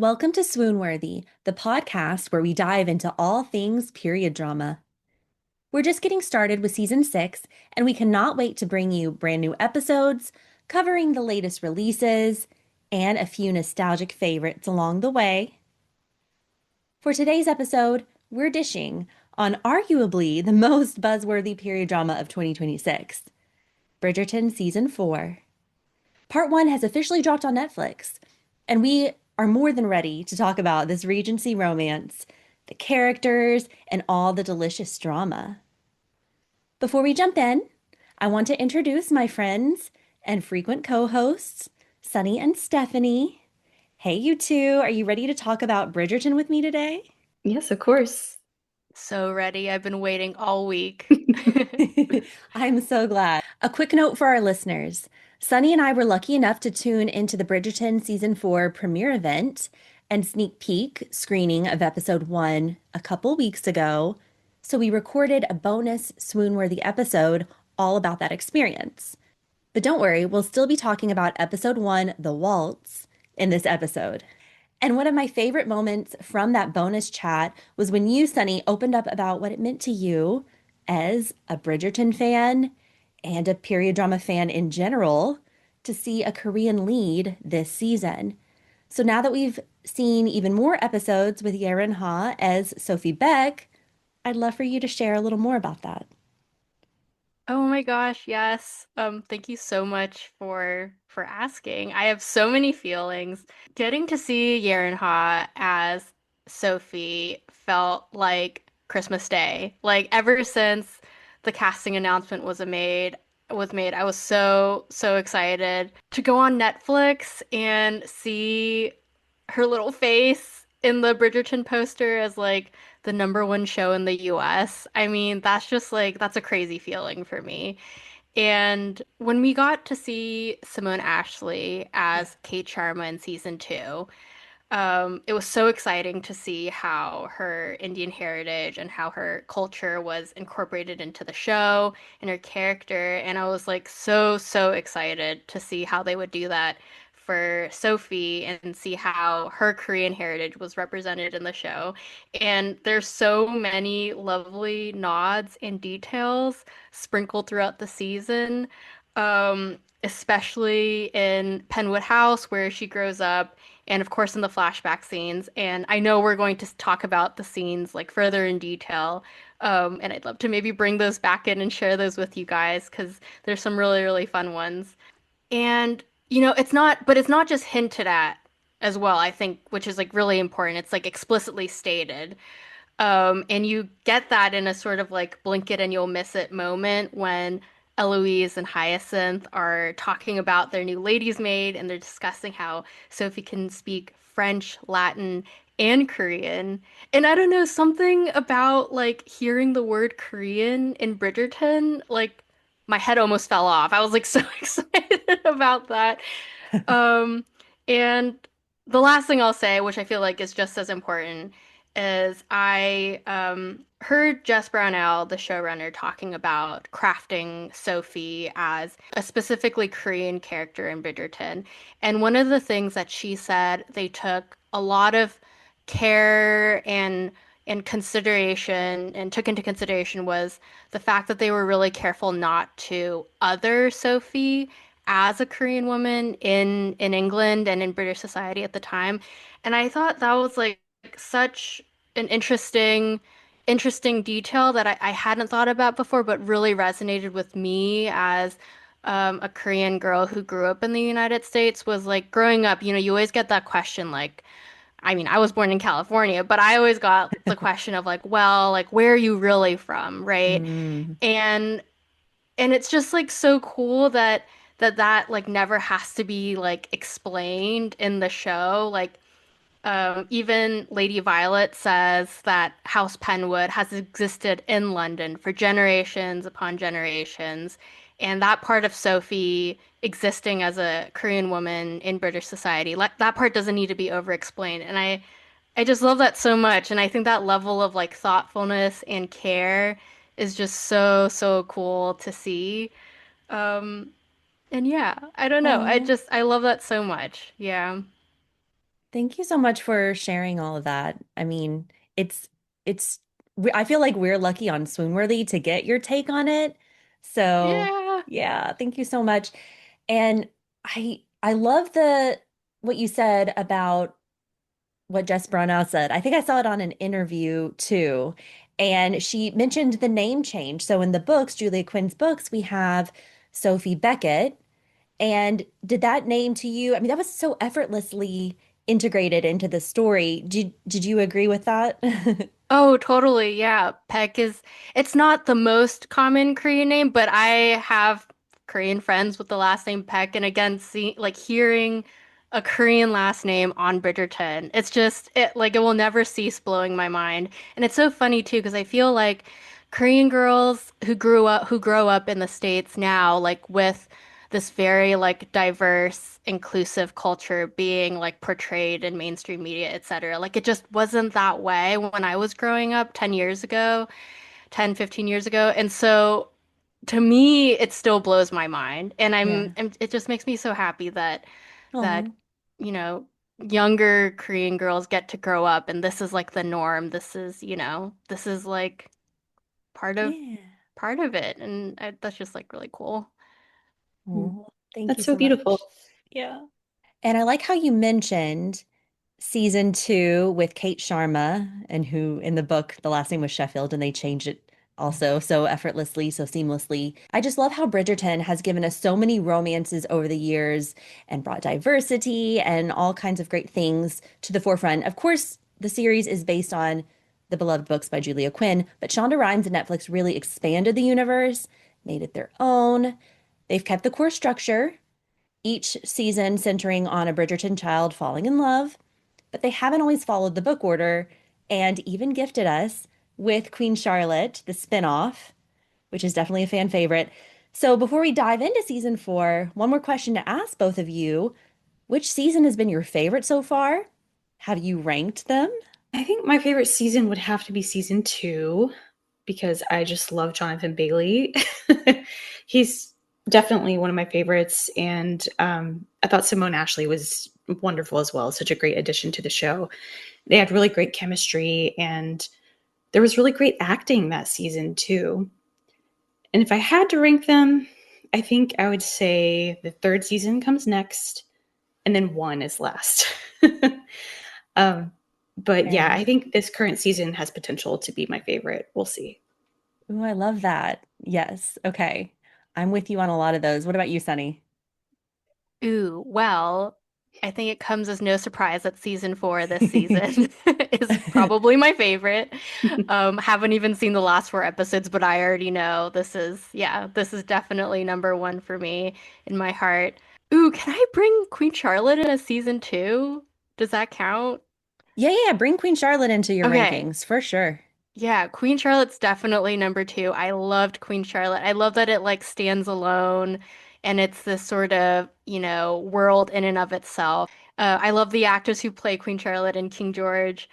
Welcome to Swoon-Worthy, the podcast where we dive into all things period drama. We're just getting started with season 6, and we cannot wait to bring you brand new episodes, covering the latest releases, and a few nostalgic favorites along the way. For today's episode, we're dishing on arguably the most buzzworthy period drama of 2026, Bridgerton Season 4. Part 1 has officially dropped on Netflix, and we are more than ready to talk about this Regency romance, the characters, and all the delicious drama. Before we jump in, I want to introduce my friends and frequent co-hosts, Sunny and Stephanie. Hey, you two, are you ready to talk about Bridgerton with me today? Yes, of course. So ready. I've been waiting all week. I'm so glad. A quick note for our listeners. Sunny and I were lucky enough to tune into the Bridgerton Season 4 premiere event and sneak peek screening of episode 1 a couple weeks ago. So we recorded a bonus swoon-worthy episode all about that experience. But don't worry, we'll still be talking about episode 1, The Waltz, in this episode. And one of my favorite moments from that bonus chat was when you, Sunny, opened up about what it meant to you as a Bridgerton fan and a period drama fan in general to see a Korean lead this season. So now that we've seen even more episodes with Yerin Ha as Sophie Baek, I'd love for you to share a little more about that. Oh my gosh, yes. Thank you so much for asking. I have so many feelings. Getting to see Yerin Ha as Sophie felt like Christmas Day. Like ever since the casting announcement was made, I was so excited to go on Netflix and see her little face in the Bridgerton poster as like the number one show in the US. I mean, that's just like that's a crazy feeling for me. And when we got to see Simone Ashley as Kate Sharma in season two, it was so exciting to see how her Indian heritage and how her culture was incorporated into the show and her character. And I was like so excited to see how they would do that for Sophie and see how her Korean heritage was represented in the show. And there's so many lovely nods and details sprinkled throughout the season. Especially in Penwood House, where she grows up, and of course in the flashback scenes. And I know we're going to talk about the scenes like further in detail. And I'd love to maybe bring those back in and share those with you guys because there's some really fun ones. And it's not just hinted at as well, I think, which is like really important. It's like explicitly stated. And you get that in a sort of like blink it and you'll miss it moment when Eloise and Hyacinth are talking about their new lady's maid and they're discussing how Sophie can speak French, Latin, and Korean. And I don't know, something about like hearing the word Korean in Bridgerton, like my head almost fell off. I was like so excited about that. Um, and the last thing I'll say, which I feel like is just as important, is I heard Jess Brownell, the showrunner, talking about crafting Sophie as a specifically Korean character in Bridgerton. And one of the things that she said they took a lot of care and consideration and took into consideration was the fact that they were really careful not to other Sophie as a Korean woman in England and in British society at the time. And I thought that was like such an interesting detail that I hadn't thought about before, but really resonated with me as a Korean girl who grew up in the United States was like growing up, you always get that question like, I mean, I was born in California, but I always got the question of like, well, like where are you really from, right? Mm. And and it's just like so cool that like never has to be like explained in the show. Like even Lady Violet says that House Penwood has existed in London for generations upon generations, and that part of Sophie existing as a Korean woman in British society, like that part doesn't need to be over-explained. And I just love that so much, and I think that level of like thoughtfulness and care is just so cool to see. Um, and yeah, I don't know. Oh. I love that so much. Yeah. Thank you so much for sharing all of that. I mean, it's it's I feel like we're lucky on Swoon-Worthy to get your take on it. So, Yeah. yeah, thank you so much. And I love the what you said about what Jess Brownell said. I think I saw it on an interview too. And she mentioned the name change. So in the books, Julia Quinn's books, we have Sophie Beckett. And did that name to you? I mean, that was so effortlessly integrated into the story. Did you agree with that? Oh, totally. Yeah. Peck is, it's not the most common Korean name, but I have Korean friends with the last name Peck. And again, hearing a Korean last name on Bridgerton, it will never cease blowing my mind. And it's so funny too, because I feel like Korean girls who grow up in the States now, like with this very like diverse, inclusive culture being like portrayed in mainstream media, etc. Like it just wasn't that way when I was growing up 10 years ago, 10, 15 years ago. And so to me, it still blows my mind. Yeah. It just makes me so happy that, Oh, you know, younger Korean girls get to grow up and this is like the norm. This is like part of yeah. part of it. That's just like really cool. Mm. Oh, thank you That's so so beautiful. much. Yeah. And I like how you mentioned season two with Kate Sharma, and who in the book, the last name was Sheffield, and they changed it also so effortlessly, so seamlessly. I just love how Bridgerton has given us so many romances over the years and brought diversity and all kinds of great things to the forefront. Of course, the series is based on the beloved books by Julia Quinn, but Shonda Rhimes and Netflix really expanded the universe, made it their own. They've kept the core structure, each season centering on a Bridgerton child falling in love, but they haven't always followed the book order and even gifted us with Queen Charlotte, the spinoff, which is definitely a fan favorite. So before we dive into season four, one more question to ask both of you. Which season has been your favorite so far? Have you ranked them? I think my favorite season would have to be season 2 because I just love Jonathan Bailey. He's definitely one of my favorites. And I thought Simone Ashley was wonderful as well. Such a great addition to the show. They had really great chemistry and there was really great acting that season too. And if I had to rank them, I think I would say the third season comes next and then one is last. um, but Fair yeah, I enough. think this current season has potential to be my favorite. We'll see. Ooh, I love that. Yes. Okay. I'm with you on a lot of those. What about you, Sunny? Ooh, well, I think it comes as no surprise that season four this season is probably my favorite. Haven't even seen the last four episodes, but I already know this is definitely number one for me in my heart. Ooh, can I bring Queen Charlotte in a season two? Does that count? Yeah, yeah, yeah. Bring Queen Charlotte into your Okay. rankings for sure. Yeah, Queen Charlotte's definitely number two. I loved Queen Charlotte. I love that it like stands alone and it's this sort of, world in and of itself. I love the actors who play Queen Charlotte and King George.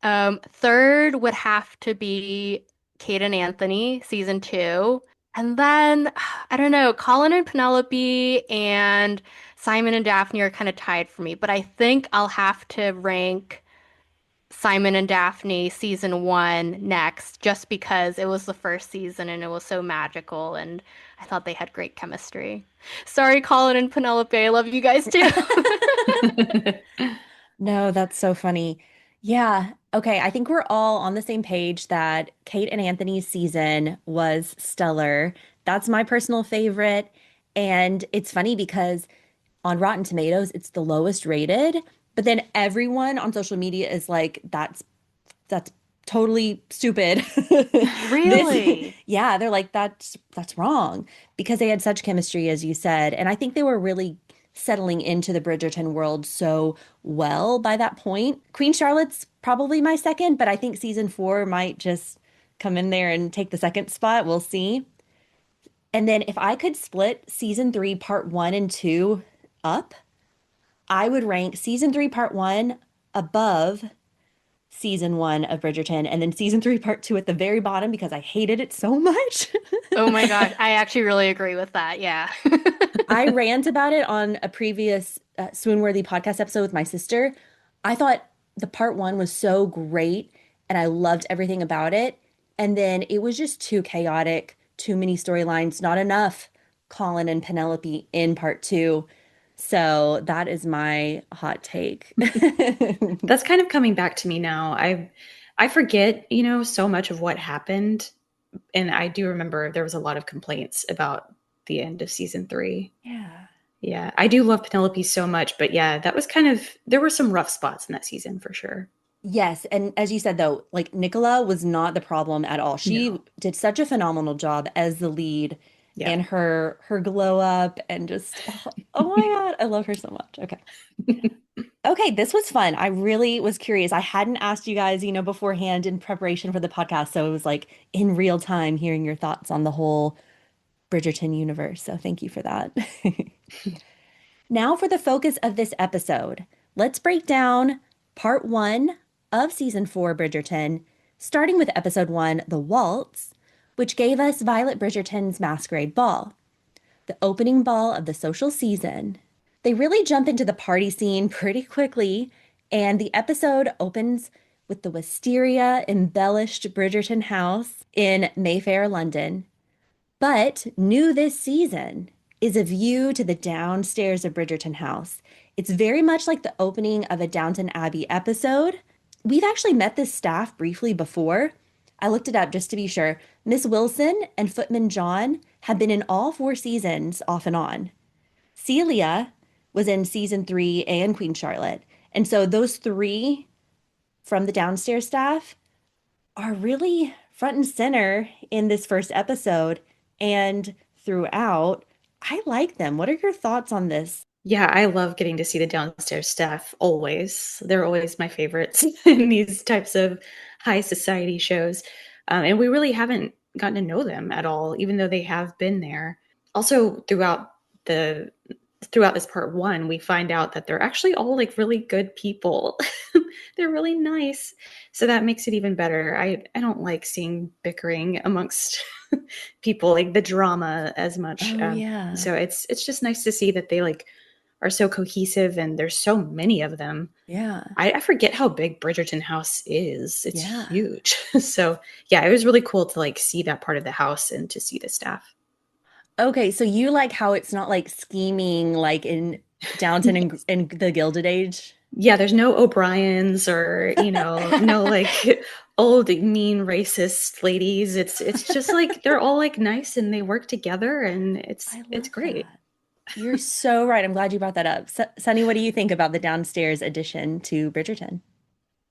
Third would have to be Kate and Anthony, season two. And then, I don't know, Colin and Penelope and Simon and Daphne are kind of tied for me, but I think I'll have to rank Simon and Daphne season one next, just because it was the first season and it was so magical, and I thought they had great chemistry. Sorry, Colin and Penelope, I love you guys too. No, that's so funny. Yeah. Okay. I think we're all on the same page that Kate and Anthony's season was stellar. That's my personal favorite. And it's funny because on Rotten Tomatoes, it's the lowest rated, but then everyone on social media is like, that's totally stupid. This, Really? yeah, they're like, that's wrong because they had such chemistry, as you said. And I think they were really settling into the Bridgerton world so well by that point. Queen Charlotte's probably my second, but I think season four might just come in there and take the second spot. We'll see. And then if I could split season three, part one and two up, I would rank season three, part one above season one of Bridgerton, and then season three, part two at the very bottom because I hated it so much. Oh my gosh, I actually really agree with that. Yeah. I rant about it on a previous Swoon-Worthy podcast episode with my sister. I thought the part one was so great and I loved everything about it. And then it was just too chaotic, too many storylines, not enough Colin and Penelope in part two. So that is my hot take. That's kind of coming back to me now. I forget, so much of what happened, and I do remember there was a lot of complaints about the end of season 3. Yeah. Yeah, I do love Penelope so much, but yeah, that was kind of there were some rough spots in that season for sure. Yes, and as you said though, like Nicola was not the problem at all. She No. did such a phenomenal job as the lead Yeah. and her glow up and just oh my God, I love her so much. Okay. Okay, this was fun. I really was curious. I hadn't asked you guys, beforehand in preparation for the podcast, so it was like in real time hearing your thoughts on the whole Bridgerton universe. So thank you for that. Now for the focus of this episode. Let's break down part one of season four, Bridgerton, starting with episode one, The Waltz, which gave us Violet Bridgerton's masquerade ball, the opening ball of the social season. They really jump into the party scene pretty quickly, and the episode opens with the wisteria embellished Bridgerton house in Mayfair, London. But new this season is a view to the downstairs of Bridgerton House. It's very much like the opening of a Downton Abbey episode. We've actually met this staff briefly before. I looked it up just to be sure. Miss Wilson and Footman John have been in all four seasons off and on. Celia was in season three and Queen Charlotte. And so those three from the downstairs staff are really front and center in this first episode and throughout. I like them. What are your thoughts on this? Yeah, I love getting to see the downstairs staff always. They're always my favorites in these types of high society shows. And we really haven't gotten to know them at all, even though they have been there. Also, the throughout this part one, we find out that they're actually all like really good people. They're really nice. So that makes it even better. I don't like seeing bickering amongst people, like the drama as much. Oh, yeah. So it's just nice to see that they like are so cohesive and there's so many of them. Yeah. I forget how big Bridgerton House is. It's Yeah. huge. So yeah, it was really cool to like see that part of the house and to see the staff. Okay, so you like how it's not like scheming like in Downton Yes. and the Gilded Age? Yeah, there's no O'Briens or, no like old mean racist ladies. It's just like they're all like nice and they work together and it's I it's love great. that. You're so right. I'm glad you brought that up. Sunny, what do you think about the downstairs addition to Bridgerton?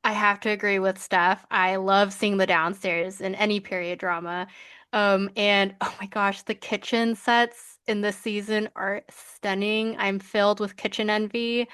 I have to agree with Steph. I love seeing the downstairs in any period drama. And oh my gosh, the kitchen sets in this season are stunning. I'm filled with kitchen envy.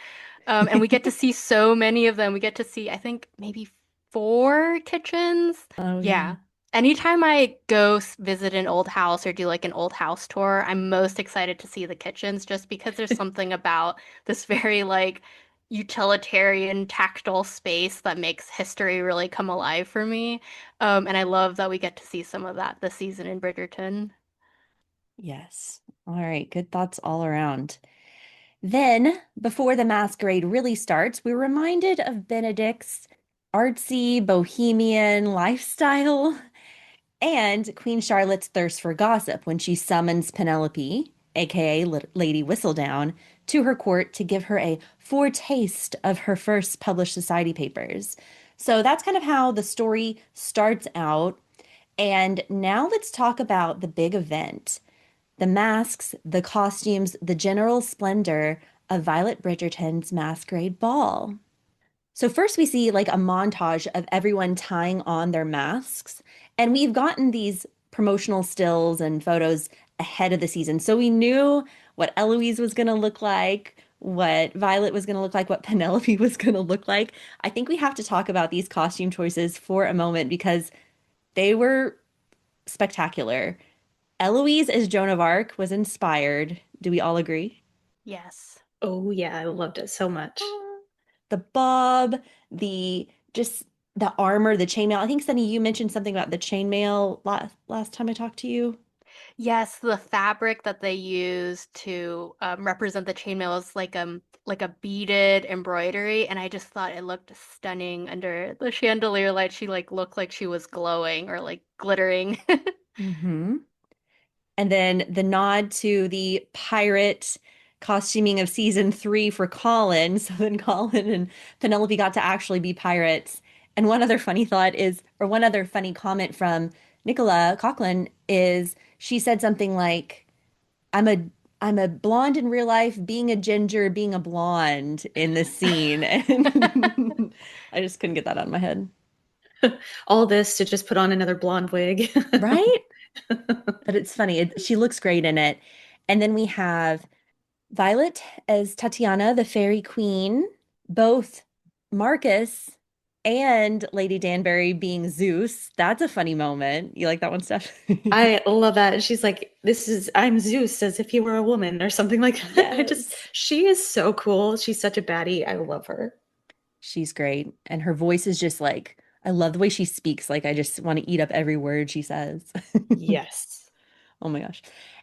And we get to see so many of them. We get to see, I think, maybe four kitchens. Oh, yeah. Yeah. Anytime I go visit an old house or do like an old house tour, I'm most excited to see the kitchens just because there's something about this very like utilitarian, tactile space that makes history really come alive for me. And I love that we get to see some of that this season in Bridgerton. Yes. All right. Good thoughts all around. Then, before the masquerade really starts, we're reminded of Benedict's artsy bohemian lifestyle and Queen Charlotte's thirst for gossip when she summons Penelope, aka Lady Whistledown, to her court to give her a foretaste of her first published society papers. So that's kind of how the story starts out. And now let's talk about the big event, the masks, the costumes, the general splendor of Violet Bridgerton's masquerade ball. So first we see like a montage of everyone tying on their masks, and we've gotten these promotional stills and photos ahead of the season. So we knew what Eloise was going to look like, what Violet was going to look like, what Penelope was going to look like. I think we have to talk about these costume choices for a moment because they were spectacular. Eloise as Joan of Arc was inspired. Do we all agree? Yes. Oh yeah, I loved it so much. The bob, the just the armor, the chainmail. I think Sunny, you mentioned something about the chainmail last time I talked to you. Yes, the fabric that they use to represent the chainmail is like a beaded embroidery, and I just thought it looked stunning under the chandelier light. She like looked like she was glowing or like glittering. Hmm. And then the nod to the pirate costuming of season three for Colin. So then Colin and Penelope got to actually be pirates. And one other funny thought is, or one other funny comment from Nicola Coughlan is she said something like, I'm a I'm a blonde in real life, being a ginger, being a blonde in this scene. And I just couldn't get that out of my head. All this to just put on another blonde wig. Right? But it's funny. She looks great in it. And then we have Violet as Tatiana, the fairy queen, both Marcus and Lady Danbury being Zeus. That's a funny moment. You like that one, Steph? I love that. And she's like, I'm Zeus as if he were a woman or something like that. Yes. She is so cool. She's such a baddie. I love her. She's great. And her voice is just like, I love the way she speaks. Like, I just want to eat up every word she says. Yes. Oh my gosh.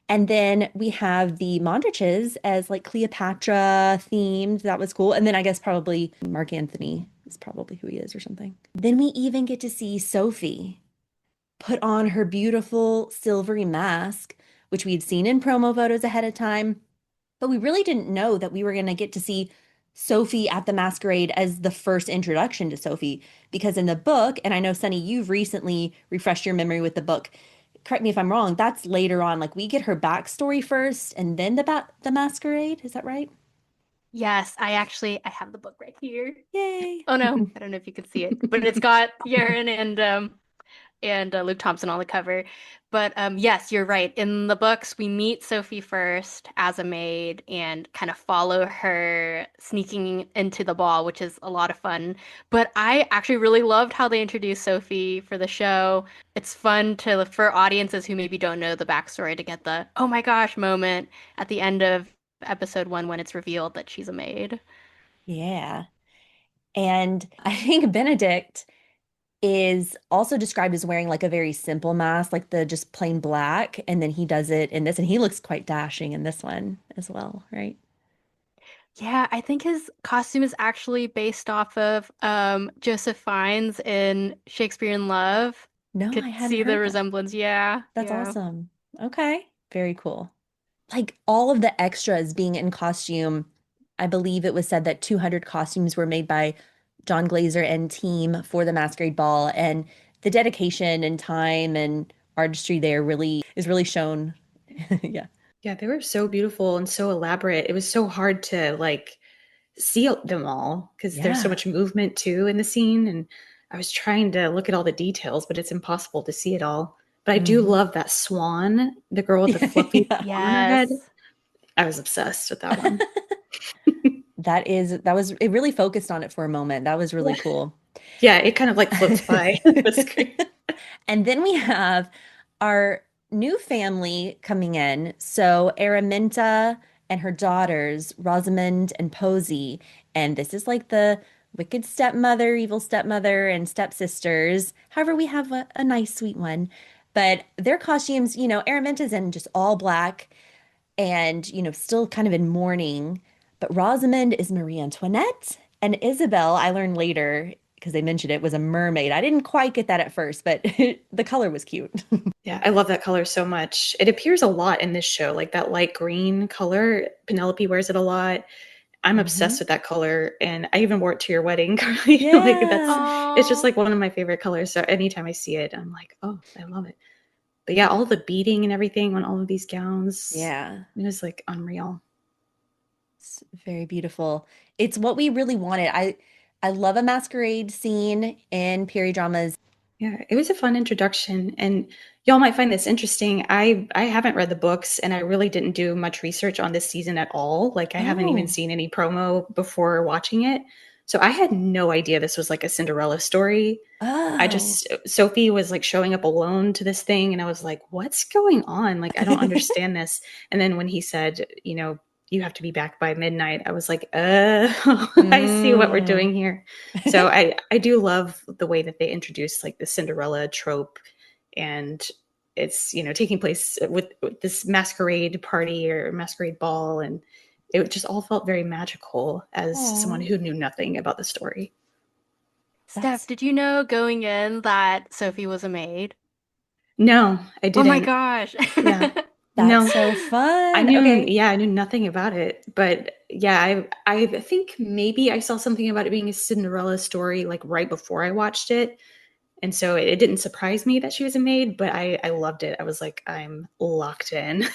And then we have the Mondriches as like Cleopatra themed. That was cool. And then I guess probably Mark Anthony is probably who he is or something. Then we even get to see Sophie put on her beautiful silvery mask, which we had seen in promo photos ahead of time. But we really didn't know that we were going to get to see Sophie at the masquerade as the first introduction to Sophie. Because in the book, and I know, Sunny, you've recently refreshed your memory with the book. Correct me if I'm wrong, that's later on. Like we get her backstory first and then the masquerade. Is that right? Yes, I have the book right here. Yay. Oh no, I don't know if you can see it, but it's got Yerin and Luke Thompson on the cover. But yes, you're right. In the books, we meet Sophie first as a maid and kind of follow her sneaking into the ball, which is a lot of fun. But I actually really loved how they introduced Sophie for the show. It's fun to for audiences who maybe don't know the backstory to get the oh my gosh moment at the end of episode one when it's revealed that she's a maid. Yeah. And I think Benedict is also described as wearing like a very simple mask, like the just plain black. And then he does it in this, and he looks quite dashing in this one as well, right? Yeah, I think his costume is actually based off of Joseph Fiennes in Shakespeare in Love. No, I Could hadn't see the heard that. resemblance. Yeah, That's yeah. awesome. Okay. Very cool. Like all of the extras being in costume, I believe it was said that 200 costumes were made by John Glazer and team for the Masquerade Ball, and the dedication and time and artistry there really is really shown. Yeah. Yeah, they were so beautiful and so elaborate. It was so hard to like see them all because there's so Yeah. much movement too in the scene. And I was trying to look at all the details, but it's impossible to see it all. But I do Mhm. love that swan, the girl with the fluffy Yeah. swan on her head. Yes. I was obsessed with that one. That was it really focused on it for a moment. That was really cool. Yeah, it kind of like floats by the screen. And then we have our new family coming in. So Araminta and her daughters, Rosamond and Posy. And this is like the wicked stepmother, evil stepmother, and stepsisters. However, we have a nice, sweet one. But their costumes, Araminta's in just all black and, still kind of in mourning. But Rosamond is Marie Antoinette. And Isabel, I learned later, because they mentioned it, was a mermaid. I didn't quite get that at first, but the color was cute. Yeah, I love that color so much. It appears a lot in this show, like that light green color. Penelope wears it a lot. I'm Hmm. obsessed with that color, and I even wore it to your wedding, Carly. Like Yeah. it's just Oh, like one of my favorite colors. So anytime I see it, I'm like, oh, I love it. But yeah, all the beading and everything on all of these gowns, Yeah. it was like unreal. It's very beautiful. It's what we really wanted. I love a masquerade scene in period dramas. Yeah, it was a fun introduction, and y'all might find this interesting. I haven't read the books, and I really didn't do much research on this season at all. Like I haven't even Oh. seen any promo before watching it, so I had no idea this was like a Cinderella story. I Oh. just Sophie was like showing up alone to this thing, and I was like, "What's going on? Like I don't understand this." And then when he said, you have to be back by midnight, I was like, I see what we're Mm. doing here." So I do love the way that they introduced like the Cinderella trope, and it's, taking place with this masquerade party or masquerade ball. And it just all felt very magical as someone Oh, who knew nothing about the story. Steph, that's did you know going in that Sophie was a maid? No, I Oh my didn't. gosh. Yeah. that's No, so I fun. knew, Okay. yeah, I knew nothing about it. But yeah, I think maybe I saw something about it being a Cinderella story like right before I watched it. And so it didn't surprise me that she was a maid, but I loved it. I was like, I'm locked in.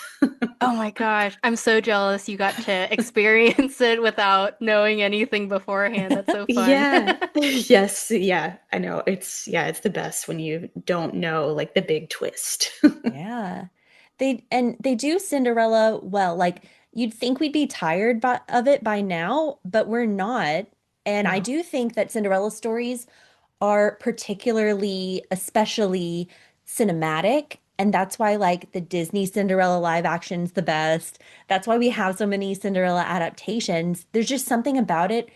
Oh my gosh. I'm so jealous you got to experience it without knowing anything beforehand. That's so fun. Yeah. Yes, yeah, I know. It's the best when you don't know like the big twist. Yeah. They do Cinderella well. Like you'd think we'd be tired of it by now, but we're not. And I No. do think that Cinderella stories are particularly, especially cinematic. And that's why like the Disney Cinderella live action's the best. That's why we have so many Cinderella adaptations. There's just something about it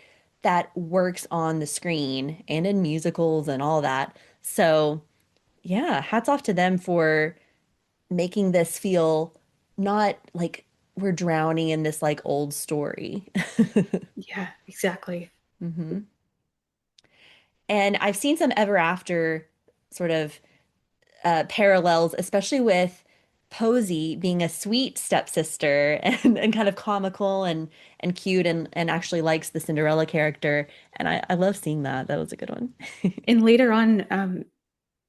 that works on the screen and in musicals and all that. So, yeah, hats off to them for making this feel not like we're drowning in this like old story. Yeah, exactly. hmm And I've seen some ever after sort of parallels, especially with Posey being a sweet stepsister and kind of comical and cute and actually likes the Cinderella character. And I love seeing that. That was a good one. And later on,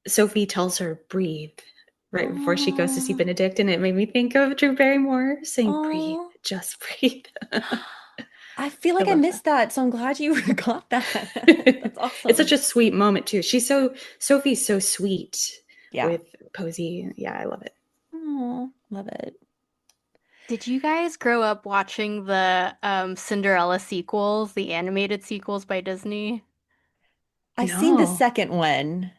Sophie tells her breathe right before she goes to see Oh, Benedict, and it made me think of Drew Barrymore saying breathe, oh. just breathe. I feel I like I love that. missed that, so I'm glad you got that. That's It's such awesome. a sweet moment too. Sophie's so sweet Yeah. with Posey. Yeah, I love it. Oh, love it. Did you guys grow up watching the Cinderella sequels, the animated sequels by Disney? I've seen the No. second one.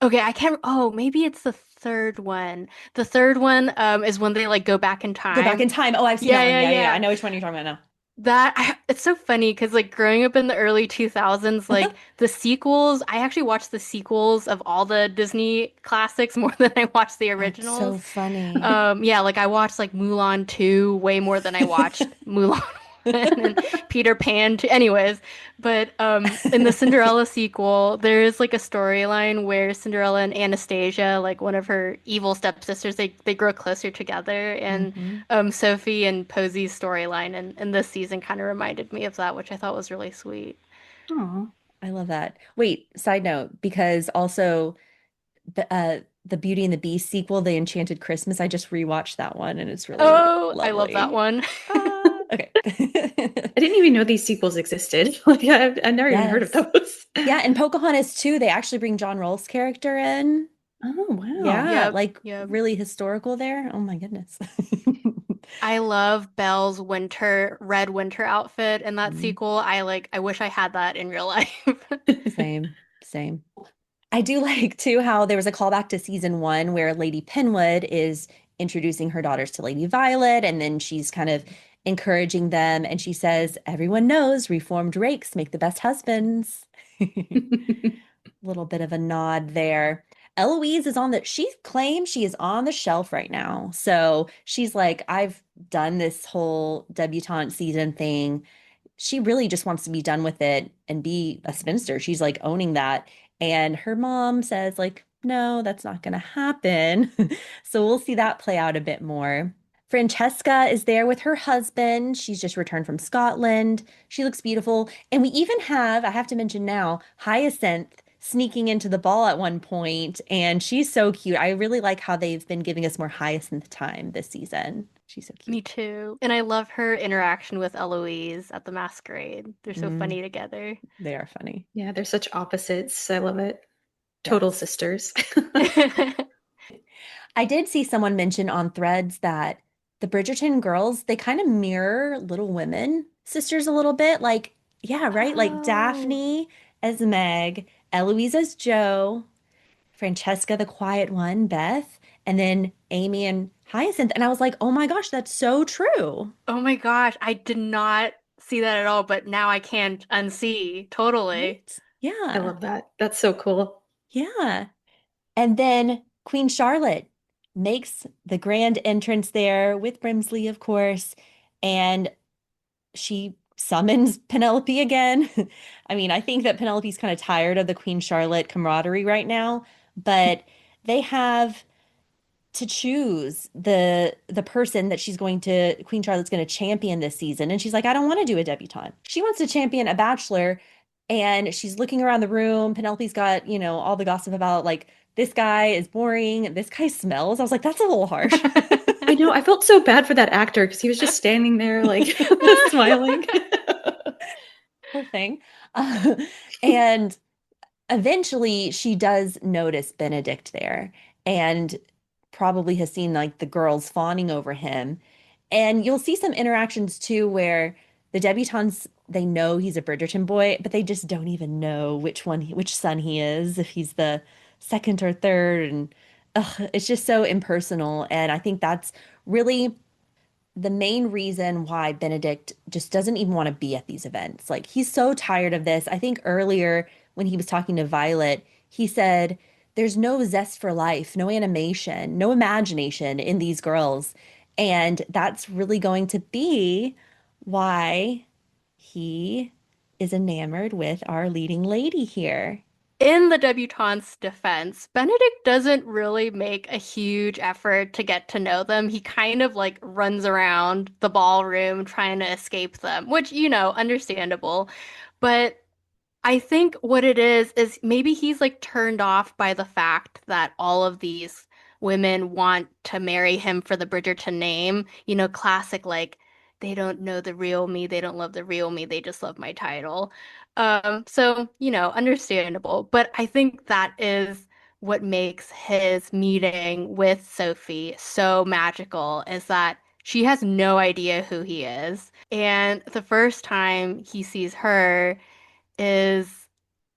Okay, I can't. Oh, maybe it's the third one. The third one is when they like go back in Go back time. in time. Oh, I've seen that Yeah, one. yeah, Yeah. I yeah. know which one you're talking about It's so funny because like growing up in the early 2000s, now. like the sequels, I actually watched the sequels of all the Disney classics more than I watched the That's so originals. funny. Yeah, like I watched like Mulan 2 way more than I watched Mulan 1 and Peter Pan 2. Anyways, but in the Cinderella sequel, there is like a storyline where Cinderella and Anastasia, like one of her evil stepsisters, they grow closer together, and hmm Sophie and Posey's storyline in this season kind of reminded me of that, which I thought was really sweet. Oh, I love that. Wait, side note, because also the Beauty and the Beast sequel, The Enchanted Christmas, I just rewatched that one and it's really Oh, I love that lovely. one. Okay. I didn't even know these sequels existed. Like I've never even heard of Yes. those. Yeah, and Pocahontas too, they actually bring John Rolfe's character in. Oh, wow. Yeah, Yep, like yep. really historical there. Oh my goodness. I love Belle's red winter outfit in that Mm, sequel. I wish I had that in real life. Same, same. I do like too how there was a callback to season one where Lady Penwood is introducing her daughters to Lady Violet, and then she's kind of encouraging them, and she says, "Everyone knows reformed rakes make the best husbands." Little bit of a nod there. Eloise is on she claims she is on the shelf right now. So she's like, I've done this whole debutante season thing. She really just wants to be done with it and be a spinster. She's like owning that. And her mom says, like, no, that's not going to happen. So we'll see that play out a bit more. Francesca is there with her husband. She's just returned from Scotland. She looks beautiful. And we even have, I have to mention now, Hyacinth sneaking into the ball at one point, and she's so cute. I really like how they've been giving us more Hyacinth time this season. She's so cute. Me too. And I love her interaction with Eloise at the masquerade. They're so Mm, funny together. they are funny. Yeah, they're such opposites. I love it. Total Yes. sisters. I did see someone mention on Threads that the Bridgerton girls, they kind of mirror Little Women sisters a little bit. Like, yeah, right? Like Oh, Daphne as Meg, Eloise as Jo, Francesca, the quiet one, Beth, and then Amy and Hyacinth. And I was like, oh my gosh, that's so true. oh my gosh. I did not see that at all, but now I can't unsee. Totally. Right? I Yeah. love that. That's so cool. Yeah. And then Queen Charlotte makes the grand entrance there with Brimsley, of course, and she summons Penelope again. I mean, I think that Penelope's kind of tired of the Queen Charlotte camaraderie right now, but they have to choose the person that Queen Charlotte's going to champion this season. And she's like, I don't want to do a debutante. She wants to champion a bachelor. And she's looking around the room. Penelope's got, all the gossip about like this guy is boring, this guy smells. I was like, that's a little harsh. I know. I felt so bad for that actor because he was just standing there, like smiling. Poor thing. Uh, and eventually she does notice Benedict there and probably has seen like the girls fawning over him. And you'll see some interactions too where the debutantes, they know he's a Bridgerton boy, but they just don't even know which son he is, if he's the second or third. And it's just so impersonal. And I think that's really the main reason why Benedict just doesn't even want to be at these events. Like he's so tired of this. I think earlier when he was talking to Violet, he said, there's no zest for life, no animation, no imagination in these girls. And that's really going to be why he is enamored with our leading lady here. In the debutante's defense, Benedict doesn't really make a huge effort to get to know them. He kind of like runs around the ballroom trying to escape them, which, understandable. But I think what it is maybe he's like turned off by the fact that all of these women want to marry him for the Bridgerton name. Classic like they don't know the real me, they don't love the real me, they just love my title. So, understandable. But I think that is what makes his meeting with Sophie so magical is that she has no idea who he is. And the first time he sees her, is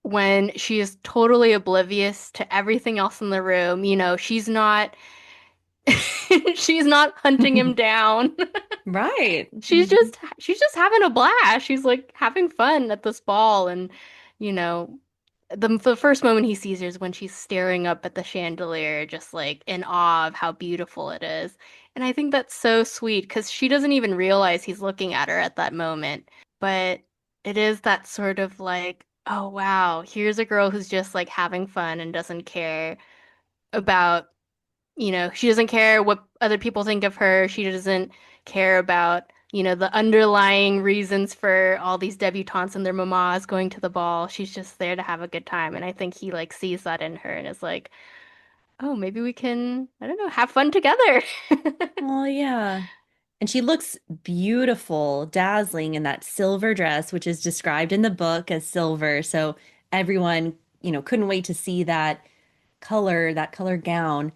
when she is totally oblivious to everything else in the room. She's not she's not hunting him down. Right. She's just having a blast. She's like having fun at this ball and you know the first moment he sees her is when she's staring up at the chandelier just like in awe of how beautiful it is. And I think that's so sweet because she doesn't even realize he's looking at her at that moment. But it is that sort of like, oh wow, here's a girl who's just like having fun and doesn't care about, she doesn't care what other people think of her. She doesn't care about, the underlying reasons for all these debutantes and their mamas going to the ball. She's just there to have a good time. And I think he like sees that in her and is like, oh, maybe we can, I don't know, have fun together. Oh, yeah. And she looks beautiful, dazzling in that silver dress, which is described in the book as silver. So everyone, couldn't wait to see that color gown.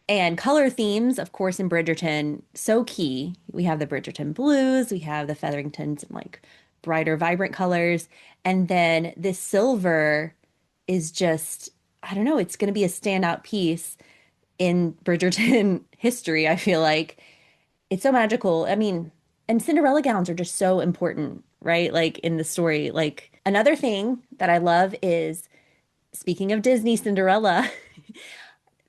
And color themes, of course, in Bridgerton, so key. We have the Bridgerton blues, we have the Featheringtons and like brighter, vibrant colors. And then this silver is just, I don't know, it's going to be a standout piece in Bridgerton history, I feel like. It's so magical. I mean, and Cinderella gowns are just so important, right? Like in the story. Like another thing that I love is speaking of Disney Cinderella,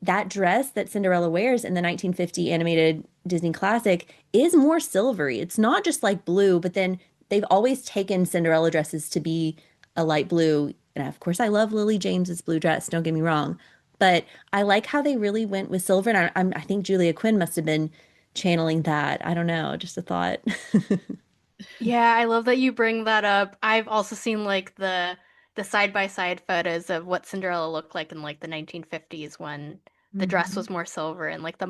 that dress that Cinderella wears in the 1950 animated Disney classic is more silvery. It's not just like blue, but then they've always taken Cinderella dresses to be a light blue. And of course, I love Lily James's blue dress, don't get me wrong. But I like how they really went with silver. And I think Julia Quinn must have been channeling that. I don't know, just a thought. Yeah, I love that you bring that up. I've also seen like the side by side photos of what Cinderella looked like in like the 1950s when the dress Mhm. was more silver and like the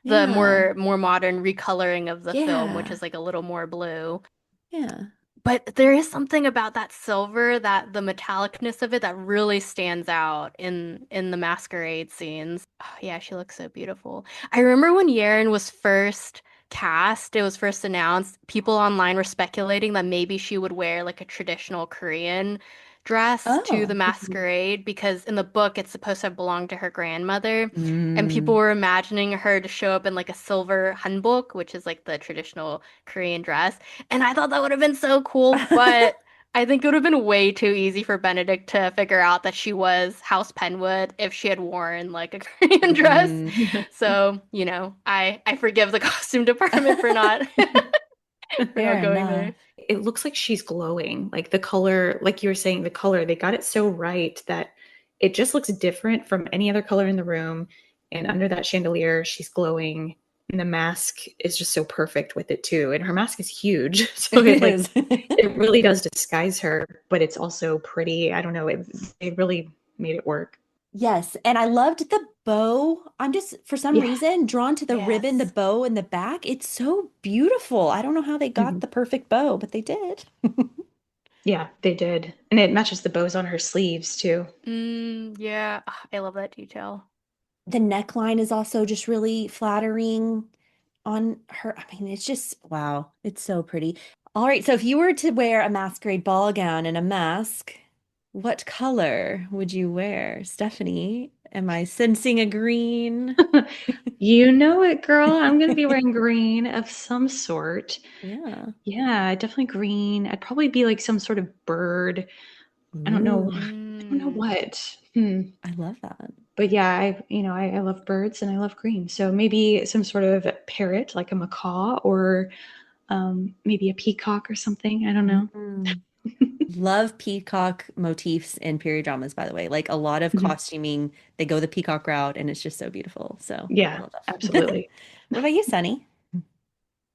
Yeah. more modern recoloring of the film, which Yeah. is like a little more blue. Yeah. But there is something about that silver, that the metallicness of it that really stands out in the masquerade scenes. Oh, yeah, she looks so beautiful. I remember when Yerin was first cast, it was first announced, people online were speculating that maybe she would wear like a traditional Korean dress to the Oh. masquerade because in the book it's supposed to have belonged to her grandmother. And people Mm. were imagining her to show up in like a silver hanbok, which is like the traditional Korean dress. And I thought that would have been so cool, but I think it would have been way too easy for Benedict to figure out that she was House Penwood if she had worn like a Korean dress. Mm. So, I forgive the costume department for not for Fair not going there. enough. It looks like she's glowing. Like the color, like you were saying, the color, they got it so right that it just looks different from any other color in the room. And under that chandelier, she's glowing. And the mask is just so perfect with it too. And her mask is huge. So It it like is. it really does disguise her, but it's also pretty. I don't know. It really made it work. Yes, and I loved the bow. I'm just, for some Yeah. reason, drawn to the ribbon, the Yes. bow in the back. It's so beautiful. I don't know how they got Mhm. the perfect bow, but they did. Yeah, they did. And it matches the bows on her sleeves too. Yeah. I love that detail. The neckline is also just really flattering on her. I mean, it's just, wow, it's so pretty. All right, so if you were to wear a masquerade ball gown and a mask, what color would you wear, Stephanie? Am I sensing a green? You know it, girl. I'm going to be wearing green of some sort. Yeah. Yeah, definitely green. I'd probably be like some sort of bird. I don't know. Ooh, I don't know Mm. what. I love that. But yeah, I love birds and I love green. So maybe some sort of parrot, like a macaw, or maybe a peacock or something. I don't know. Mm. Love peacock motifs in period dramas, by the way. Like a lot of Mhm. costuming, they go the peacock route and it's just so beautiful. So I Yeah, love that. absolutely. What about you, Sunny?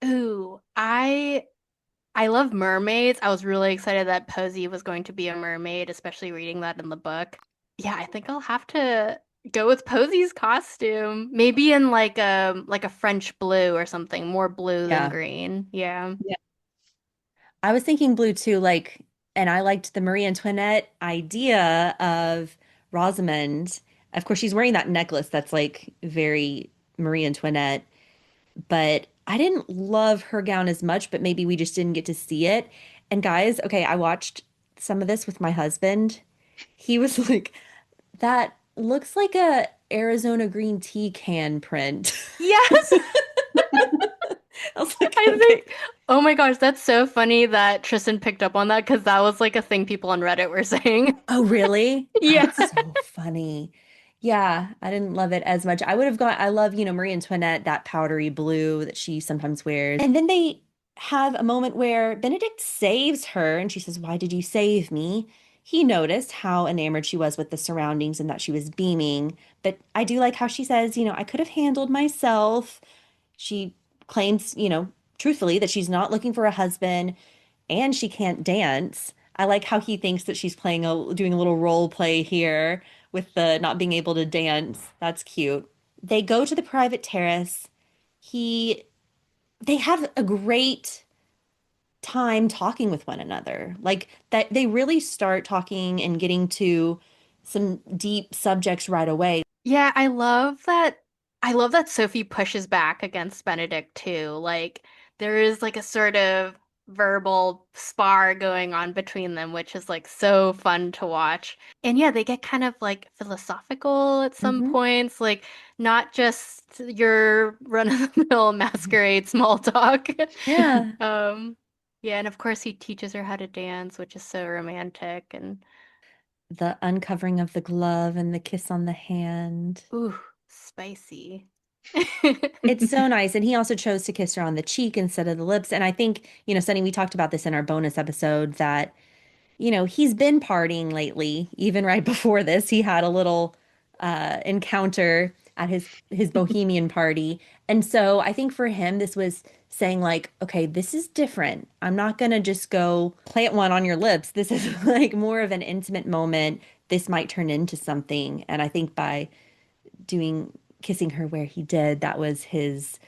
Ooh, I love mermaids. I was really excited that Posey was going to be a mermaid, especially reading that in the book. Yeah, I think I'll have to go with Posey's costume. Maybe in like a French blue or something, more blue than Yeah. green. Yeah. Yeah. I was thinking blue too, like, and I liked the Marie Antoinette idea of Rosamond. Of course, she's wearing that necklace that's like very Marie Antoinette, but I didn't love her gown as much, but maybe we just didn't get to see it. And guys, okay, I watched some of this with my husband. He was like, that looks like a Arizona green tea can print. Yes. I was like, I okay. think, oh my gosh, that's so funny that Tristan picked up on that because that was like a thing people on Reddit were saying. Oh, really? Yeah. That's so funny. Yeah, I didn't love it as much. I would have gone, I love, Marie Antoinette, that powdery blue that she sometimes wears. And then they have a moment where Benedict saves her and she says, "Why did you save me?" He noticed how enamored she was with the surroundings and that she was beaming. But I do like how she says, "I could have handled myself." She claims, truthfully, that she's not looking for a husband and she can't dance. I like how he thinks that she's doing a little role play here with the not being able to dance. That's cute. They go to the private terrace. He they have a great time talking with one another. Like that they really start talking and getting to some deep subjects right away. Yeah, I love that. I love that Sophie pushes back against Benedict too. Like there is like a sort of verbal spar going on between them, which is like so fun to watch. And yeah, they get kind of like philosophical at some Hmm. points, like not just your run-of-the-mill masquerade small talk. Yeah. Um, yeah, and of course he teaches her how to dance, which is so romantic and The uncovering of the glove and the kiss on the hand. ooh, spicy. It's so nice. And he also chose to kiss her on the cheek instead of the lips. And I think, Sunny, we talked about this in our bonus episode that, he's been partying lately. Even right before this, he had a little encounter at his bohemian party. And so I think for him, this was saying like, okay, this is different. I'm not gonna just go plant one on your lips. This is like more of an intimate moment. This might turn into something. And I think by doing kissing her where he did, that was his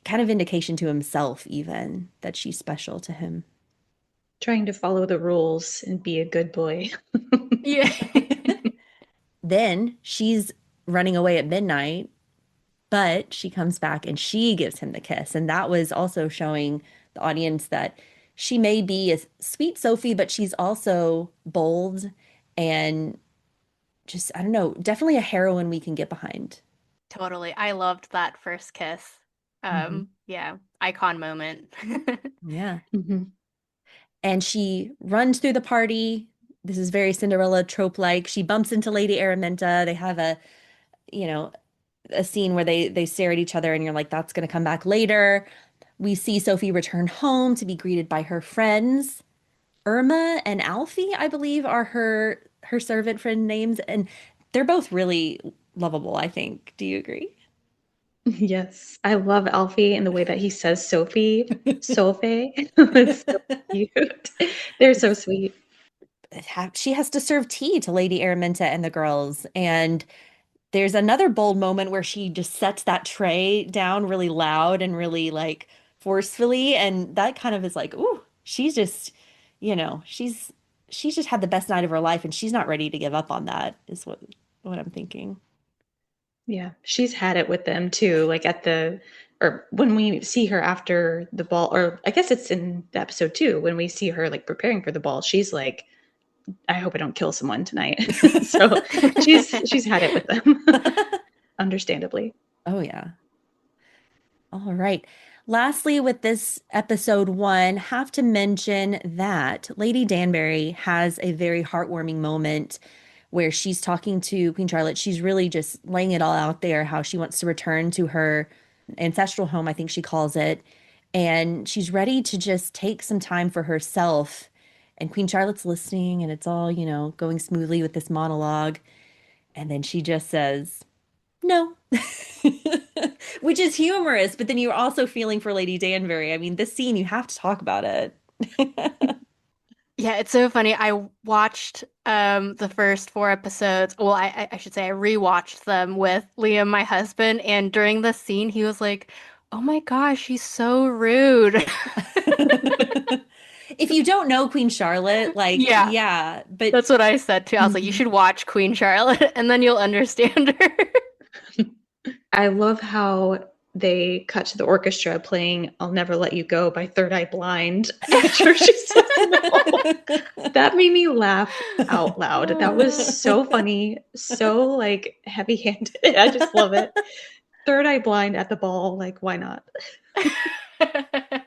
kind of indication to himself, even that she's special to him. Trying to follow the rules and be a good boy. Yeah. Then she's running away at midnight, but she comes back and she gives him the kiss. And that was also showing the audience that she may be a sweet Sophie, but she's also bold and just, I don't know, definitely a heroine we can get behind. Totally. I loved that first kiss. Mhm. Yeah, icon moment. Yeah. Mhm. and she runs through the party. This is very Cinderella trope-like. She bumps into Lady Araminta. They have you know, a scene where they stare at each other and you're like, that's going to come back later. We see Sophie return home to be greeted by her friends. Irma and Alfie, I believe, are her servant friend names, and they're both really lovable, I think. Do you agree? Yes, I love Alfie and the way that he says Sophie, Sophie. It's so cute. They're so It's sweet. she has to serve tea to Lady Araminta and the girls, and there's another bold moment where she just sets that tray down really loud and really like forcefully, and that kind of is like, ooh, she's just, she's just had the best night of her life, and she's not ready to give up on that, is what I'm thinking. Yeah, she's had it with them too. Like or when we see her after the ball, or I guess it's in the episode too, when we see her like preparing for the ball, she's like, I hope I don't kill someone tonight. So she's had it with them, understandably. Oh yeah. All right. Lastly, with this episode one, have to mention that Lady Danbury has a very heartwarming moment where she's talking to Queen Charlotte. She's really just laying it all out there, how she wants to return to her ancestral home, I think she calls it. And she's ready to just take some time for herself. And Queen Charlotte's listening, and it's all, going smoothly with this monologue. And then she just says, no. Which is humorous, but then you're also feeling for Lady Danbury. I mean, this scene, you have to talk about it. Yeah, it's so funny. I watched the first four episodes. Well, I should say I rewatched them with Liam, my husband, and during the scene he was like, "Oh my gosh, she's so rude." If you don't know Queen Charlotte, like, Yeah, yeah, but that's what I said too. I was like, "You Mhm. should watch Queen Charlotte and then you'll understand her." I love how they cut to the orchestra playing I'll Never Let You Go by Third Eye Blind after she says no. That made me laugh out loud. That was so funny, so like heavy-handed. I just love it. Third Eye Blind at the ball, like why not?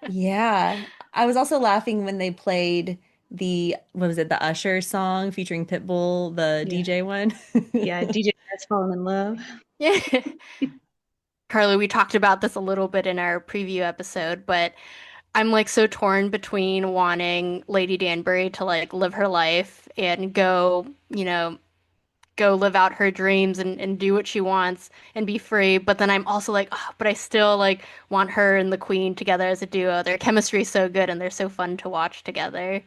Yeah. I was also laughing when they played what was it, the Usher song featuring Pitbull, the Yeah. DJ one. Yeah, DJ has fallen in love. Yeah. Carly, we talked about this a little bit in our preview episode, but I'm like so torn between wanting Lady Danbury to like live her life and go live out her dreams and do what she wants and be free. But then I'm also like, oh, but I still like want her and the Queen together as a duo. Their chemistry is so good and they're so fun to watch together.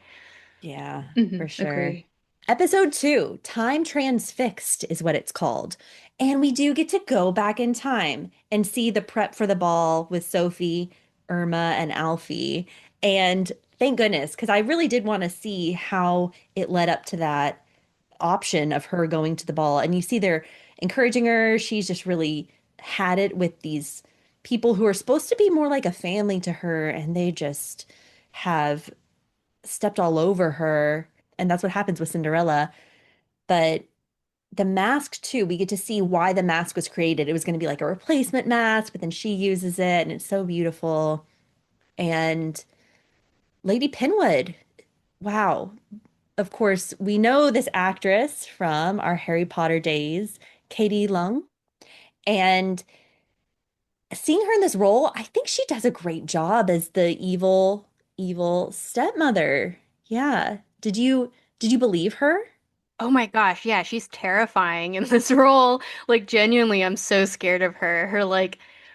Yeah, for sure. Agree. Episode two, Time Transfixed is what it's called. And we do get to go back in time and see the prep for the ball with Sophie, Irma, and Alfie. And thank goodness, because I really did want to see how it led up to that option of her going to the ball. And you see they're encouraging her. She's just really had it with these people who are supposed to be more like a family to her, and they just have stepped all over her. And that's what happens with Cinderella. But the mask, too, we get to see why the mask was created. It was going to be like a replacement mask, but then she uses it, and it's so beautiful. And Lady Penwood, wow. Of course, we know this actress from our Harry Potter days, Katie Lung. And seeing her in this role, I think she does a great job as the evil stepmother. Yeah. Did you believe her? Oh my gosh, yeah, she's terrifying in this role. Like genuinely, I'm so scared of her.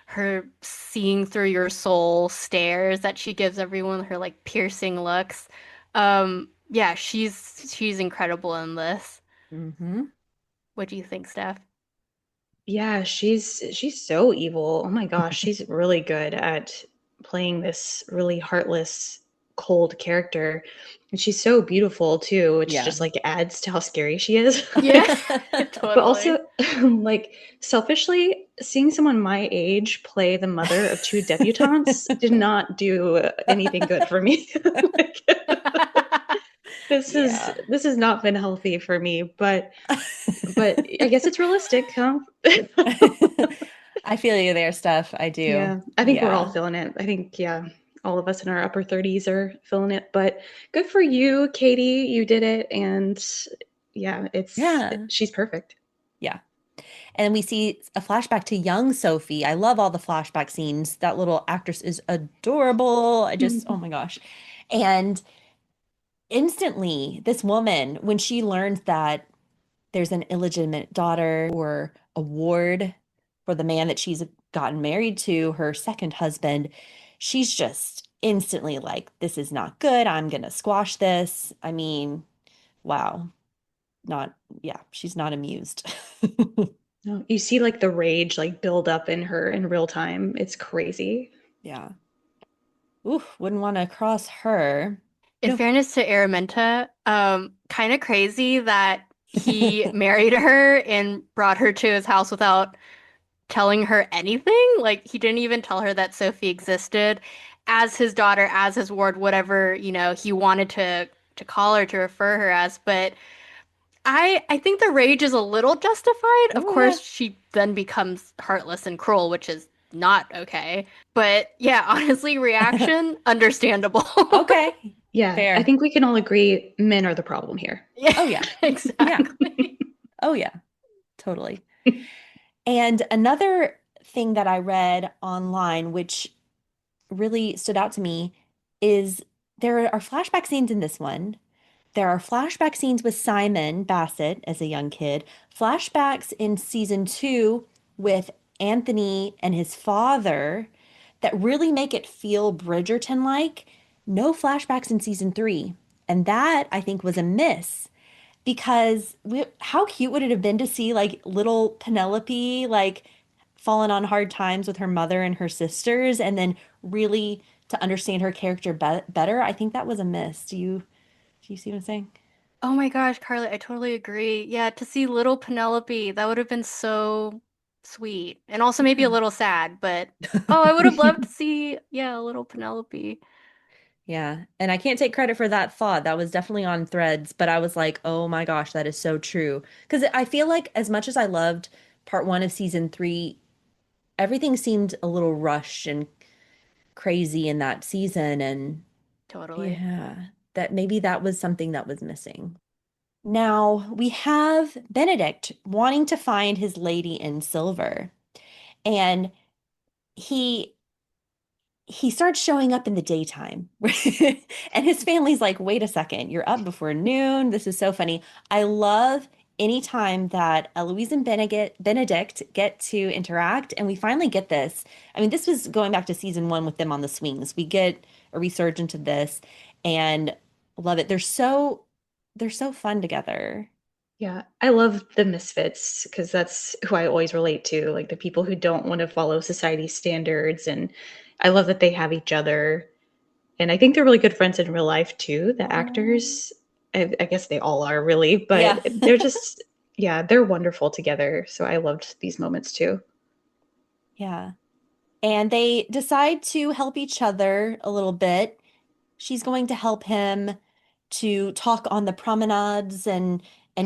Her seeing through your soul stares that she gives everyone, her like piercing looks. Yeah, she's incredible in this. Hmm. What do you think, Steph? Yeah, she's so evil. Oh my gosh, she's really good at playing this really heartless, cold character. And she's so beautiful too, which Yeah. just like adds to how scary she is. Yeah, But totally. also, like selfishly, seeing someone my age play the mother of two debutantes did not do anything good for me. Like, Yeah. this has not been healthy for me, but I guess it's realistic, huh? I feel you there, Steph. I do. Yeah, I think we're all Yeah. feeling it. I think, yeah, all of us in our upper 30s are feeling it. But good for you, Katie. You did it. And yeah, Yeah. she's perfect. Yeah. And we see a flashback to young Sophie. I love all the flashback scenes. That little actress is adorable. I just, oh my gosh. And instantly, this woman, when she learns that there's an illegitimate daughter or award for the man that she's gotten married to, her second husband, she's just instantly like, this is not good. I'm gonna squash this. I mean, wow. Not, yeah, she's not amused. No, you see like the rage like build up in her in real time. It's crazy. Yeah. Ooh, wouldn't want to cross her. In No. fairness to Araminta, kind of crazy that he married her and brought her to his house without telling her anything. Like he didn't even tell her that Sophie existed as his daughter, as his ward, whatever, he wanted to call her, to refer her as. But I think the rage is a little justified. Of Oh, yeah. course, she then becomes heartless and cruel, which is not okay. But yeah, honestly, reaction understandable. Okay. Yeah, I Fair. think we can all agree men are the problem here. Yeah, Oh, yeah. Yeah. exactly. Oh, yeah. Totally. And another thing that I read online, which really stood out to me, is there are flashback scenes in this one. There are flashback scenes with Simon Bassett as a young kid, flashbacks in season two with Anthony and his father that really make it feel Bridgerton-like. No flashbacks in season three. And that I think was a miss because how cute would it have been to see like little Penelope like falling on hard times with her mother and her sisters and then really to understand her character better. I think that was a miss. Do you see what I'm saying? Oh my gosh, Carly, I totally agree. Yeah, to see little Penelope, that would have been so sweet. And also maybe a Yeah. little sad, but oh, I would have loved to see, yeah, little Penelope. Yeah. And I can't take credit for that thought. That was definitely on Threads, but I was like, oh my gosh, that is so true. Because I feel like as much as I loved part one of season three, everything seemed a little rushed and crazy in that season. And Totally. yeah, that maybe that was something that was missing. Now we have Benedict wanting to find his lady in silver. And he he starts showing up in the daytime. And his family's like, wait a second, you're up before noon. This is so funny. I love any time that Eloise and Benedict get to interact, and we finally get this. I mean, this was going back to season one with them on the swings. We get a resurgence of this and love it. They're so fun together. Yeah, I love the misfits because that's who I always relate to, like the people who don't want to follow society's standards. And I love that they have each other. And I think they're really good friends in real life too, the Oh, actors. I guess they all are really, yeah. but they're just, yeah, they're wonderful together. So I loved these moments too. Yeah. And they decide to help each other a little bit. She's going to help him to talk on the promenades and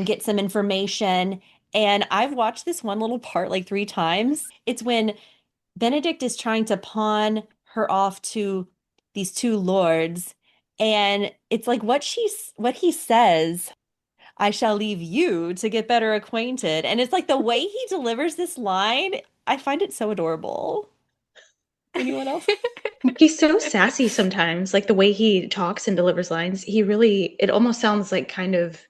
get some information. And I've watched this one little part like three times. It's when Benedict is trying to pawn her off to these two lords, and it's like what he says, I shall leave you to get better acquainted. And it's like the way he delivers this line, I find it so adorable. Anyone else? He's so sassy sometimes, like the way he talks and delivers lines. It almost sounds like kind of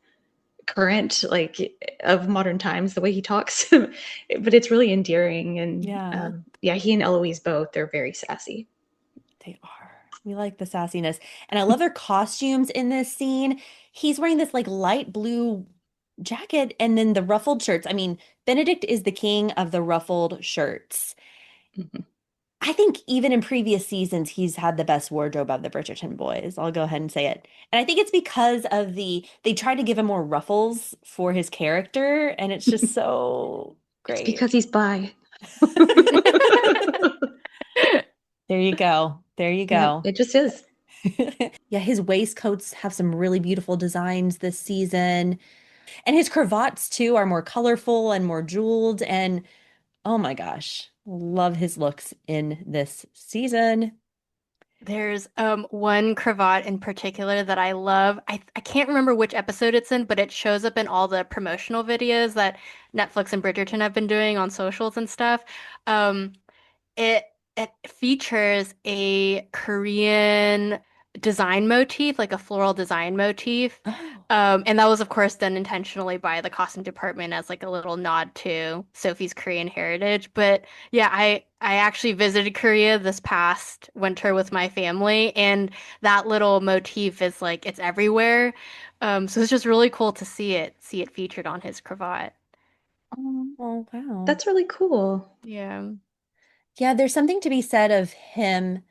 current, like of modern times, the way he talks. But it's really endearing. And Yeah. yeah, he and Eloise both, they're very sassy. They are. We like the sassiness. And I love their costumes in this scene. He's wearing this like light blue jacket and then the ruffled shirts. I mean, Benedict is the king of the ruffled shirts. Mhm. I think even in previous seasons, he's had the best wardrobe of the Bridgerton boys. I'll go ahead and say it. And I think it's because of they try to give him more ruffles for his character, and it's just so It's great. because he's bi. There you go. There you Yeah, go. it just is. Yeah, his waistcoats have some really beautiful designs this season. And his cravats too are more colorful and more jeweled. And oh my gosh, love his looks in this season. There's one cravat in particular that I love. I can't remember which episode it's in, but it shows up in all the promotional videos that Netflix and Bridgerton have been doing on socials and stuff. Um, it it features a Korean design motif, like a floral design motif. Oh, And that was, of course, done intentionally by the costume department as like a little nod to Sophie's Korean heritage. But yeah, I actually visited Korea this past winter with my family, and that little motif is like it's everywhere. So it's just really cool to see it featured on his cravat. oh, wow. That's really cool. Yeah. Yeah, there's something to be said of him,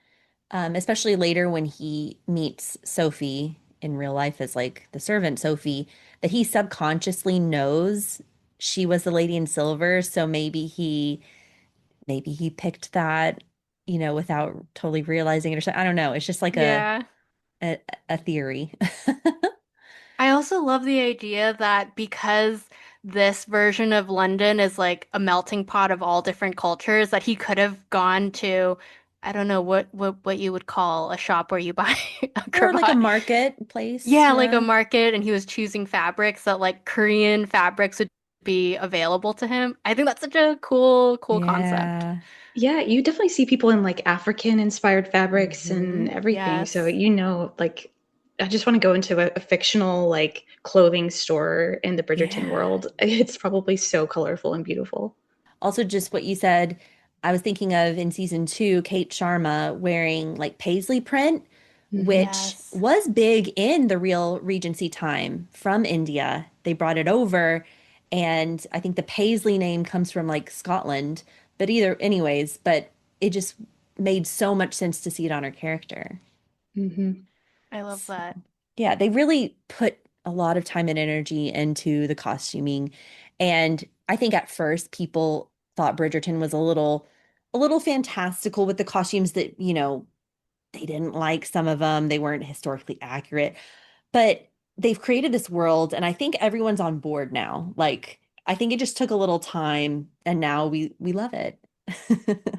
especially later when he meets Sophie in real life as like the servant Sophie, that he subconsciously knows she was the lady in silver. So maybe he picked that, without totally realizing it or something. I don't know. It's just like Yeah. a, a theory. I also love the idea that because this version of London is like a melting pot of all different cultures, that he could have gone to, I don't know what you would call a shop where you buy a Or like a cravat. marketplace. Yeah, like a Yeah. market, and he was choosing fabrics that like Korean fabrics would be available to him. I think that's such a cool concept. Yeah. Yeah, you definitely see people in like African inspired fabrics and Hmm. everything. So, Yes. like, I just want to go into a fictional like clothing store in the Bridgerton Yeah. world. It's probably so colorful and beautiful. Also, just what you said, I was thinking of in season two, Kate Sharma wearing like paisley print, Hmm. which Yes. was big in the real Regency time from India. They brought it over, and I think the paisley name comes from like Scotland. But it just made so much sense to see it on her character. Hmm. I love So, that. yeah, they really put a lot of time and energy into the costuming. And I think at first people thought Bridgerton was a little fantastical with the costumes that, they didn't like some of them. They weren't historically accurate. But they've created this world and I think everyone's on board now. Like I think it just took a little time and now we love it.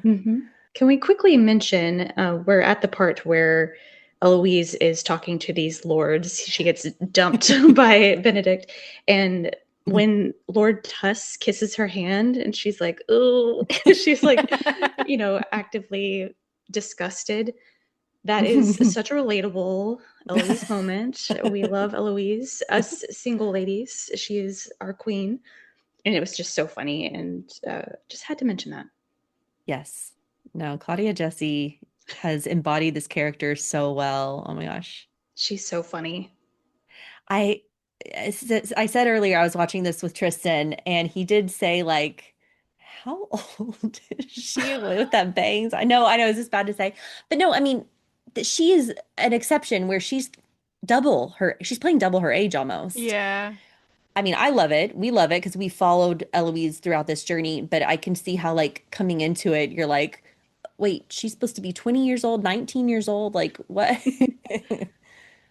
Hmm. Can we quickly mention we're at the part where Eloise is talking to these lords. She gets dumped by Benedict, and when Lord Tuss kisses her hand, and she's like, "Oh," she's like, actively disgusted. That is such a relatable Eloise moment. We love Eloise, us single ladies. She is our queen, and it was just so funny, and just had to mention that. Yes. No, Claudia Jessie has embodied this character so well. Oh my gosh. She's so funny. I I said earlier I was watching this with Tristan and he did say like how old is she with that bangs? I know it's just bad to say. But no, I mean that she is an exception where she's playing double her age almost. Yeah. I mean, I love it. We love it because we followed Eloise throughout this journey, but I can see how like coming into it, you're like, wait, she's supposed to be 20 years old, 19 years old, like what?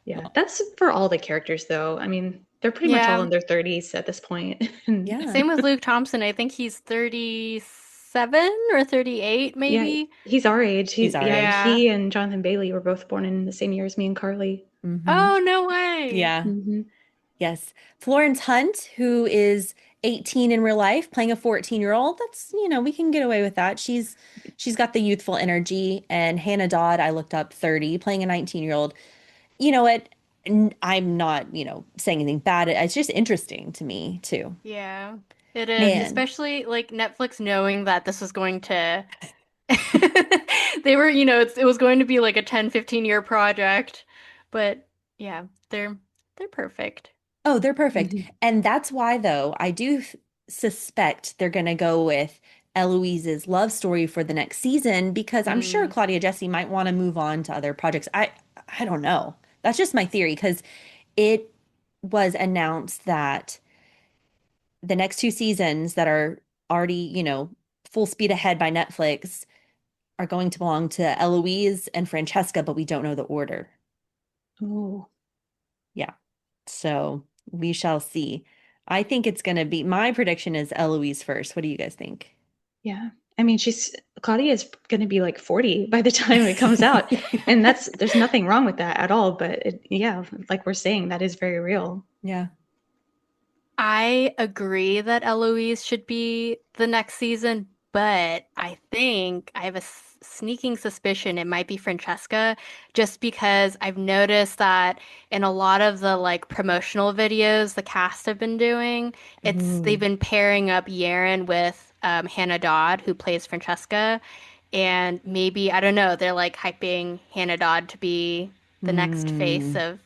Yeah, that's for all the characters, though. I mean, they're pretty much all Yeah. in their 30s at this point. And Yeah. Same with Luke Thompson. I think he's 37 or 38, yeah, maybe. he's our age. He's our Yeah, age. Yeah. he and Jonathan Bailey were both born in the same year as me and Carly. Hmm. Oh, no way. Yeah. Hmm. Yes. Florence Hunt, who is 18 in real life, playing a 14-year-old, that's, we can get away with that. She's got the youthful energy. And Hannah Dodd, I looked up 30, playing a 19-year-old. You know what? I'm not, saying anything bad. It's just interesting to me too. Yeah, it is. Man. Especially like Netflix knowing that this was going to they were, it was going to be like a 10-15 year project. But yeah, they're perfect. Oh, they're perfect. Hmm. And that's why, though, I do suspect they're going to go with Eloise's love story for the next season because I'm sure Mm, Claudia Jessie might want to move on to other projects. I don't know. That's just my theory because it was announced that the next two seasons that are already, full speed ahead by Netflix are going to belong to Eloise and Francesca, but we don't know the order. Oh, Yeah. So we shall see. I think it's going to be, my prediction is Eloise first. What do you guys think? yeah. I mean, she's Claudia is going to be like 40 by the time it comes out. And there's nothing wrong with that at all. But yeah, like we're saying, that is very real. Yeah. I agree that Eloise should be the next season, but I think I have a sneaking suspicion it might be Francesca, just because I've noticed that in a lot of the like promotional videos the cast have been doing, they've Ooh. been pairing up Yerin with Hannah Dodd, who plays Francesca, and maybe I don't know, they're like hyping Hannah Dodd to be the next face Hmm. of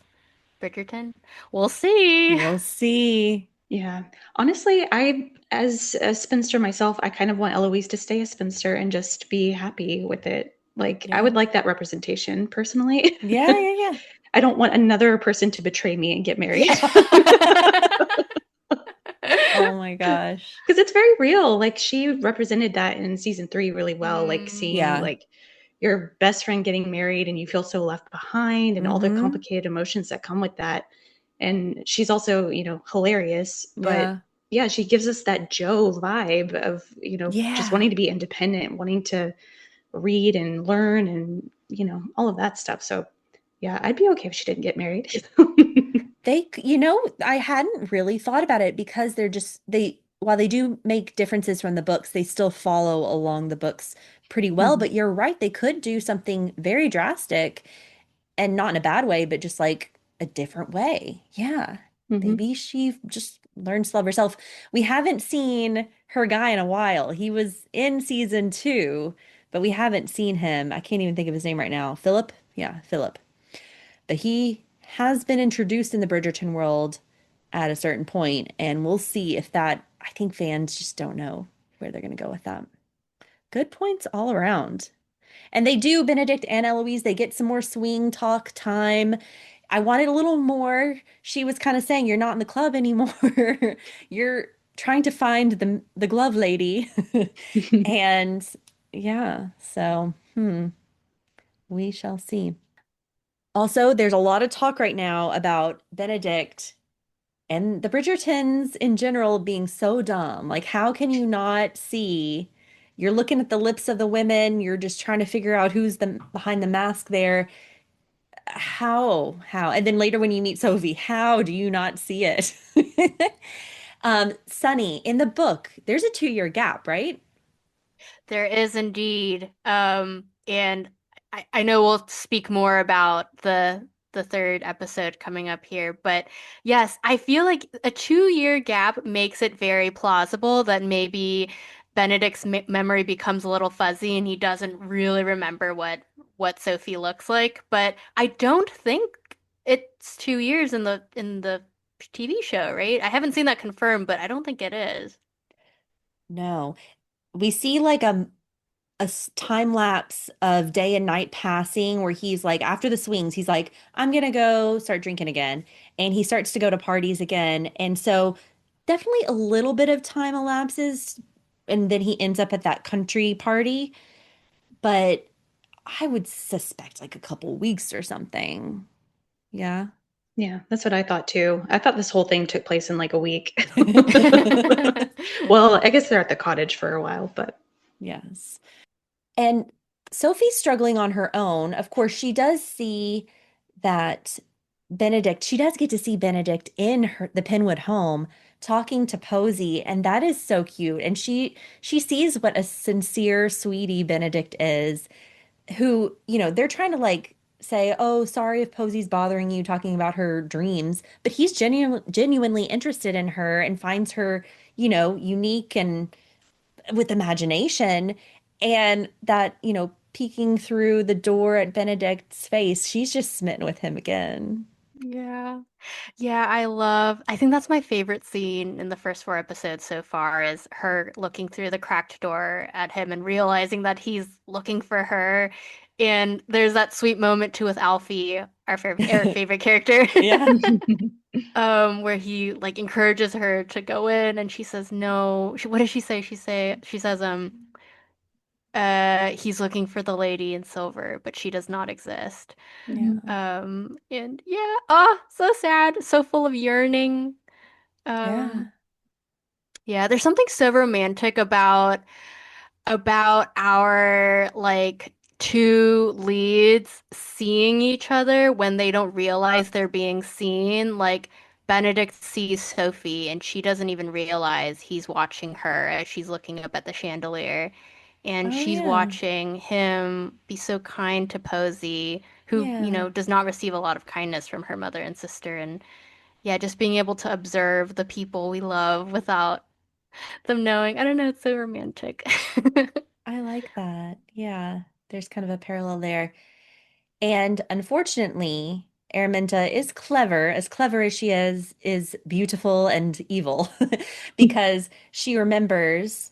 Bridgerton. We'll see. We'll see. Yeah. Honestly, as a spinster myself, I kind of want Eloise to stay a spinster and just be happy with it. Like, I Yeah. would like that representation personally. Yeah, yeah, I don't want another person to betray me and get married. yeah. Oh my gosh. Because it's very real. Like, she represented that in season 3 really well. Like, Mm. seeing Yeah. like your best friend getting married and you feel so left behind and all the Mm-hmm. complicated emotions that come with that. And she's also, hilarious, but Yeah. yeah, she gives us that Joe vibe of, just Yeah. wanting to be independent, wanting to read and learn and, all of that stuff. So yeah, I'd be okay if she didn't get married. I hadn't really thought about it because while they do make differences from the books, they still follow along the books pretty well. Mhm. But you're right, they could do something very drastic and not in a bad way, but just like a different way. Yeah. Mhm. Maybe she just learns to love herself. We haven't seen her guy in a while. He was in season 2, but we haven't seen him. I can't even think of his name right now. Philip? Yeah, Philip. But he has been introduced in the Bridgerton world at a certain point, and we'll see if that, I think fans just don't know where they're going to go with that. Good points all around. And they do, Benedict and Eloise, they get some more swing talk time. I wanted a little more. She was kind of saying, "You're not in the club anymore. You're trying to find the glove lady." And yeah, so we shall see. Also, there's a lot of talk right now about Benedict and the Bridgertons in general being so dumb. Like, how can you not see? You're looking at the lips of the women, you're just trying to figure out who's the behind the mask there. How? And then later when you meet Sophie, how do you not see it? Sunny, in the book, there's a 2-year gap, right? There is indeed. And I know we'll speak more about the third episode coming up here, but yes, I feel like a 2-year gap makes it very plausible that maybe Benedict's memory becomes a little fuzzy and he doesn't really remember what Sophie looks like. But I don't think it's 2 years in the TV show, right? I haven't seen that confirmed, but I don't think it is. No. We see like a time lapse of day and night passing where he's like after the swings he's like I'm gonna go start drinking again and he starts to go to parties again and so definitely a little bit of time elapses and then he ends up at that country party but I would suspect like a couple weeks or something. Yeah. Yeah, that's what I thought too. I thought this whole thing took place in like a week. Well, I guess they're at the cottage for a while, but Yes. And Sophie's struggling on her own. Of course, she does see that she does get to see Benedict in the Penwood home talking to Posey, and that is so cute. And she sees what a sincere sweetie Benedict is, who, they're trying to like say, "Oh, sorry if Posey's bothering you talking about her dreams," but he's genuinely interested in her and finds her, unique and with imagination and that, peeking through the door at Benedict's face, she's just smitten with him again. Yeah. Yeah, I think that's my favorite scene in the first 4 episodes so far is her looking through the cracked door at him and realizing that he's looking for her. And there's that sweet moment too with Alfie, our favorite character, Yeah. where he like encourages her to go in and she says no. What does she say? She says, he's looking for the lady in silver, but she does not exist. Yeah. And yeah, oh, so sad, so full of yearning. Um, Yeah. yeah, there's something so romantic about about our like two leads seeing each other when they don't realize they're being seen. Like Benedict sees Sophie and she doesn't even realize he's watching her as she's looking up at the chandelier. And Oh she's yeah. watching him be so kind to Posey, who, Yeah. does not receive a lot of kindness from her mother and sister. And yeah, just being able to observe the people we love without them knowing. I don't know, it's so romantic. I like that. Yeah. There's kind of a parallel there. And unfortunately, Araminta is clever, as clever as she is beautiful and evil, because she remembers,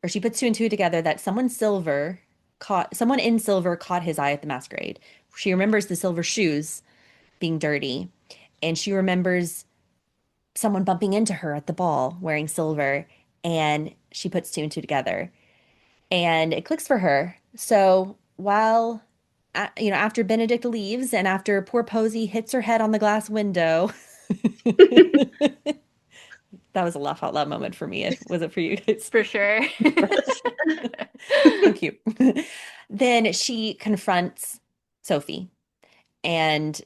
or she puts two and two together, that someone in silver caught his eye at the masquerade. She remembers the silver shoes being dirty, and she remembers someone bumping into her at the ball wearing silver, and she puts two and two together, and it clicks for her. So while after Benedict leaves and after poor Posey hits her head on the glass window, that was a laugh out loud moment for me. Was it for you guys? For sure. So cute. Then she confronts Sophie, and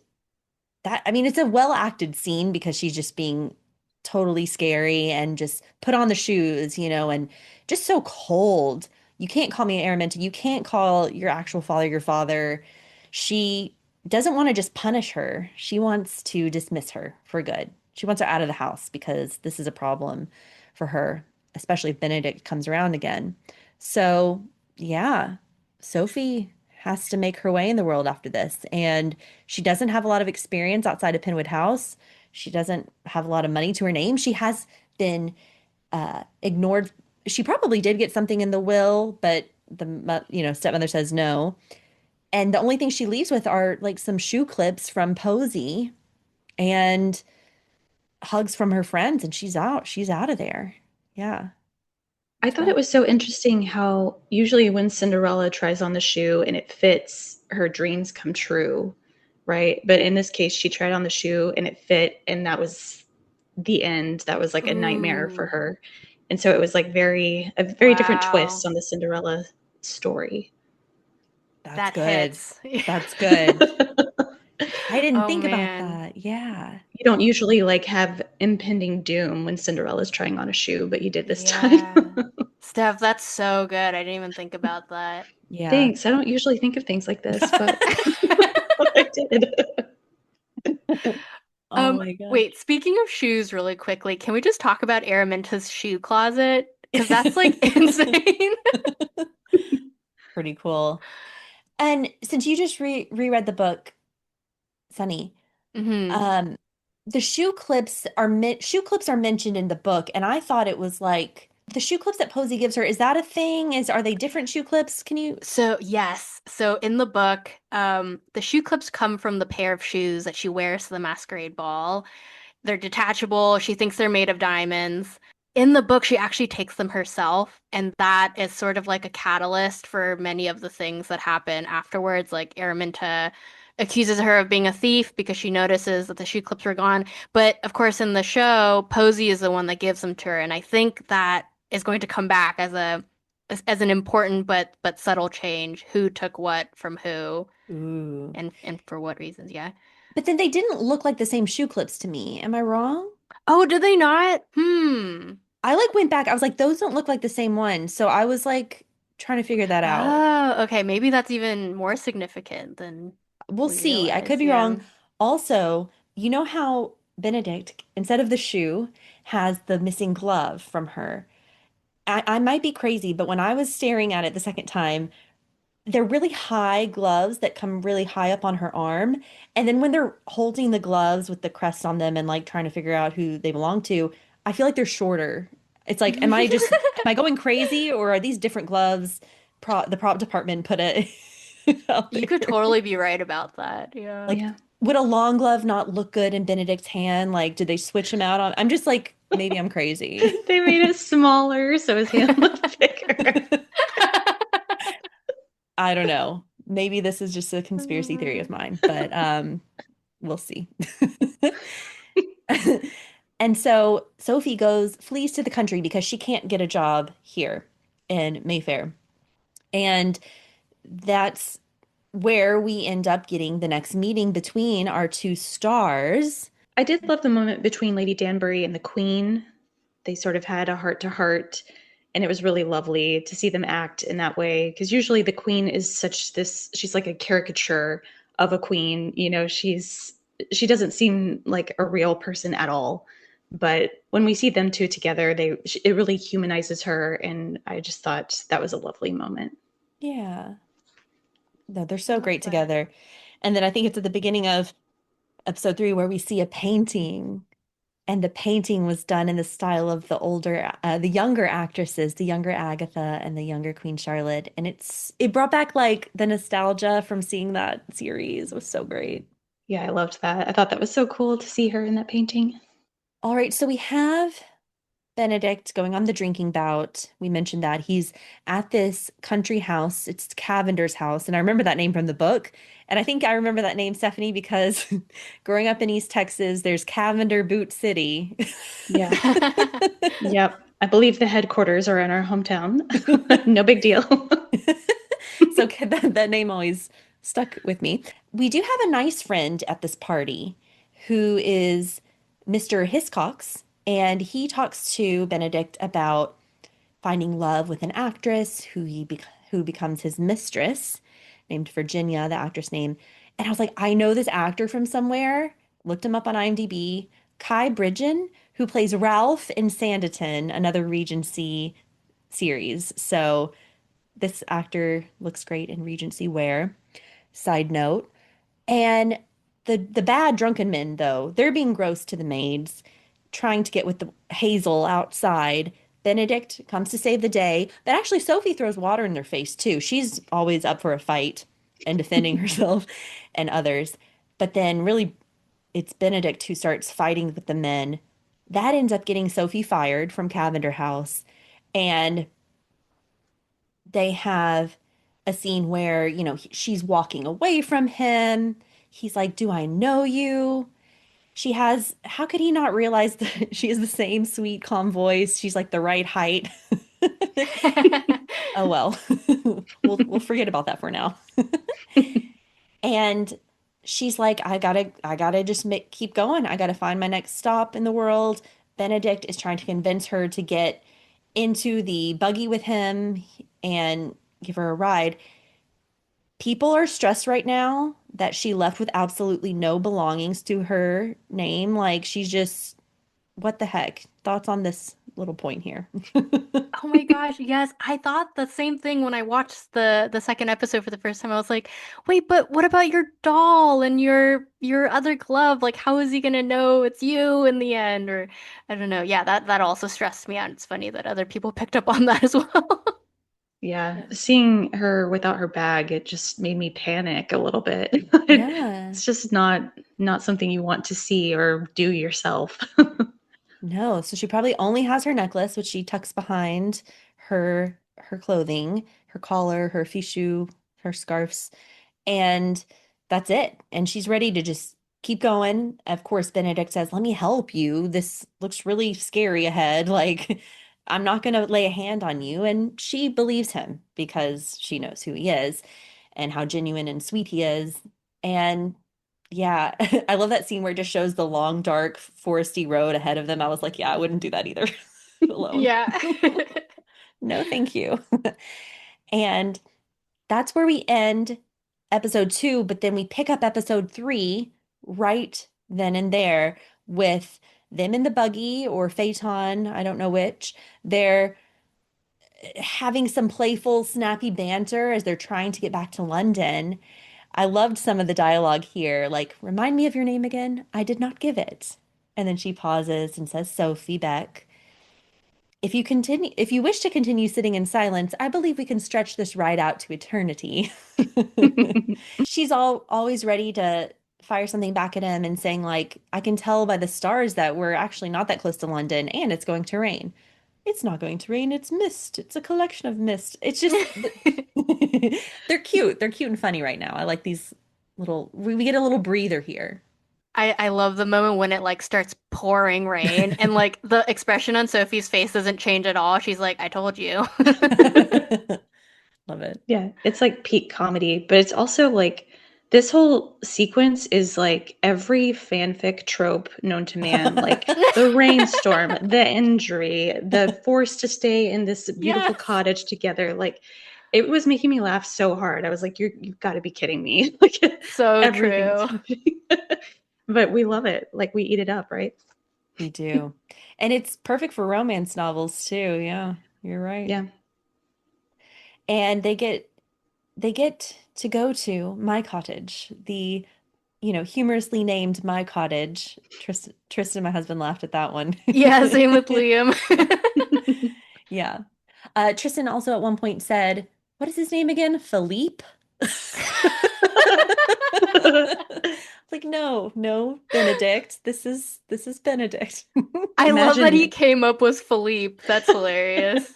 I mean, it's a well acted scene because she's just being totally scary and just put on the shoes, and just so cold. You can't call me Araminta. You can't call your actual father your father. She doesn't want to just punish her. She wants to dismiss her for good. She wants her out of the house because this is a problem for her, especially if Benedict comes around again. So, yeah, Sophie has to make her way in the world after this. And she doesn't have a lot of experience outside of Penwood House. She doesn't have a lot of money to her name. She has been ignored. She probably did get something in the will, but stepmother says no. And the only thing she leaves with are like some shoe clips from Posey and hugs from her friends, and she's out. She's out of there. Yeah, I it's thought it rough. was so interesting how usually when Cinderella tries on the shoe and it fits, her dreams come true, right? But in this case, she tried on the shoe and it fit, and that was the end. That was like a nightmare for Ooh, her. And so it was like a very different wow. twist on the Cinderella story. That's That good. hits. That's good. I didn't Oh think about man. that. Yeah. You don't usually like have impending doom when Cinderella's trying on a shoe, but you did this time. Yeah. Steph, that's so good. I didn't even think about that. Yeah. Thanks. I don't usually think of things like this, but I did. Oh my Wait, gosh. speaking of shoes really quickly, can we just talk about Araminta's shoe closet? Because that's like insane. Pretty cool. And since you just reread the book, Sunny, hmm um, the shoe clips are mentioned in the book, and I thought it was like the shoe clips that Posey gives her. Is that a thing? Are they different shoe clips? Can you? So, yes. So in the book, the shoe clips come from the pair of shoes that she wears to the masquerade ball. They're detachable. She thinks they're made of diamonds. In the book, she actually takes them herself, and that is sort of like a catalyst for many of the things that happen afterwards. Like Araminta accuses her of being a thief because she notices that the shoe clips were gone. But of course, in the show, Posey is the one that gives them to her, and I think that is going to come back as an important but subtle change. Who took what from who, Ooh. and for what reasons? Yeah. But then they didn't look like the same shoe clips to me. Am I wrong? Oh, did they not? Hmm. I like went back. I was like, those don't look like the same one. So I was like trying to figure that out. Oh, okay. Maybe that's even more significant than We'll we see. I could realize. be Yeah. wrong. Also, you know how Benedict, instead of the shoe, has the missing glove from her. I might be crazy, but when I was staring at it the second time, they're really high gloves that come really high up on her arm. And then when they're holding the gloves with the crest on them and like trying to figure out who they belong to, I feel like they're shorter. It's like, am I going crazy or are these different gloves? The prop department put it out You could there. totally be right about that. Yeah. Like, Yeah. would a long glove not look good in Benedict's hand? Like, did they switch him out on? I'm just like, maybe I'm crazy. They made it smaller so his hand looked bigger. I don't know. Maybe this is just a conspiracy theory of mine, but we'll see. And so Sophie flees to the country because she can't get a job here. in Mayfair. And that's where we end up getting the next meeting between our two stars. I did love the moment between Lady Danbury and the Queen. They sort of had a heart to heart, and it was really lovely to see them act in that way. Because usually the Queen is such this, she's like a caricature of a queen. You know, she doesn't seem like a real person at all. But when we see them two together, it really humanizes her, and I just thought that was a lovely moment. Yeah. No, they're I so love great that. together. And then I think it's at the beginning of episode 3 where we see a painting, and the painting was done in the style of the younger actresses, the younger Agatha and the younger Queen Charlotte. And it brought back like the nostalgia from seeing that series. It was so great. Yeah, I loved that. I thought that was so cool to see her in that painting. All right, so we have Benedict going on the drinking bout. We mentioned that he's at this country house. It's Cavender's house. And I remember that name from the book. And I think I remember that name, Stephanie, because growing up in East Texas, there's Cavender Boot City. Yeah. Yep. I believe the headquarters are in our hometown. No big deal. So that name always stuck with me. We do have a nice friend at this party who is Mr. Hiscox, and he talks to Benedict about finding love with an actress who becomes his mistress, named Virginia, the actress name. And I was like, I know this actor from somewhere. Looked him up on IMDb. Kai Bridgen, who plays Ralph in Sanditon, another Regency series. So this actor looks great in Regency wear. Side note. And the bad drunken men, though, they're being gross to the maids, trying to get with the Hazel outside. Benedict comes to save the day, but actually Sophie throws water in their face too. She's always up for a fight and defending herself and others. But then really it's Benedict who starts fighting with the men. That ends up getting Sophie fired from Cavender House. And they have a scene where, she's walking away from him. He's like, "Do I know you?" How could he not realize that she has the same sweet, calm voice? She's like the right height. Oh well. We'll forget about that for now. And she's like, I gotta just keep going. I gotta find my next stop in the world. Benedict is trying to convince her to get into the buggy with him and give her a ride. People are stressed right now that she left with absolutely no belongings to her name. Like she's just, what the heck? Thoughts on this little point here? Oh my gosh, yes. I thought the same thing when I watched the second episode for the first time. I was like, "Wait, but what about your doll and your other glove? Like how is he gonna know it's you in the end?" Or I don't know. Yeah, that also stressed me out. It's funny that other people picked up on that as well. Yeah, seeing her without her bag, it just made me panic a little bit. Yeah. It's just not something you want to see or do yourself. No, so she probably only has her necklace, which she tucks behind her clothing, her collar, her fichu, her scarves, and that's it. And she's ready to just keep going. Of course, Benedict says, "Let me help you. This looks really scary ahead. Like, I'm not going to lay a hand on you." And she believes him because she knows who he is and how genuine and sweet he is. And yeah, I love that scene where it just shows the long, dark, foresty road ahead of them. I was like, yeah, I wouldn't do that either alone. Yeah. No, thank you. And that's where we end episode 2, but then we pick up episode 3 right then and there with them in the buggy or Phaeton, I don't know which. They're having some playful, snappy banter as they're trying to get back to London. I loved some of the dialogue here, like, "Remind me of your name again. I did not give it." And then she pauses and says, "Sophie Baek. If you wish to continue sitting in silence, I believe we can stretch this ride out to eternity." She's always ready to fire something back at him and saying, like, "I can tell by the stars that we're actually not that close to London and it's going to rain." "It's not going to rain, it's mist. It's a collection of mist." It's just they're cute. They're cute and funny right now. I like these we get a little breather here. I love the moment when it like starts pouring rain and like the expression on Sophie's face doesn't change at all. She's like, I told you. Love it. Yeah, it's like peak comedy, but it's also like this whole sequence is like every fanfic trope known to man, like the rainstorm, the injury, the forced to stay in this beautiful Yes. cottage together. Like it was making me laugh so hard. I was like, you've got to be kidding me. Like So everything that's true. happening. But we love it. Like we eat it up, right? We do. And it's perfect for romance novels too. Yeah, you're right. Yeah. And they get to go to my cottage, the humorously named My Cottage. Tristan, my husband, laughed at that one. Yeah, same with Liam. Yeah. Tristan also at one point said, what is his name again? Philippe? Like, no, no, Benedict. This is Benedict. I love that he Imagine, came up with Philippe. That's hilarious.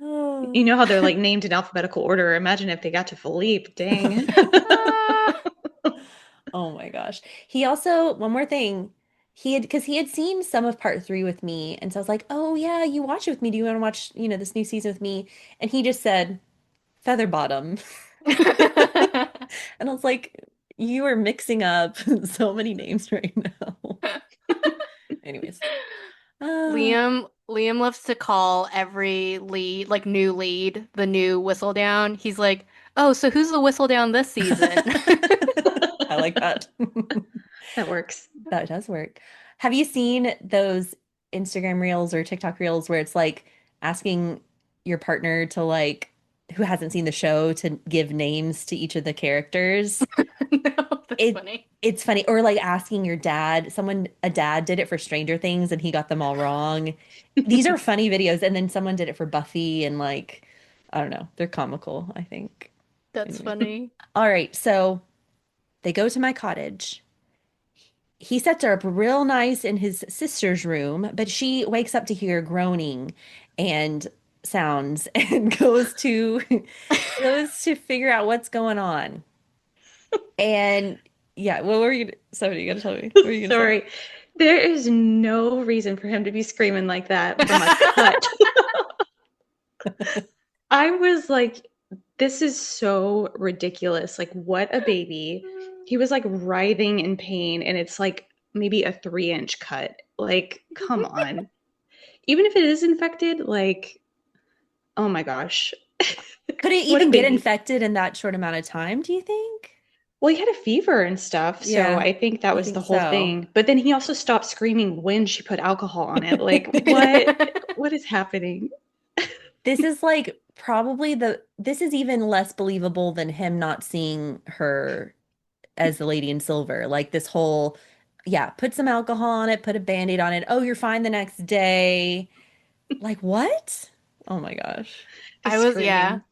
Oh. you know how they're like named in alphabetical order. Imagine if they got to Philippe. Dang. Ah. Oh my gosh. He also, one more thing. Because he had seen some of part three with me. And so I was like, oh yeah, you watch it with me. Do you want to watch, this new season with me? And he just said, Feather Bottom. And I was like, you are mixing up so many names right now. Anyways. Uh, Liam loves to call every lead, like new lead, the new whistle down. He's like, "Oh, so who's the whistle down this season?" I like that. That works. That does work. Have you seen those Instagram reels or TikTok reels where it's like asking your partner to like who hasn't seen the show to give names to each of the characters? No, that's It funny. it's funny. Or like asking your dad, a dad did it for Stranger Things and he got them all wrong. These are funny videos. And then someone did it for Buffy and like, I don't know, they're comical, I think. That's Anyways. funny. All right, so they go to my cottage. He sets her up real nice in his sister's room, but she wakes up to hear groaning and sounds and goes to figure out what's going on. And yeah, what were you somebody you gotta tell me. What were you gonna say? Sorry. There is no reason for him to be screaming like that from a cut. I was like, this is so ridiculous. Like, what a baby. He was like writhing in pain, and it's like maybe a 3-inch cut. Like, come on. Even if it is infected, like, oh my gosh. Could it What a even get baby. infected in that short amount of time, do you think? Well, he had a fever and stuff, so Yeah, I think that you was the think whole so? thing. But then he also stopped screaming when she put alcohol on it. Like, what is happening? This is like probably this is even less believable than him not seeing her as the lady in silver. Like this whole, yeah, put some alcohol on it, put a band-aid on it. Oh, you're fine the next day. Like what? Oh my gosh. The Yeah, screaming.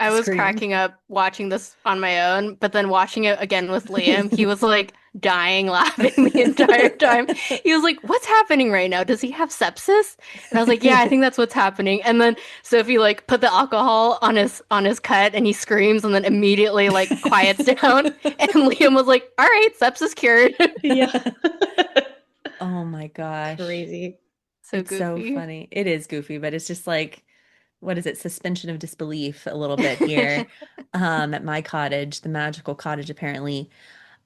I The was screaming. cracking up watching this on my own, but then watching it again with Liam, he was like dying laughing the entire time. He was like, "What's happening right now? Does he have sepsis?" And I was like, "Yeah, I think that's what's happening." And then Sophie like put the alcohol on his cut and he screams and then immediately like quiets down. And Liam was like, "All right, sepsis cured." Yeah. Oh my gosh. Crazy. So It's so goofy. funny. It is goofy, but it's just like, what is it? Suspension of disbelief a little bit here. At my cottage, the magical cottage, apparently.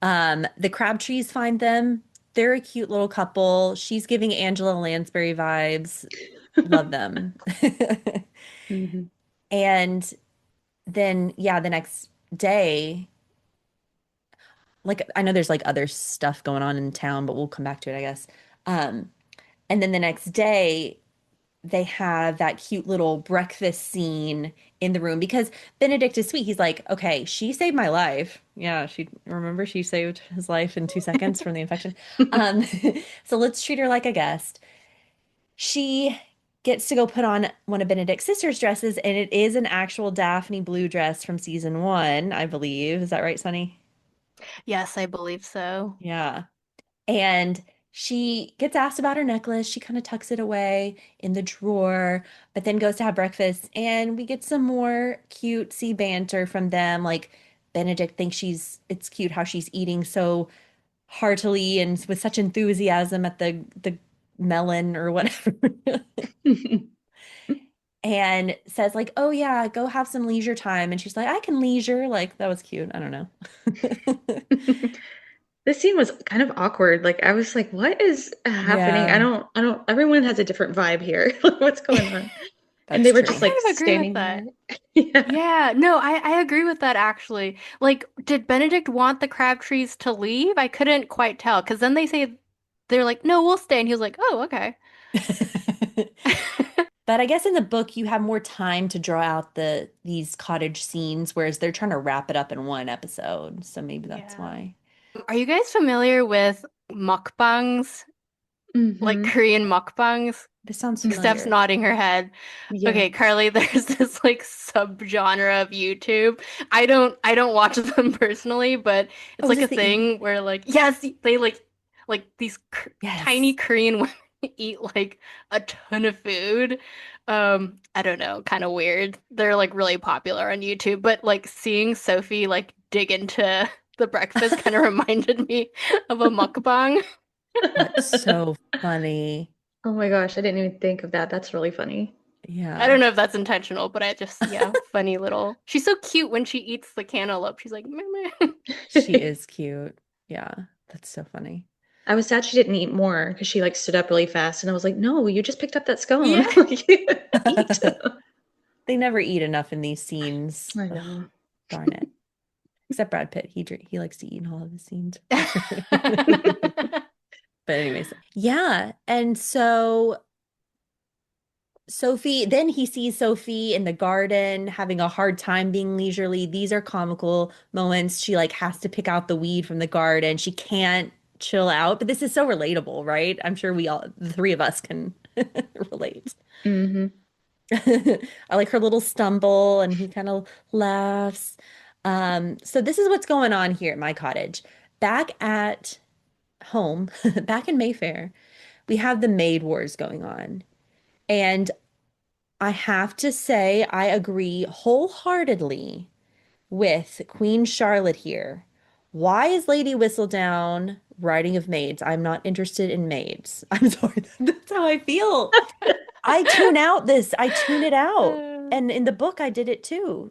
The Crabtrees find them. They're a cute little couple. She's giving Angela Lansbury vibes. Love them. Hmm. And then, yeah, the next day, like I know there's like other stuff going on in town, but we'll come back to it, I guess. Um, and then the next day, they have that cute little breakfast scene in the room because Benedict is sweet. He's like, okay, she saved my life. Yeah, she saved his life in 2 seconds from the infection. Um, so let's treat her like a guest. She gets to go put on one of Benedict's sister's dresses, and it is an actual Daphne blue dress from season one, I believe. Is that right, Sunny? Yes, I believe so. Yeah. And she gets asked about her necklace. She kind of tucks it away in the drawer, but then goes to have breakfast. And we get some more cutesy banter from them. Like Benedict thinks it's cute how she's eating so heartily and with such enthusiasm at the melon or whatever. And says like, "Oh yeah, go have some leisure time." And she's like, "I can leisure." Like that was cute. I don't know. This scene was kind of awkward. Like I was like, what is happening? Yeah, I don't, everyone has a different vibe here. Like, what's going on? And that's they were I just true. like kind of agree with standing that. there. Yeah. Yeah, no, I agree with that actually. Like, did Benedict want the Crabtrees to leave? I couldn't quite tell because then they say they're like, no, we'll stay. And he was like, oh, okay. But I guess in the book you have more time to draw out these cottage scenes, whereas they're trying to wrap it up in one episode. So maybe that's Yeah. why. Are you guys familiar with mukbangs? Like Hmm. Korean mukbangs? This sounds Steph's familiar. nodding her head. Yeah. Okay, Carly, there's this like subgenre of YouTube. I don't watch them personally, but it's Oh, is like this a the eating? thing where like yes, they like these tiny Yes. Korean women eat like a ton of food. I don't know, kind of weird. They're like really popular on YouTube, but like seeing Sophie like dig into the breakfast kind of reminded me of a mukbang. That's so funny. Oh my gosh, I didn't even think of that. That's really funny. I Yeah. don't know if that's intentional, but I just, yeah, funny little. She's so cute when she eats the cantaloupe. She's like, meh, meh. She is cute. Yeah. That's so funny. I was sad she didn't eat more because she like stood up really fast, and I was like, "No, you just picked up that scone. Yeah. Like, eat." They never eat enough in these scenes. I Ugh, know. darn it. Except Brad Pitt. He likes to eat in all of his scenes. But anyways, yeah. And so Sophie, then he sees Sophie in the garden having a hard time being leisurely. These are comical moments. She like has to pick out the weed from the garden. She can't chill out, but this is so relatable, right? I'm sure we all, the three of us can relate. Hmm. I like her little stumble and he kind of laughs. So this is what's going on here at my cottage. Back at home, back in Mayfair, we have the maid wars going on. And I have to say, I agree wholeheartedly with Queen Charlotte here. Why is Lady Whistledown writing of maids? I'm not interested in maids. I'm sorry. That's how I feel. I tune out this. I tune it out. And in the book, I did it too.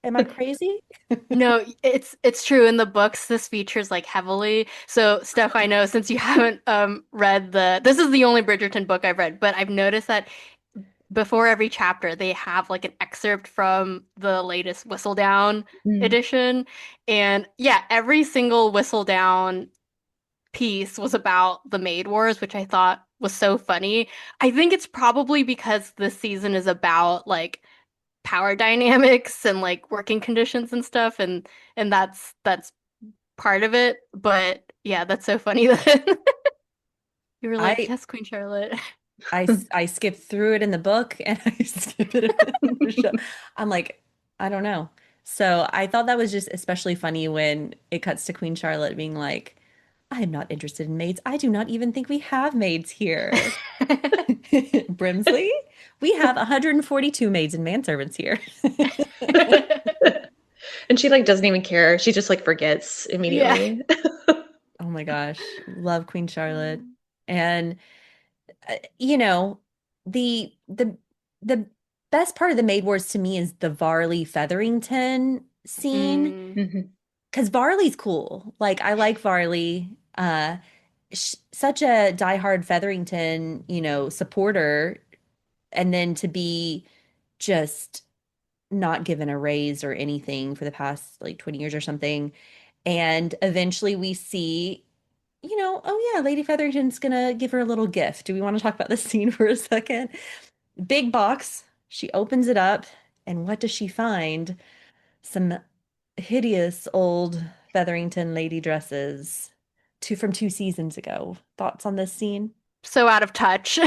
Am I crazy? No, it's true. In the books, this features like heavily. So, Steph, I know since you haven't read this is the only Bridgerton book I've read, but I've noticed that before every chapter, they have like an excerpt from the latest Whistledown Mm. edition. And yeah, every single Whistledown piece was about the Maid Wars, which I thought was so funny. I think it's probably because this season is about like power dynamics and like working conditions and stuff, and that's part of it. But yeah, that's so funny that you were like, I yes, Queen Charlotte. I skipped through it in the book and I skipped it in the show. I'm like, I don't know. So I thought that was just especially funny when it cuts to Queen Charlotte being like, I am not interested in maids. I do not even think we have maids here. Brimsley, we have 142 maids and manservants here. And she like doesn't even care. She just like forgets Yeah. immediately. Oh my gosh, love Queen Charlotte. And you know, the best part of the Maid Wars to me is the Varley Featherington scene Mm. Hmm. because Varley's cool. Like I like Varley. Sh Such a diehard Featherington, supporter, and then to be just not given a raise or anything for the past like 20 years or something. And eventually we see, oh yeah, Lady Featherington's gonna give her a little gift. Do we want to talk about this scene for a second? Big box. She opens it up, and what does she find? Some hideous old Featherington lady dresses, from 2 seasons ago. Thoughts on this scene? So out of touch.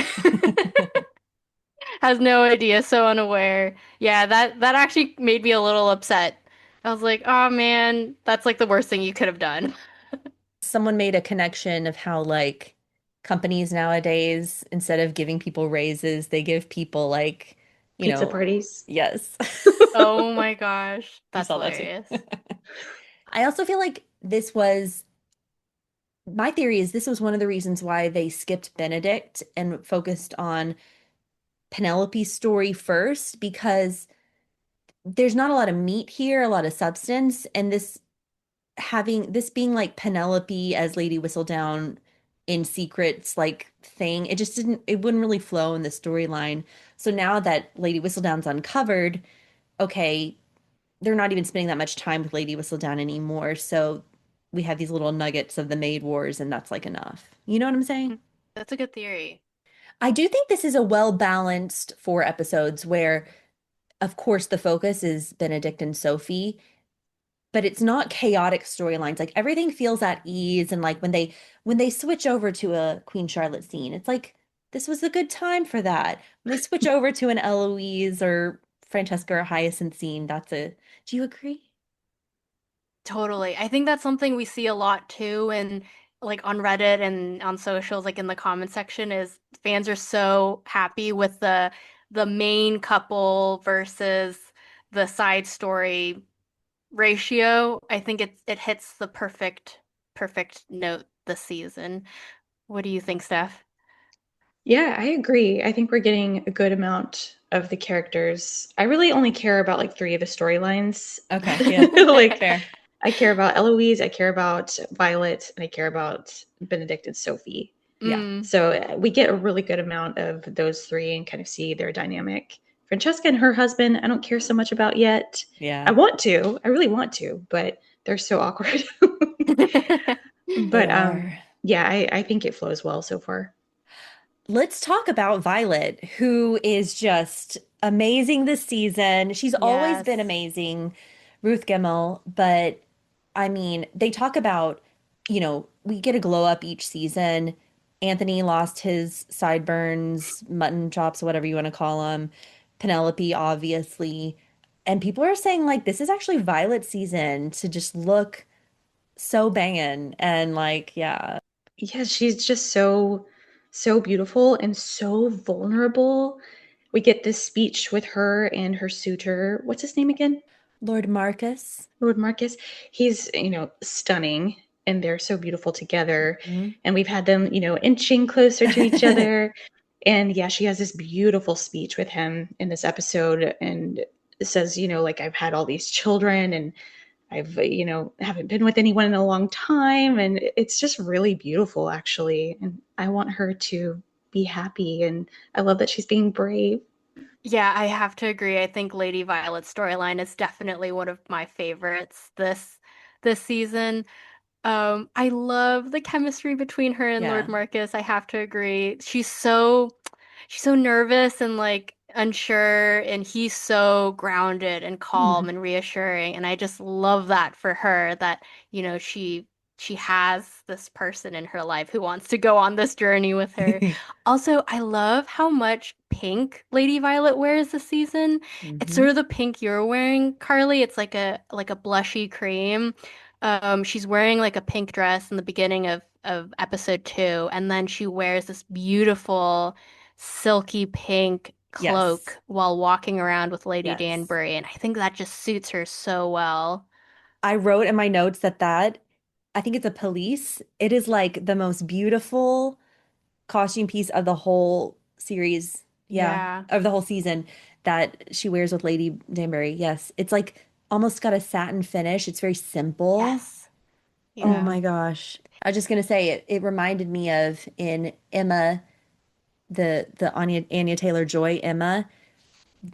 Has no idea, so unaware. Yeah, that actually made me a little upset. I was like, oh man, that's like the worst thing you could have done. Someone made a connection of how like companies nowadays, instead of giving people raises, they give people like, you Pizza know, parties. yes. Oh my gosh, You that's saw that too. hilarious. I also feel like this was my theory is this was one of the reasons why they skipped Benedict and focused on Penelope's story first, because there's not a lot of meat here, a lot of substance, and this being like Penelope as Lady Whistledown in secrets like thing, it wouldn't really flow in the storyline. So now that Lady Whistledown's uncovered, okay, they're not even spending that much time with Lady Whistledown anymore. So we have these little nuggets of the Maid Wars, and that's like enough. You know what I'm saying? That's a good theory. I do think this is a well-balanced 4 episodes where, of course, the focus is Benedict and Sophie, but it's not chaotic storylines. Like everything feels at ease, and like when they switch over to a Queen Charlotte scene, it's like this was a good time for that. When they switch over to an Eloise or Francesca or Hyacinth scene, do you agree? Totally. I think that's something we see a lot too, and like on Reddit and on socials, like in the comment section, is fans are so happy with the main couple versus the side story ratio. I think it hits the perfect note this season. What do you think, Steph? Yeah, I agree. I think we're getting a good amount of the characters. I really only care about like 3 of the storylines. Okay, yeah. Like Fair. I care about Eloise, I care about Violet, and I care about Benedict and Sophie. Yeah. Mm, So we get a really good amount of those 3 and kind of see their dynamic. Francesca and her husband, I don't care so much about yet. I Yeah. want to, I really want to, but they're so awkward. They But are. yeah, I think it flows well so far. Let's talk about Violet, who is just amazing this season. She's always been yes. amazing, Ruth Gemmell, but I mean, they talk about, we get a glow up each season. Anthony lost his sideburns, mutton chops, whatever you want to call them. Penelope, obviously. And people are saying, like, this is actually Violet's season to just look so banging. And, like, yeah, Yeah, she's just so beautiful and so vulnerable. We get this speech with her and her suitor. What's his name again? Lord Marcus. Lord Marcus. He's, stunning and they're so beautiful together. Mhm. And we've had them, inching closer to each other. And yeah, she has this beautiful speech with him in this episode and says, like I've had all these children and I've, haven't been with anyone in a long time. And it's just really beautiful, actually. And I want her to be happy. And I love that she's being brave. Yeah, I have to agree. I think Lady Violet's storyline is definitely one of my favorites this season. I love the chemistry between her and Lord Yeah. Marcus. I have to agree. She's so nervous and like unsure, and he's so grounded and calm Mhm. and reassuring. And I just love that for her that, she has this person in her life who wants to go on this journey with her. Also, I love how much pink Lady Violet wears this season. It's sort Hmm. of the pink you're wearing, Carly. It's like a blushy cream. She's wearing like a pink dress in the beginning of episode 2, and then she wears this beautiful silky pink Yes. cloak while walking around with Lady Yes. Danbury, and I think that just suits her so well. I wrote in my notes that I think it's a police. It is like the most beautiful costume piece of the whole series. Yeah, Yeah. of the whole season that she wears with Lady Danbury. Yes. It's like almost got a satin finish. It's very simple. Yes. Oh Yeah. my gosh. I was just gonna say it reminded me of in Emma, the Anya Taylor-Joy Emma.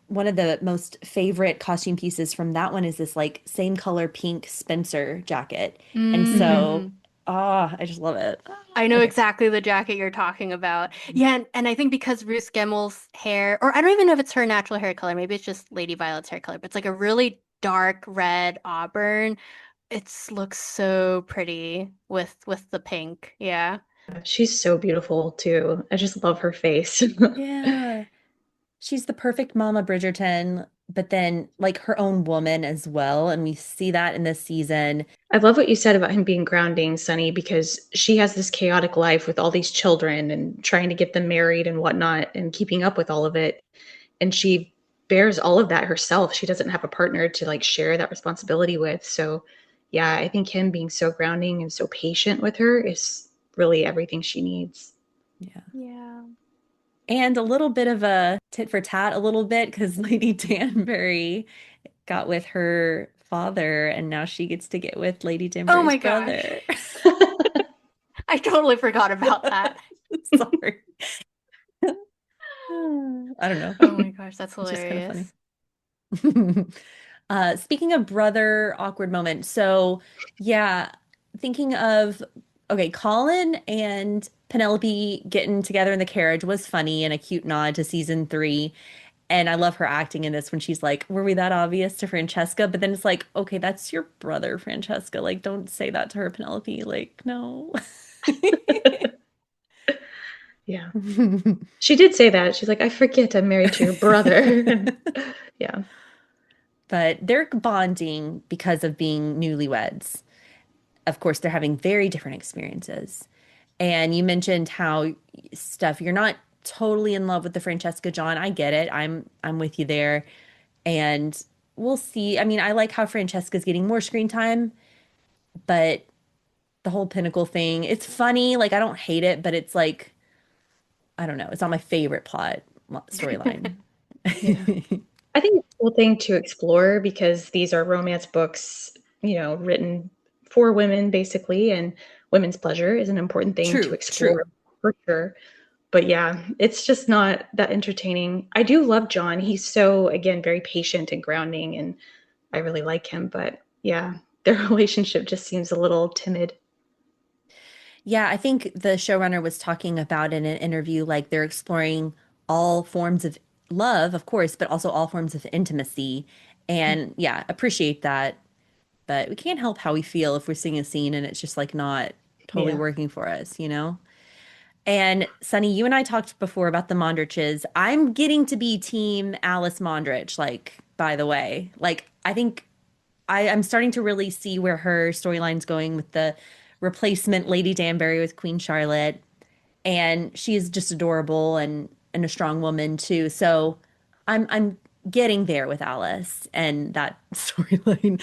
One of the most favorite costume pieces from that one is this like same color pink Spencer jacket. And so, Mm. I just love it. I know Okay. exactly the jacket you're talking about. Yeah, and I think because Ruth Gemmell's hair, or I don't even know if it's her natural hair color, maybe it's just Lady Violet's hair color, but it's like a really dark red auburn. It looks so pretty with the pink. Yeah. She's so beautiful, too. I just love her face. Yeah. She's the perfect Mama Bridgerton, but then like her own woman as well. And we see that in this season. I love what you said about him being grounding, Sunny, because she has this chaotic life with all these children and trying to get them married and whatnot and keeping up with all of it. And she bears all of that herself. She doesn't have a partner to like share that responsibility with. So, yeah, I think him being so grounding and so patient with her is really everything she needs. Yeah. Yeah. And a little bit of a tit for tat, a little bit, because Lady Danbury got with her father, and now she gets to get with Lady Oh Danbury's my gosh. brother. I totally forgot about that. Sorry. I don't know. Oh my gosh, that's It's just kind of funny. hilarious. Speaking of brother awkward moment, so yeah, thinking of okay, Colin and Penelope getting together in the carriage was funny and a cute nod to season three. And I love her acting in this when she's like, "Were we that obvious to Francesca?" But then it's like, okay, that's your brother, Francesca. Like, don't say that to her, Penelope. Like, no. Yeah. She did say that. She's like, I forget I'm married to your brother. Yeah. But they're bonding because of being newlyweds. Of course, they're having very different experiences. And you mentioned how stuff you're not totally in love with the Francesca John. I get it. I'm with you there. And we'll see. I mean, I like how Francesca's getting more screen time, but the whole Pinnacle thing, it's funny. Like I don't hate it, but it's like I don't know. It's not my favorite plot storyline. Yeah. I think it's a cool thing to explore because these are romance books, written for women basically, and women's pleasure is an important thing to True, true. explore for sure. But yeah, it's just not that entertaining. I do love John. He's so, again, very patient and grounding, and I really like him. But yeah, their relationship just seems a little timid. Yeah, I think the showrunner was talking about in an interview like they're exploring all forms of love, of course, but also all forms of intimacy. And yeah, appreciate that. But we can't help how we feel if we're seeing a scene and it's just like not totally Yeah. working for us, you know? And Sunny, you and I talked before about the Mondriches. I'm getting to be team Alice Mondrich, like, by the way. Like, I think I'm starting to really see where her storyline's going with the replacement Lady Danbury with Queen Charlotte. And she is just adorable and a strong woman too. So I'm getting there with Alice and that storyline.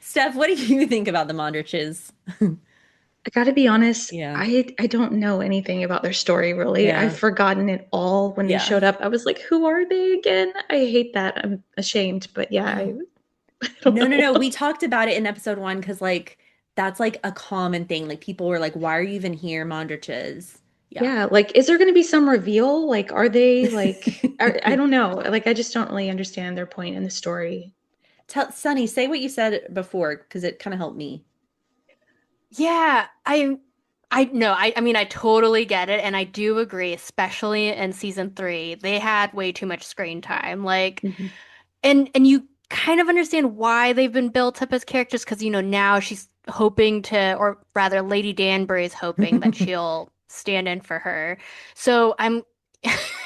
Steph, what do you think about the Mondriches? I gotta be honest, Yeah. I don't know anything about their story really. I've Yeah. forgotten it all when they Yeah. showed up. I was like, who are they again? I hate that. I'm ashamed, but yeah, Oh. I don't No, no, know. no. We talked about it in episode one because like that's like a common thing. Like people were like, why are you even here, Mondriches? Yeah. Yeah, like, is there gonna be some reveal? Like, are they like, I don't know. Like, I just don't really understand their point in the story. Tell Sunny, say what you said before because it kind of helped me. Yeah, I no, I mean I totally get it and I do agree, especially in season three. They had way too much screen time. Like Mhm. and you kind of understand why they've been built up as characters because now she's hoping to, or rather Lady Danbury's hoping that she'll stand in for her. So I'm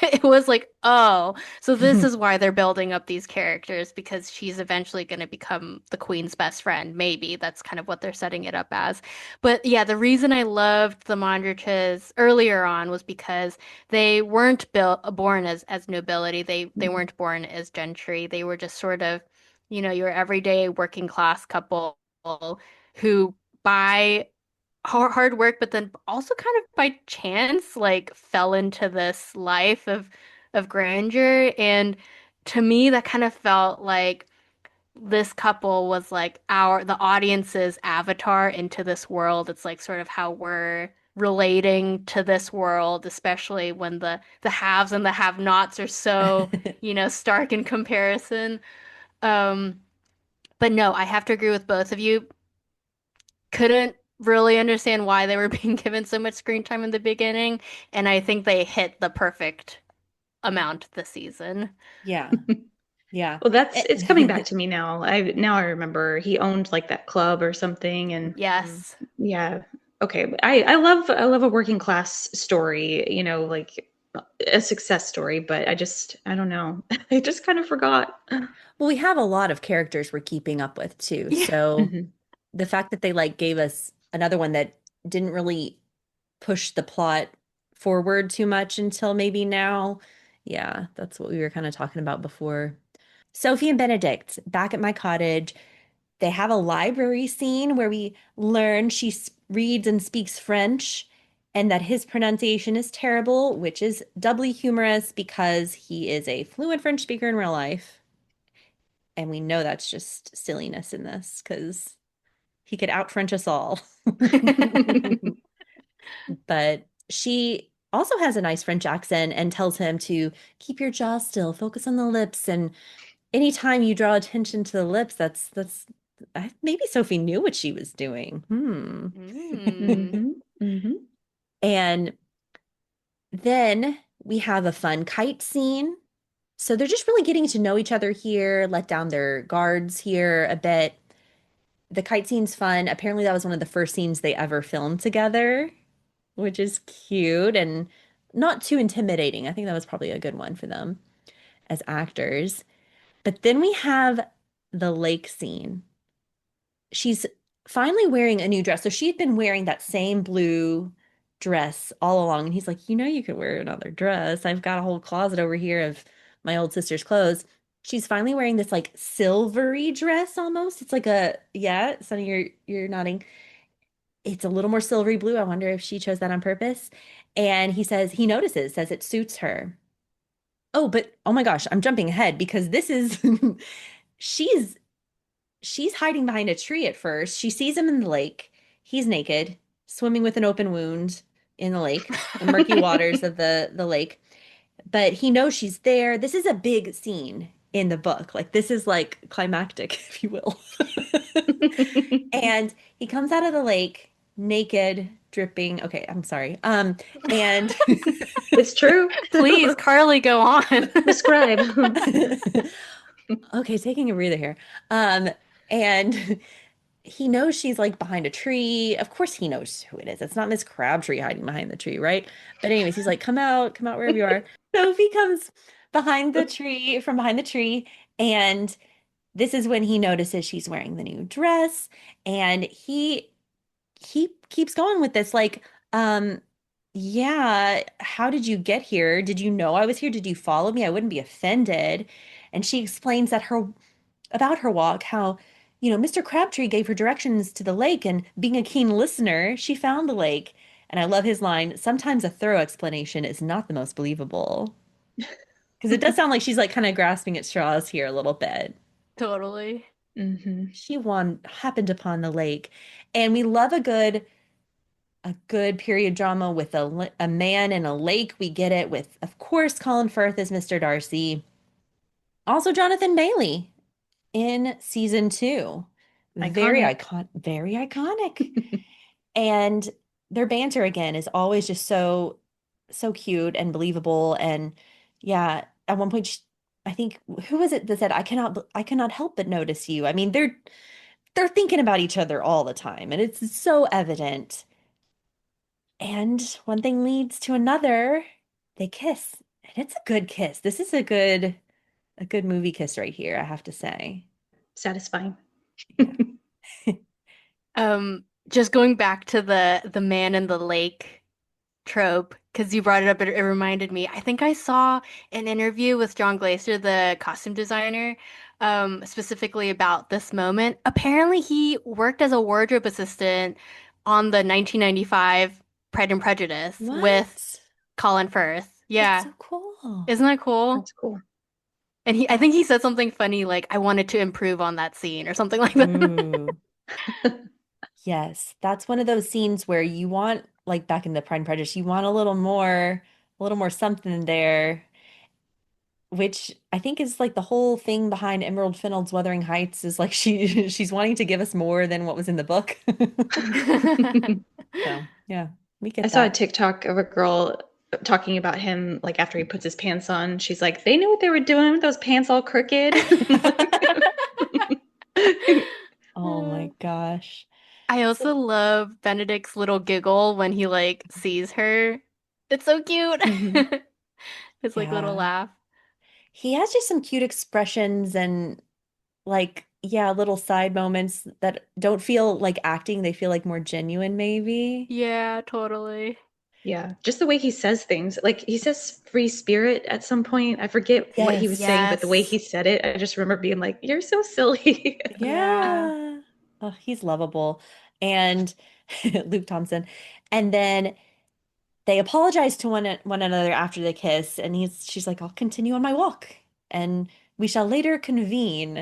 it was like, oh, so this is why they're building up these characters because she's eventually going to become the queen's best friend. Maybe that's kind of what they're setting it up as. But yeah, the reason I loved the Mondriches earlier on was because they weren't built born as nobility. They Mhm. weren't born as gentry. They were just sort of, your everyday working class couple who by hard work, but then also kind of by chance, like fell into this life of grandeur. And to me, that kind of felt like this couple was like the audience's avatar into this world. It's like sort of how we're relating to this world, especially when the haves and the have-nots are so, stark in comparison. Um, but no, I have to agree with both of you. Couldn't really understand why they were being given so much screen time in the beginning, and I think they hit the perfect amount this season. Yeah. Yeah. Well, it's coming back to me now. I remember he owned like that club or something, and Mhm. Yes. yeah. Okay. I love a working class story, like a success story, but I don't know. I just kind of forgot. Well, we have a lot of characters we're keeping up with too. Yeah. So Mhm. the fact that they like gave us another one that didn't really push the plot forward too much until maybe now. Yeah, that's what we were kind of talking about before. Sophie and Benedict back at my cottage. They have a library scene where we learn reads and speaks French and that his pronunciation is terrible, which is doubly humorous because he is a fluent French speaker in real life. And we know that's just silliness in this because he could out French us all. But she also has a nice French accent and tells him to keep your jaw still, focus on the lips. And anytime you draw attention to the lips, maybe Sophie knew what she was doing. Mm. And then we have a fun kite scene. So they're just really getting to know each other here, let down their guards here a bit. The kite scene's fun. Apparently, that was one of the first scenes they ever filmed together, which is cute and not too intimidating. I think that was probably a good one for them as actors. But then we have the lake scene. She's finally wearing a new dress. So she had been wearing that same blue dress all along. And he's like, you know, you could wear another dress. I've got a whole closet over here of my old sister's clothes. She's finally wearing this like silvery dress almost. It's like yeah, Sonny, you're nodding. It's a little more silvery blue. I wonder if she chose that on purpose. And he says he notices, says it suits her. Oh, but oh my gosh, I'm jumping ahead because this is she's she's hiding behind a tree at first. She sees him in the lake. He's naked, swimming with an open wound in the lake, the murky waters of the lake. But he knows she's there. This is a big scene in the book. Like this is like climactic, if you will. And he comes out of the lake naked, dripping. Okay, I'm sorry. And It's true. Please, Carly, go on. Describe. okay, taking a breather here. And he knows she's like behind a tree. Of course he knows who it is. It's not Miss Crabtree hiding behind the tree, right? But anyways, he's like, come out wherever you are. Sophie comes from behind the tree, and this is when he notices she's wearing the new dress, and he keeps going with this, like, yeah, how did you get here? Did you know I was here? Did you follow me? I wouldn't be offended. And she explains that her about her walk, how, Mr. Crabtree gave her directions to the lake, and being a keen listener, she found the lake. And I love his line, sometimes a thorough explanation is not the most believable. Because it does sound like she's like kind of grasping at straws here a little bit. Totally. She happened upon the lake. And we love a good period drama with a man in a lake. We get it with, of course, Colin Firth as Mr. Darcy. Also Jonathan Bailey in season 2. Very iconic. And their banter again is always just so cute and believable. And yeah, at one point, I think, who was it that said, I cannot help but notice you. I mean, they're thinking about each other all the time, and it's so evident. And one thing leads to another. They kiss, and it's a good kiss. This is a good movie kiss right here, I have to say. Satisfying. Yeah. Just going back to the man in the lake trope, because you brought it up, it reminded me. I think I saw an interview with John Glaser, the costume designer, specifically about this moment. Apparently, he worked as a wardrobe assistant on the 1995 Pride and Prejudice with What? Colin Firth. That's Yeah. so cool. Isn't that cool? That's cool. And I think he said something funny like, I wanted to improve on that scene or something like that. Ooh. Yes, that's one of those scenes where you want, like back in the Pride and Prejudice, you want a little more something there, which I think is like the whole thing behind Emerald Fennell's Wuthering Heights is like she's wanting to give us more than what was in the book. So, yeah, we I get saw a that. TikTok of a girl talking about him, like after he puts his pants on. She's like, they knew what they were doing with those pants all crooked. Oh my gosh. I So, also love Benedict's little giggle when he like sees her. It's so cute. Mhm. His like little yeah. laugh. He has just some cute expressions and like, yeah, little side moments that don't feel like acting. They feel like more genuine, maybe. Yeah, totally. Yeah, just the way he says things. Like he says free spirit at some point. I forget what he was Yes. saying, but the way Yes. he said it, I just remember being like, "You're so silly." Yeah. Yeah. Oh, he's lovable. And Luke Thompson. And then they apologize to one another after the kiss, and she's like, I'll continue on my walk, and we shall later convene.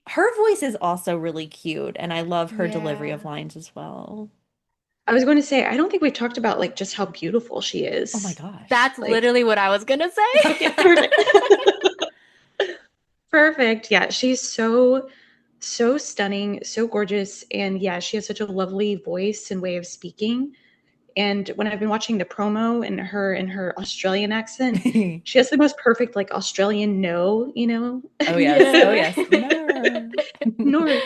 Her voice is also really cute, and I love her delivery of Yeah. lines as well. I was going to say, I don't think we talked about like just how beautiful she Oh my is. gosh. That's Like, literally what I was gonna okay, say. perfect. Perfect. Yeah, she's so stunning, so gorgeous, and yeah, she has such a lovely voice and way of speaking. And when I've been watching the promo and her in her Australian accent, she has the most perfect like Australian no, you know, Oh yes. Oh Yeah. yes. No. nor.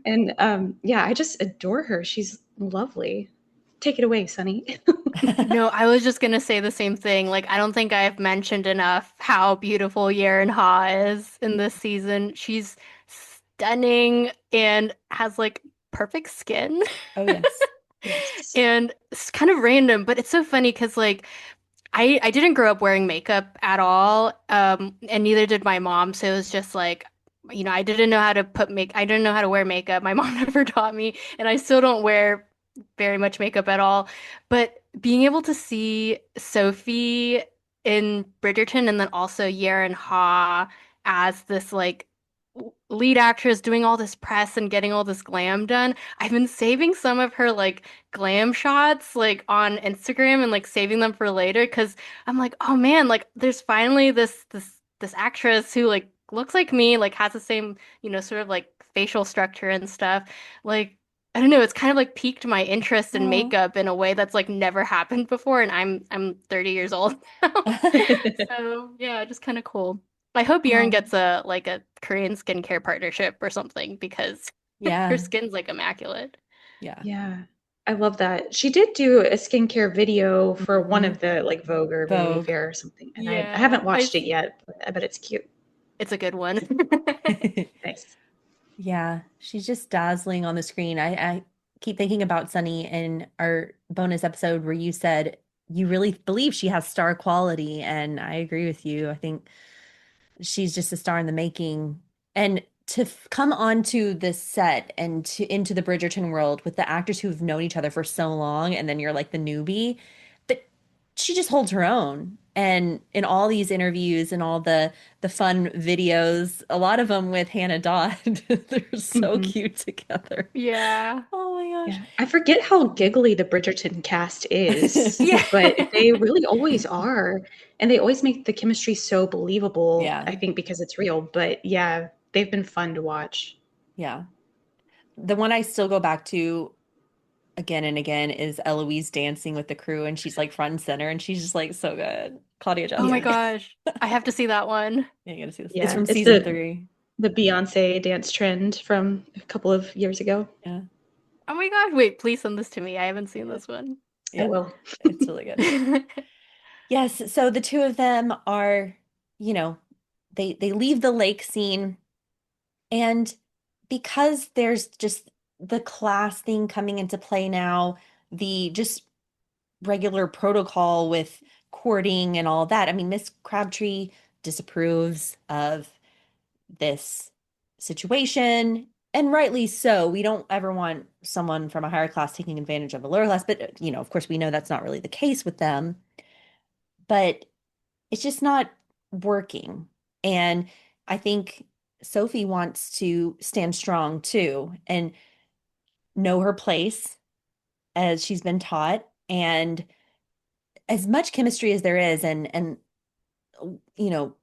And yeah, I just adore her. She's lovely. Take it away, Sunny. No, I was just gonna say the same thing. Like, I don't think I've mentioned enough how beautiful Yerin Ha is in this season. She's stunning and has like perfect skin. Oh yes. Yes. And it's kind of random, but it's so funny because like I didn't grow up wearing makeup at all, and neither did my mom. So it was just like, I didn't know how to I didn't know how to wear makeup. My mom never taught me, and I still don't wear very much makeup at all. But being able to see Sophie in Bridgerton and then also Yerin Ha as this like lead actress doing all this press and getting all this glam done. I've been saving some of her like glam shots like on Instagram and like saving them for later because I'm like, oh man, like there's finally this actress who like looks like me, like has the same, sort of like facial structure and stuff. Like I don't know, it's kind of like piqued my interest in Oh. makeup in a way that's like never happened before, and I'm 30 years old now. So yeah, just kind of cool. I hope Erin Oh. gets a Korean skincare partnership or something because her Yeah. skin's like immaculate. Yeah. Yeah. I love that. She did do a skincare video for one Hmm. of the like Vogue or Vanity Vogue. Fair or something, and I Yeah, haven't watched it yet, but I bet it's cute. it's a good one. Nice. Yeah, she's just dazzling on the screen. I keep thinking about Sunny in our bonus episode where you said you really believe she has star quality, and I agree with you. I think she's just a star in the making. And to come onto this set and to into the Bridgerton world with the actors who've known each other for so long, and then you're like the newbie, but she just holds her own. And in all these interviews and all the fun videos, a lot of them with Hannah Dodd, they're so Hmm. cute together. Yeah. Oh my Yeah. I forget how giggly the Bridgerton cast is, gosh. Yeah. but they really always are. And they always make the chemistry so believable, Yeah, I think, because it's real. But yeah, they've been fun to watch. yeah. The one I still go back to again and again is Eloise dancing with the crew, and she's like front and center, and she's just like so good. Claudia Oh my Yeah. Jessie. gosh. I have to see that one. Yeah, you gotta see this. It's Yeah. from It's season three. the Beyonce dance trend from a couple of years ago. Yeah, Oh my gosh. Wait, please send this to me. I haven't seen yeah, this one. I yeah. will. It's really good. Yes, so the two of them are, you know, they leave the lake scene, and because there's just the class thing coming into play now, the just regular protocol with courting and all that. I mean, Miss Crabtree disapproves of this situation, and rightly so. We don't ever want someone from a higher class taking advantage of a lower class, but of course, we know that's not really the case with them, but it's just not working. And I think Sophie wants to stand strong too and know her place as she's been taught, and as much chemistry as there is, and you know,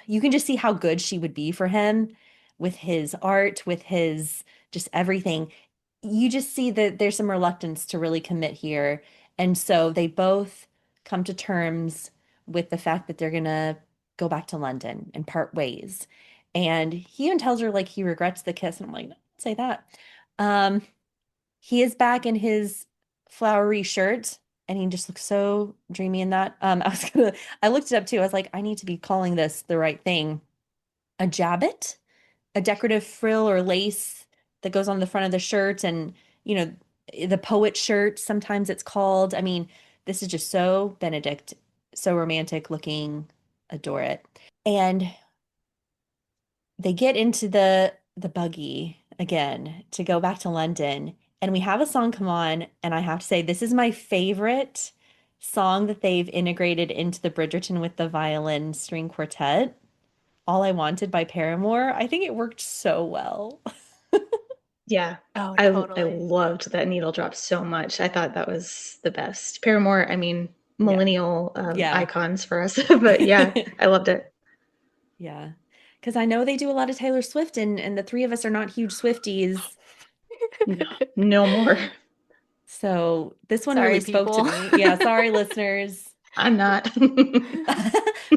you can just see how good she would be for him with his art, with his just everything. You just see that there's some reluctance to really commit here. And so they both come to terms with the fact that they're gonna go back to London and part ways. And he even tells her like he regrets the kiss. And I'm like, no, don't say that. Um, he is back in his flowery shirt, and he just looks so dreamy in that. I looked it up too. I was like, I need to be calling this the right thing. A jabot, a decorative frill or lace that goes on the front of the shirt, and you know, the poet shirt, sometimes it's called. I mean, this is just so Benedict, so romantic looking. Adore it. And they get into the buggy, again to go back to London. And we have a song come on, and I have to say, this is my favorite song that they've integrated into the Bridgerton with the violin string quartet. All I Wanted by Paramore. I think it worked so well. Yeah. Oh, I totally. loved that needle drop so much. I thought that was the best. Paramore, I mean, Yeah. millennial Yeah. icons for us. But yeah, I loved it. Yeah. Because I know they do a lot of Taylor Swift, and the three of us are not huge Swifties. No, no more. So this one really Sorry, spoke to people. me. Yeah, sorry, listeners. I'm not.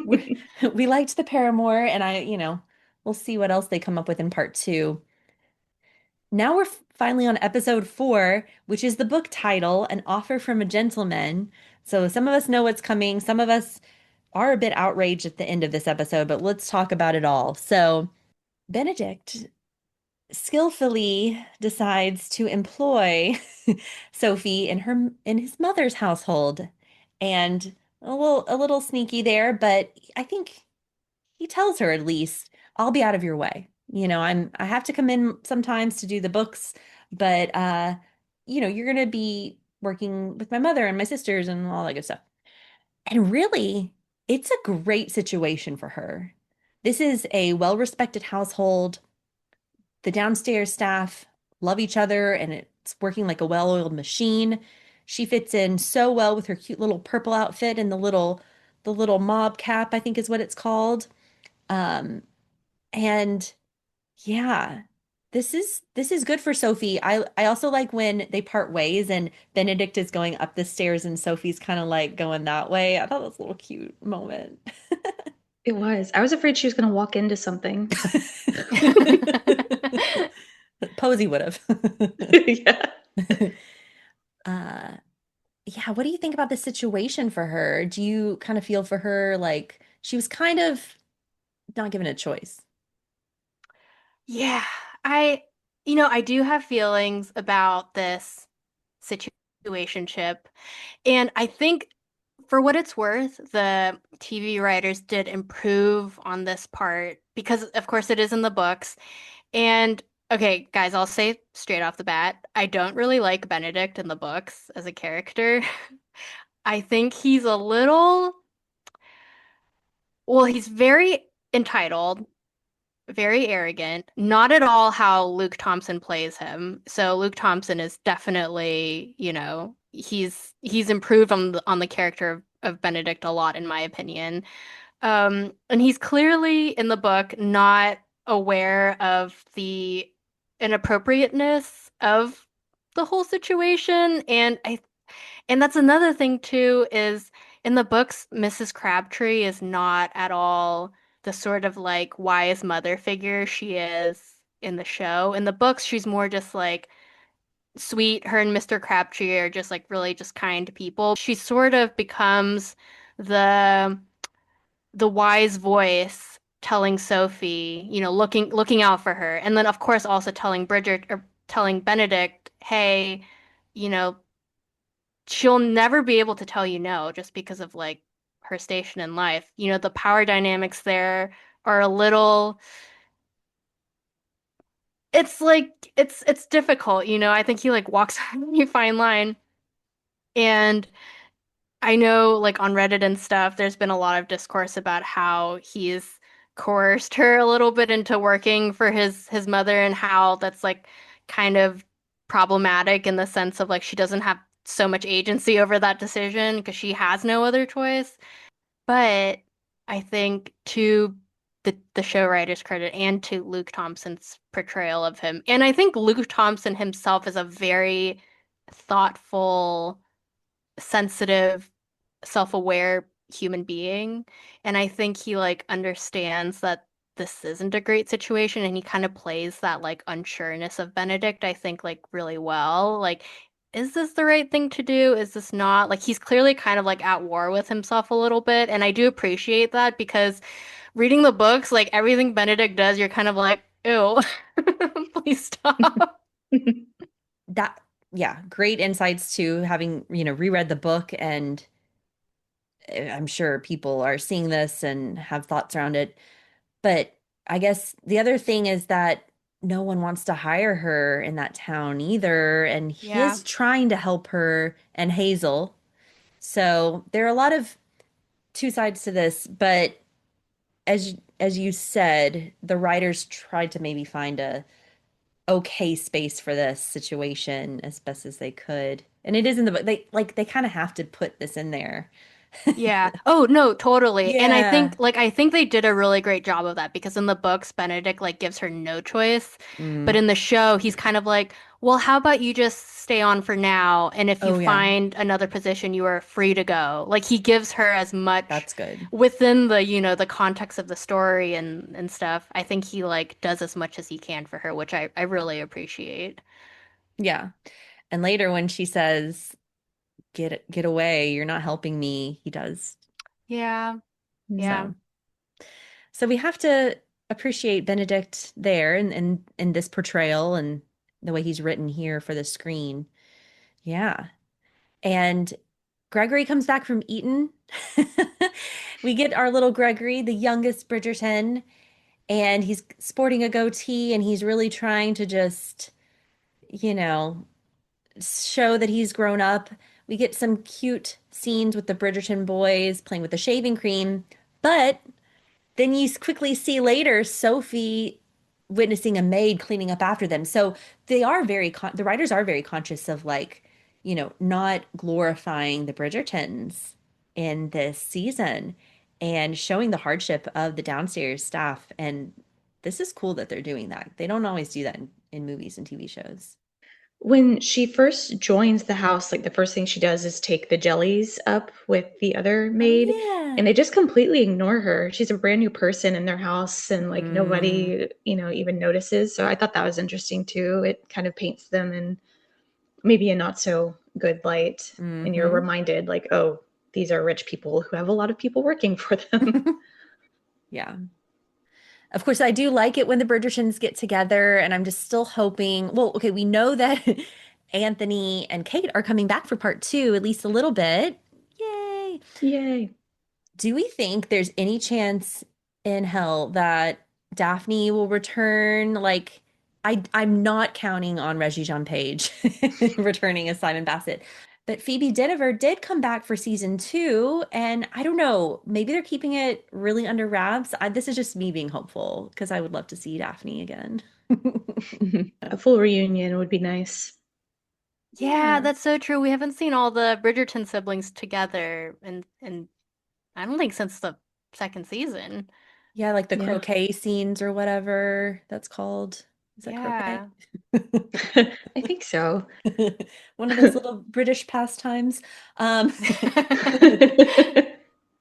we, we liked the Paramore, and we'll see what else they come up with in part two. Now we're finally on episode 4, which is the book title, An Offer from a Gentleman. So some of us know what's coming. Some of us are a bit outraged at the end of this episode, but let's talk about it all. So Benedict skillfully decides to employ Sophie in his mother's household. And a little sneaky there, but I think he tells her at least, I'll be out of your way. I have to come in sometimes to do the books, but you're gonna be working with my mother and my sisters and all that good stuff. And really, it's a great situation for her. This is a well-respected household. The downstairs staff love each other and it's working like a well-oiled machine. She fits in so well with her cute little purple outfit and the little mob cap, I think is what it's called. Um, and yeah, this is good for Sophie. I also like when they part ways and Benedict is going up the stairs and Sophie's kind of like going that way. I thought that was a little cute moment. It was. I was afraid she was going to walk into something. Posey would have. Yeah. Uh, yeah, what do you think about the situation for her? Do you kind of feel for her like she was kind of not given a choice? Yeah, I, I do have feelings about this situationship. And I think for what it's worth, the TV writers did improve on this part because, of course, it is in the books. And okay, guys, I'll say straight off the bat, I don't really like Benedict in the books as a character. I think he's a little, well, he's very entitled, very arrogant, not at all how Luke Thompson plays him. So Luke Thompson is definitely, he's improved on the character of Benedict a lot, in my opinion. And he's clearly in the book not aware of the inappropriateness of the whole situation. And that's another thing too, is in the books, Mrs. Crabtree is not at all the sort of like wise mother figure she is in the show. In the books, she's more just like sweet. Her and Mr. Crabtree are just like really just kind people. She sort of becomes the the wise voice telling Sophie, looking out for her. And then of course also telling Bridget or telling Benedict, hey, you know, she'll never be able to tell you no just because of like her station in life. The power dynamics there are a little, it's like it's difficult, I think he like walks a really fine line. And I know, like on Reddit and stuff, there's been a lot of discourse about how he's coerced her a little bit into working for his mother and how that's like kind of problematic in the sense of like she doesn't have so much agency over that decision because she has no other choice. But I think to the show writer's credit and to Luke Thompson's portrayal of him, and I think Luke Thompson himself is a very thoughtful, sensitive, self-aware human being. And I think he like understands that this isn't a great situation and he kind of plays that like unsureness of Benedict, I think, like really well. Like, is this the right thing to do? Is this not? Like he's clearly kind of like at war with himself a little bit. And I do appreciate that because reading the books, like everything Benedict does, you're kind of like, ew, please stop. That, yeah, great insights too, having, reread the book and I'm sure people are seeing this and have thoughts around it. But I guess the other thing is that no one wants to hire her in that town either. And Yeah. he's trying to help her and Hazel. So there are a lot of two sides to this, but as you said, the writers tried to maybe find a okay space for this situation as best as they could. And it is in the book. They kind of have to put this in there. Yeah. Oh, no, totally. And Yeah. I think they did a really great job of that because in the books Benedict like gives her no choice, but Mm. in the show he's kind of like, "Well, how about you just stay on for now and if you Oh yeah, find another position you are free to go." Like he gives her as much that's good. within the, the context of the story and stuff. I think he like does as much as he can for her, which I really appreciate. Yeah. And later when she says, get away, you're not helping me," he does. Yeah. Yeah. So so we have to appreciate Benedict there and in this portrayal and the way he's written here for the screen. Yeah. And Gregory comes back from Eton. We get our little Gregory, the youngest Bridgerton, and he's sporting a goatee and he's really trying to just, you know, show that he's grown up. We get some cute scenes with the Bridgerton boys playing with the shaving cream, but then you quickly see later Sophie witnessing a maid cleaning up after them. So the writers are very conscious of like, not glorifying the Bridgertons in this season and showing the hardship of the downstairs staff. And this is cool that they're doing that. They don't always do that in movies and TV shows. When she first joins the house, like the first thing she does is take the jellies up with the other Oh maid, and yeah. they just completely ignore her. She's a brand new person in their house, and like Mm, nobody, even notices. So I thought that was interesting too. It kind of paints them in maybe a not so good light, and you're hmm. reminded, like, oh, these are rich people who have a lot of people working for them. Yeah. Of course, I do like it when the Bridgertons get together, and I'm just still hoping. Well, okay, we know that Anthony and Kate are coming back for part two, at least a little bit. Yay. Yay. Do we think there's any chance in hell that Daphne will return? Like, I'm not counting on Reggie Jean Page returning as Simon Bassett. But Phoebe Dynevor did come back for season two, and I don't know, maybe they're keeping it really under wraps. This is just me being hopeful because I would love to see Daphne again. A full reunion would be nice. Yeah, Yeah. that's so true. We haven't seen all the Bridgerton siblings together and I don't think since the second season. Yeah, like the Yeah. croquet scenes or whatever that's called. Is that croquet? Yeah. I think so. One of those little British pastimes. Um,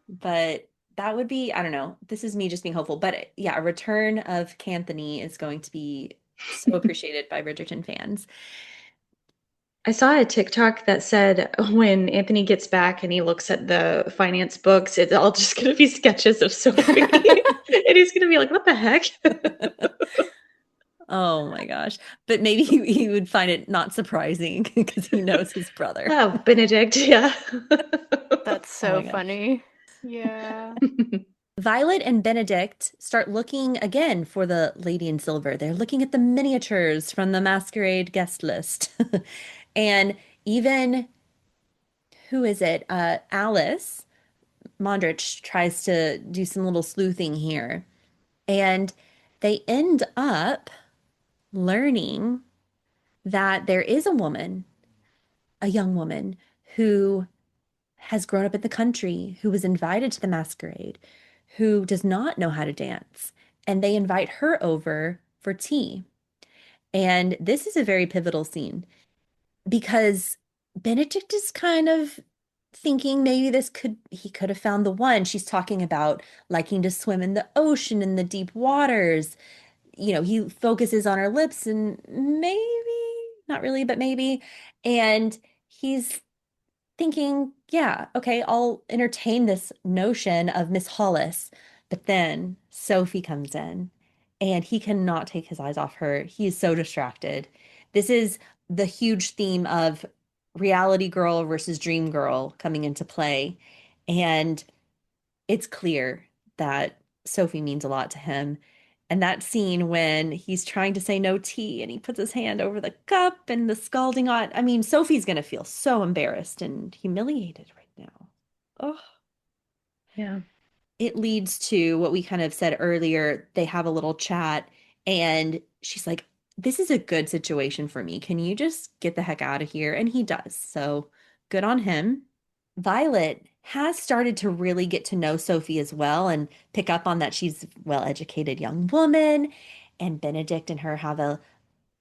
but that would be, I don't know. This is me just being hopeful. But yeah, a return of Canthony is going to be so appreciated by Bridgerton fans. I saw a TikTok that said when Anthony gets back and he looks at the finance books, it's all just going to be sketches of Sophie. And he's going to be like, what the heck? Oh my gosh. But maybe he would find it not surprising because he knows his brother. Oh, Benedict, yeah. That's Oh so my gosh. funny. Yeah. Violet and Benedict start looking again for the Lady in Silver. They're looking at the miniatures from the masquerade guest list. And even, who is it? Alice Mondrich tries to do some little sleuthing here. And they end up learning that there is a woman, a young woman, who has grown up in the country, who was invited to the masquerade, who does not know how to dance. And they invite her over for tea. And this is a very pivotal scene because Benedict is kind of thinking maybe he could have found the one. She's talking about liking to swim in the ocean in the deep waters. He focuses on her lips and maybe, not really, but maybe. And he's thinking, yeah, okay, I'll entertain this notion of Miss Hollis. But then Sophie comes in and he cannot take his eyes off her. He is so distracted. This is the huge theme of reality girl versus dream girl coming into play. And it's clear that Sophie means a lot to him. And that scene when he's trying to say no tea and he puts his hand over the cup and the scalding hot. I mean, Sophie's gonna feel so embarrassed and humiliated right now. Oh, Yeah. it leads to what we kind of said earlier. They have a little chat, and she's like, "This is a good situation for me. Can you just get the heck out of here?" And he does. So good on him. Violet has started to really get to know Sophie as well and pick up on that she's a well-educated young woman, and Benedict and her have a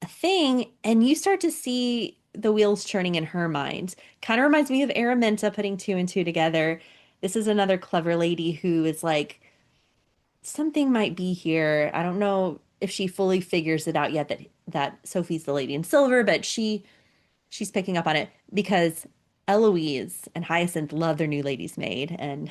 thing, and you start to see the wheels churning in her mind. Kind of reminds me of Araminta putting two and two together. This is another clever lady who is like, something might be here. I don't know if she fully figures it out yet that Sophie's the lady in silver, but she's picking up on it because Eloise and Hyacinth love their new lady's maid, and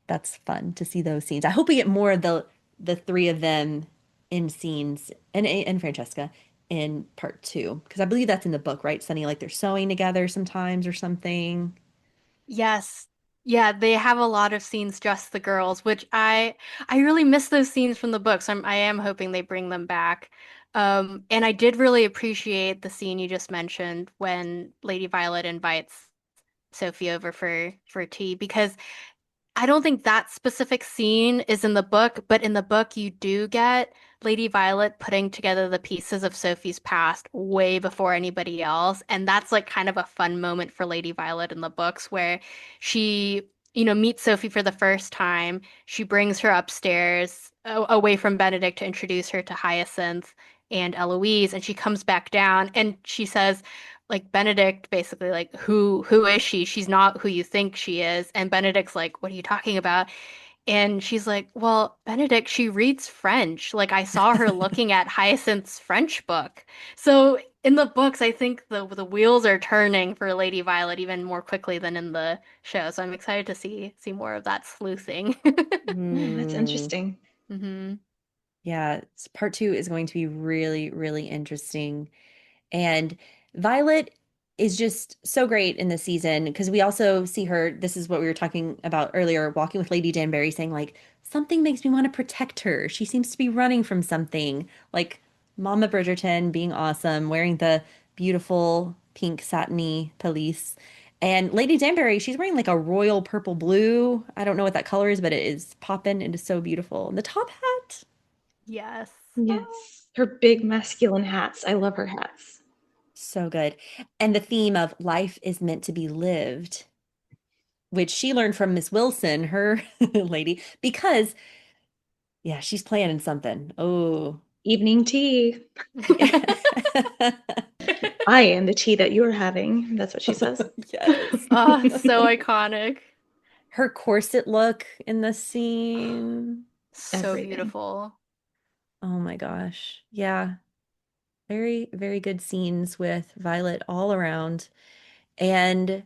that's fun to see those scenes. I hope we get more of the three of them in scenes and Francesca in part two because I believe that's in the book, right? Sunny, like they're sewing together sometimes or something. Yes. Yeah, they have a lot of scenes just the girls, which I really miss those scenes from the books. I am hoping they bring them back. And I did really appreciate the scene you just mentioned when Lady Violet invites Sophie over for tea because I don't think that specific scene is in the book, but in the book, you do get Lady Violet putting together the pieces of Sophie's past way before anybody else. And that's like kind of a fun moment for Lady Violet in the books where she, meets Sophie for the first time. She brings her upstairs away from Benedict to introduce her to Hyacinth and Eloise, and she comes back down and she says, like Benedict basically like who is she? She's not who you think she is. And Benedict's like, what are you talking about? And she's like, well, Benedict, she reads French. Like I saw her looking at Hyacinth's French book. So in the books, I think the wheels are turning for Lady Violet even more quickly than in the show. So I'm excited to see more of that sleuthing. Yeah, that's Hmm. interesting. hmm Yeah, part two is going to be really, really interesting. And Violet is just so great in this season because we also see her. This is what we were talking about earlier, walking with Lady Danbury, saying, like, something makes me want to protect her. She seems to be running from something. Like Mama Bridgerton being awesome, wearing the beautiful pink satiny pelisse. And Lady Danbury, she's wearing like a royal purple blue. I don't know what that color is, but it is popping. It is so beautiful. And the top hat. Yes. Oh, Yes. Her big masculine hats. I love her hats. so good. And the theme of life is meant to be lived, which she learned from Miss Wilson, her lady, because yeah, she's planning something. Oh, Evening tea. yeah. I am the tea that you're having. That's what she says. Yes. Oh, so iconic. Her corset look in the scene. So Everything. beautiful. Oh my gosh. Yeah. Very, very good scenes with Violet all around. And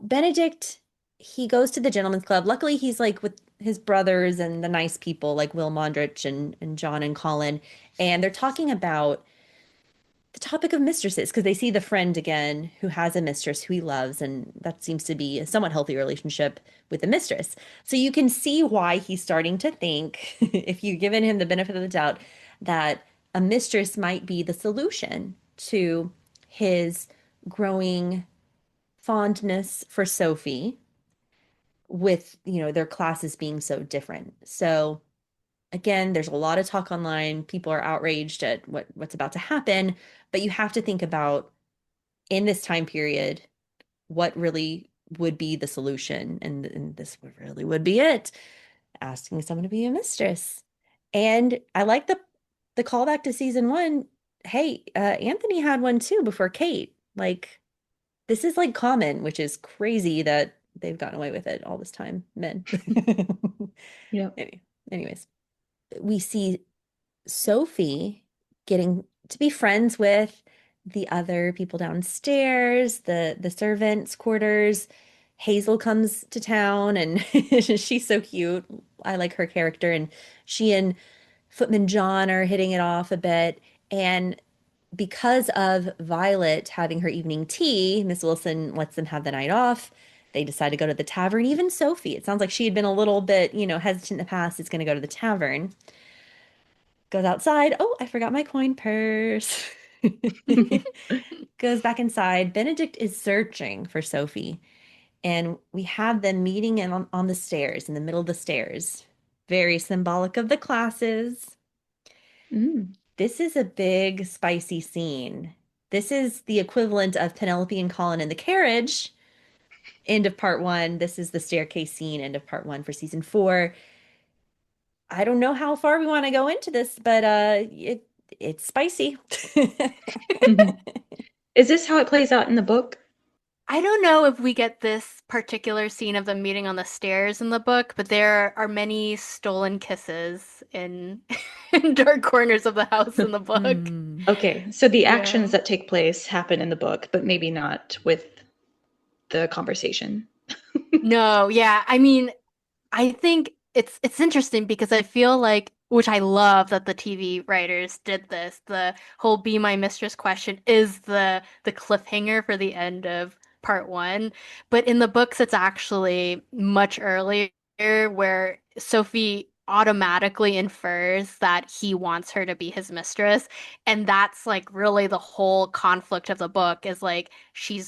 Benedict, he goes to the gentleman's club. Luckily, he's like with his brothers and the nice people like Will Mondrich and John and Colin. And they're talking about the topic of mistresses because they see the friend again who has a mistress who he loves. And that seems to be a somewhat healthy relationship with the mistress. So you can see why he's starting to think, if you've given him the benefit of the doubt, that a mistress might be the solution to his growing fondness for Sophie with, their classes being so different. So again, there's a lot of talk online. People are outraged at what's about to happen, but you have to think about in this time period, what really would be the solution. And this really would be it, asking someone to be a mistress. And I like the callback to season one. Hey, Anthony had one too before Kate. Like, this is like common, which is crazy that they've gotten away with it all this time, men. Yep. Any- Anyways, we see Sophie getting to be friends with the other people downstairs, the servants' quarters. Hazel comes to town and she's so cute. I like her character, and she and Footman John are hitting it off a bit. And because of Violet having her evening tea, Miss Wilson lets them have the night off. They decide to go to the tavern. Even Sophie, it sounds like she had been a little bit, hesitant in the past, is going to go to the tavern. Goes outside. Oh, I forgot my coin purse. Goes back inside. Benedict is searching for Sophie, and we have them meeting on the stairs, in the middle of the stairs. Very symbolic of the classes. Mm. This is a big, spicy scene. This is the equivalent of Penelope and Colin in the carriage, end of part one. This is the staircase scene, end of part one for season four. I don't know how far we want to go into this, but it's spicy. Is this how it plays out in the book? I don't know if we get this particular scene of them meeting on the stairs in the book, but there are many stolen kisses in in dark corners of the house in the book. Hmm. Okay, so the actions Yeah. that take place happen in the book, but maybe not with the conversation. No, yeah. I mean, I think it's interesting because I feel like, which I love that the TV writers did this. The whole "Be My Mistress" question is the cliffhanger for the end of part one, but in the books it's actually much earlier, where Sophie automatically infers that he wants her to be his mistress, and that's like really the whole conflict of the book is like she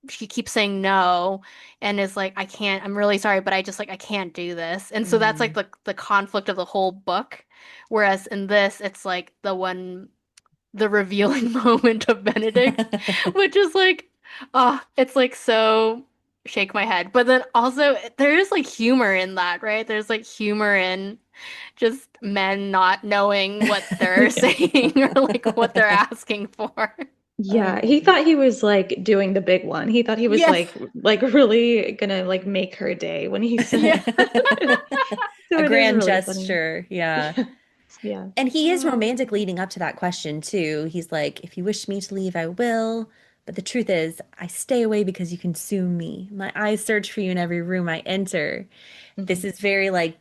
keeps saying no and is like, I can't, I'm really sorry, but I just like I can't do this. And so that's like Hmm. the conflict of the whole book. Whereas in this, it's like the revealing moment of Benedict, which is like, oh, it's like so shake my head. But then also there is like humor in that, right? There's like humor in just men not knowing what they're Yeah. saying or like what they're asking for. Yeah, he Oh, thought he was like doing the big one. He thought he was Yes. like really gonna like make her day when he Yeah. said. So a it is grand really funny. gesture. Yeah. Yeah. Yeah. And he is Oh. romantic leading up to that question too. He's like, if you wish me to leave, I will. But the truth is, I stay away because you consume me. My eyes search for you in every room I enter. This Mhm. is very like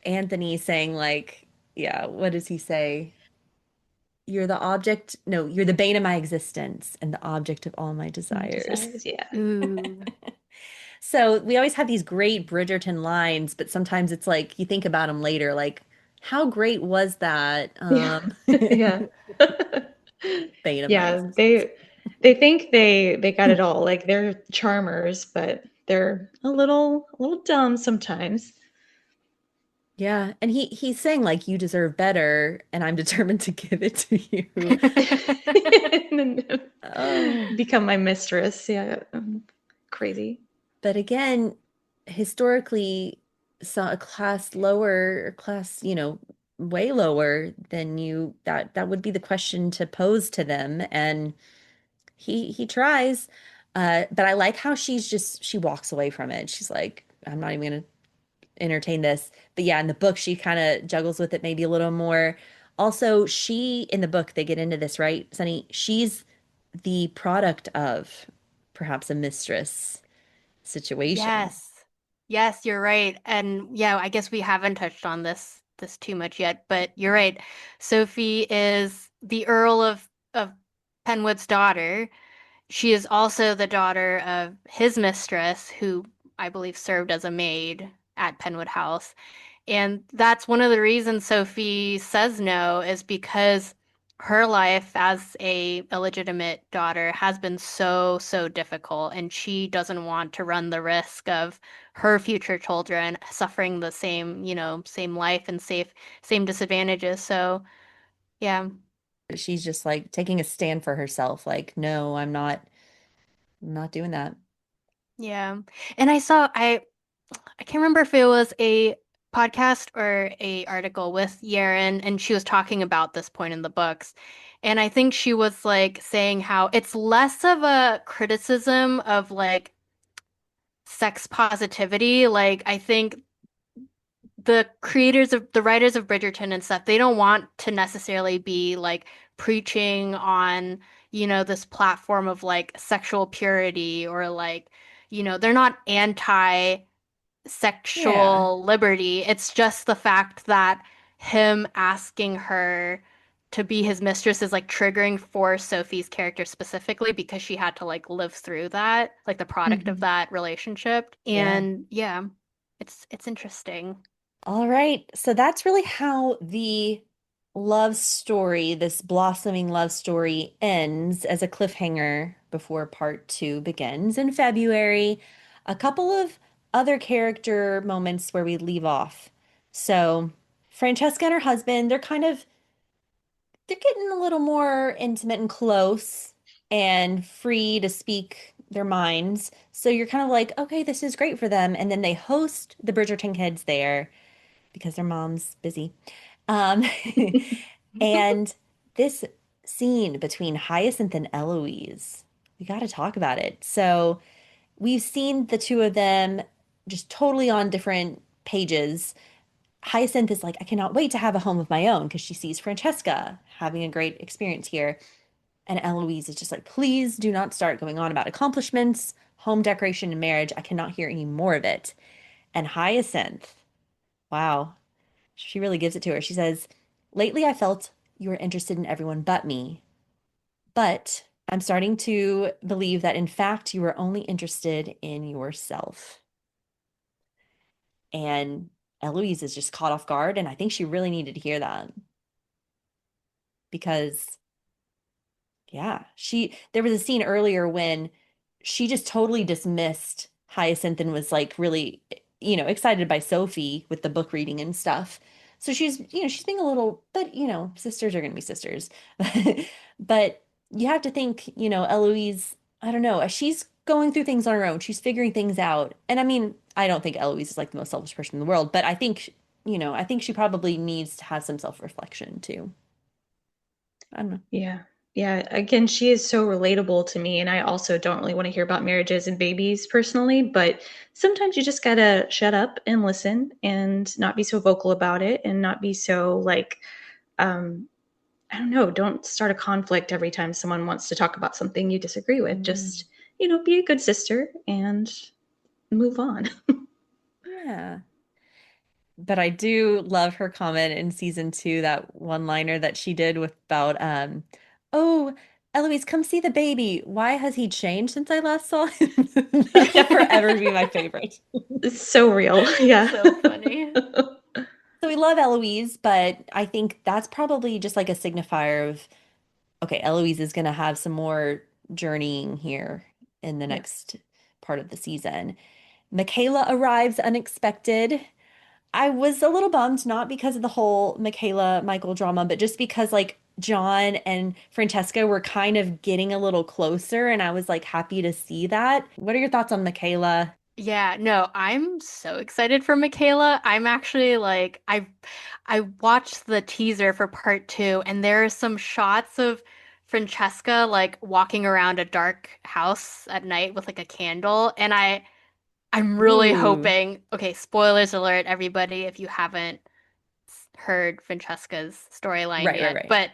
Anthony saying, like, yeah, what does he say? You're the object, no, you're the bane of my existence and the object of all my My desires. desires, yeah. Ooh. So we always have these great Bridgerton lines, but sometimes it's like you think about them later, like, how great was that? Yeah. Yeah. Bane of my Yeah, existence. they think they got it all. Like they're charmers, but they're a little dumb sometimes. Yeah, and he's saying like you deserve better, and I'm determined to give it to you. And then Oh, become my mistress. Yeah. Crazy. but again, historically, so a class lower, or class, way lower than you, that would be the question to pose to them, and he tries. But I like how she walks away from it. She's like, I'm not even gonna entertain this. But yeah, in the book, she kind of juggles with it maybe a little more. Also, in the book, they get into this, right, Sunny? She's the product of perhaps a mistress situation. Yes. Yes, you're right. And yeah, I guess we haven't touched on this too much yet, but you're right. Sophie is the Earl of Penwood's daughter. She is also the daughter of his mistress, who I believe served as a maid at Penwood House. And that's one of the reasons Sophie says no, is because her life as a illegitimate daughter has been so, so difficult, and she doesn't want to run the risk of her future children suffering the same, same life and same disadvantages. So, yeah. She's just like taking a stand for herself, like, no, I'm not doing that. Yeah. And I can't remember if it was a podcast or a article with Yerin, and she was talking about this point in the books. And I think she was like saying how it's less of a criticism of like sex positivity. Like I think the writers of Bridgerton and stuff, they don't want to necessarily be like preaching on, this platform of like sexual purity or like, they're not anti Yeah. sexual liberty. It's just the fact that him asking her to be his mistress is like triggering for Sophie's character specifically because she had to like live through that, like the product of Mhm. that relationship. Yeah. And yeah, it's interesting. All right. So that's really how the love story, this blossoming love story, ends as a cliffhanger before part two begins in February. A couple of other character moments where we leave off. So Francesca and her husband, they're getting a little more intimate and close and free to speak their minds. So you're kind of like, okay, this is great for them. And then they host the Bridgerton kids there because their mom's busy. Um, and this scene between Hyacinth and Eloise, we got to talk about it. So we've seen the two of them just totally on different pages. Hyacinth is like, I cannot wait to have a home of my own because she sees Francesca having a great experience here. And Eloise is just like, please do not start going on about accomplishments, home decoration, and marriage. I cannot hear any more of it. And Hyacinth, wow, she really gives it to her. She says, lately I felt you were interested in everyone but me, but I'm starting to believe that in fact you were only interested in yourself. And Eloise is just caught off guard. And I think she really needed to hear that because yeah, there was a scene earlier when she just totally dismissed Hyacinth and was like really, excited by Sophie with the book reading and stuff. So she's being a little, but sisters are going to be sisters. But you have to think, Eloise, I don't know, she's going through things on her own. She's figuring things out. And I mean, I don't think Eloise is like the most selfish person in the world, but I think she probably needs to have some self-reflection too. I don't know. Yeah. Yeah. Again, she is so relatable to me. And I also don't really want to hear about marriages and babies personally, but sometimes you just gotta shut up and listen and not be so vocal about it and not be so like, um, I don't know, don't start a conflict every time someone wants to talk about something you disagree with. Mm, Just, be a good sister and move on. yeah. But I do love her comment in season two, that one-liner that she did with about oh, Eloise, come see the baby. Why has he changed since I last saw him? That'll forever be my favorite. It's so real. Yeah. So funny. So we love Eloise, but I think that's probably just like a signifier of, okay, Eloise is gonna have some more journeying here in the Yeah. next part of the season. Michaela arrives unexpected. I was a little bummed, not because of the whole Michaela Michael drama, but just because like John and Francesca were kind of getting a little closer, and I was like happy to see that. What are your thoughts on Michaela? Yeah, no, I'm so excited for Michaela. I'm actually like I watched the teaser for part two and there are some shots of Francesca like walking around a dark house at night with like a candle and I'm really Ooh, hoping, okay, spoilers alert everybody if you haven't heard Francesca's storyline right, right, yet, right. but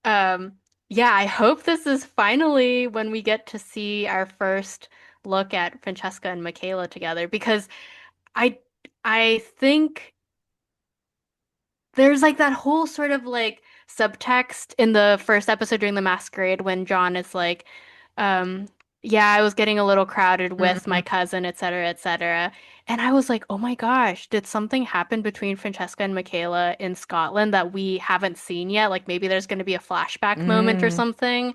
um yeah, I hope this is finally when we get to see our first look at Francesca and Michaela together because I I think there's like that whole sort of like subtext in the first episode during the masquerade when John is like, um, yeah, I was getting a little crowded with my Mm, cousin, et cetera, et cetera. And I was like, oh my gosh, did something happen between Francesca and Michaela in Scotland that we haven't seen yet? Like maybe there's going to be a flashback moment or mm, something.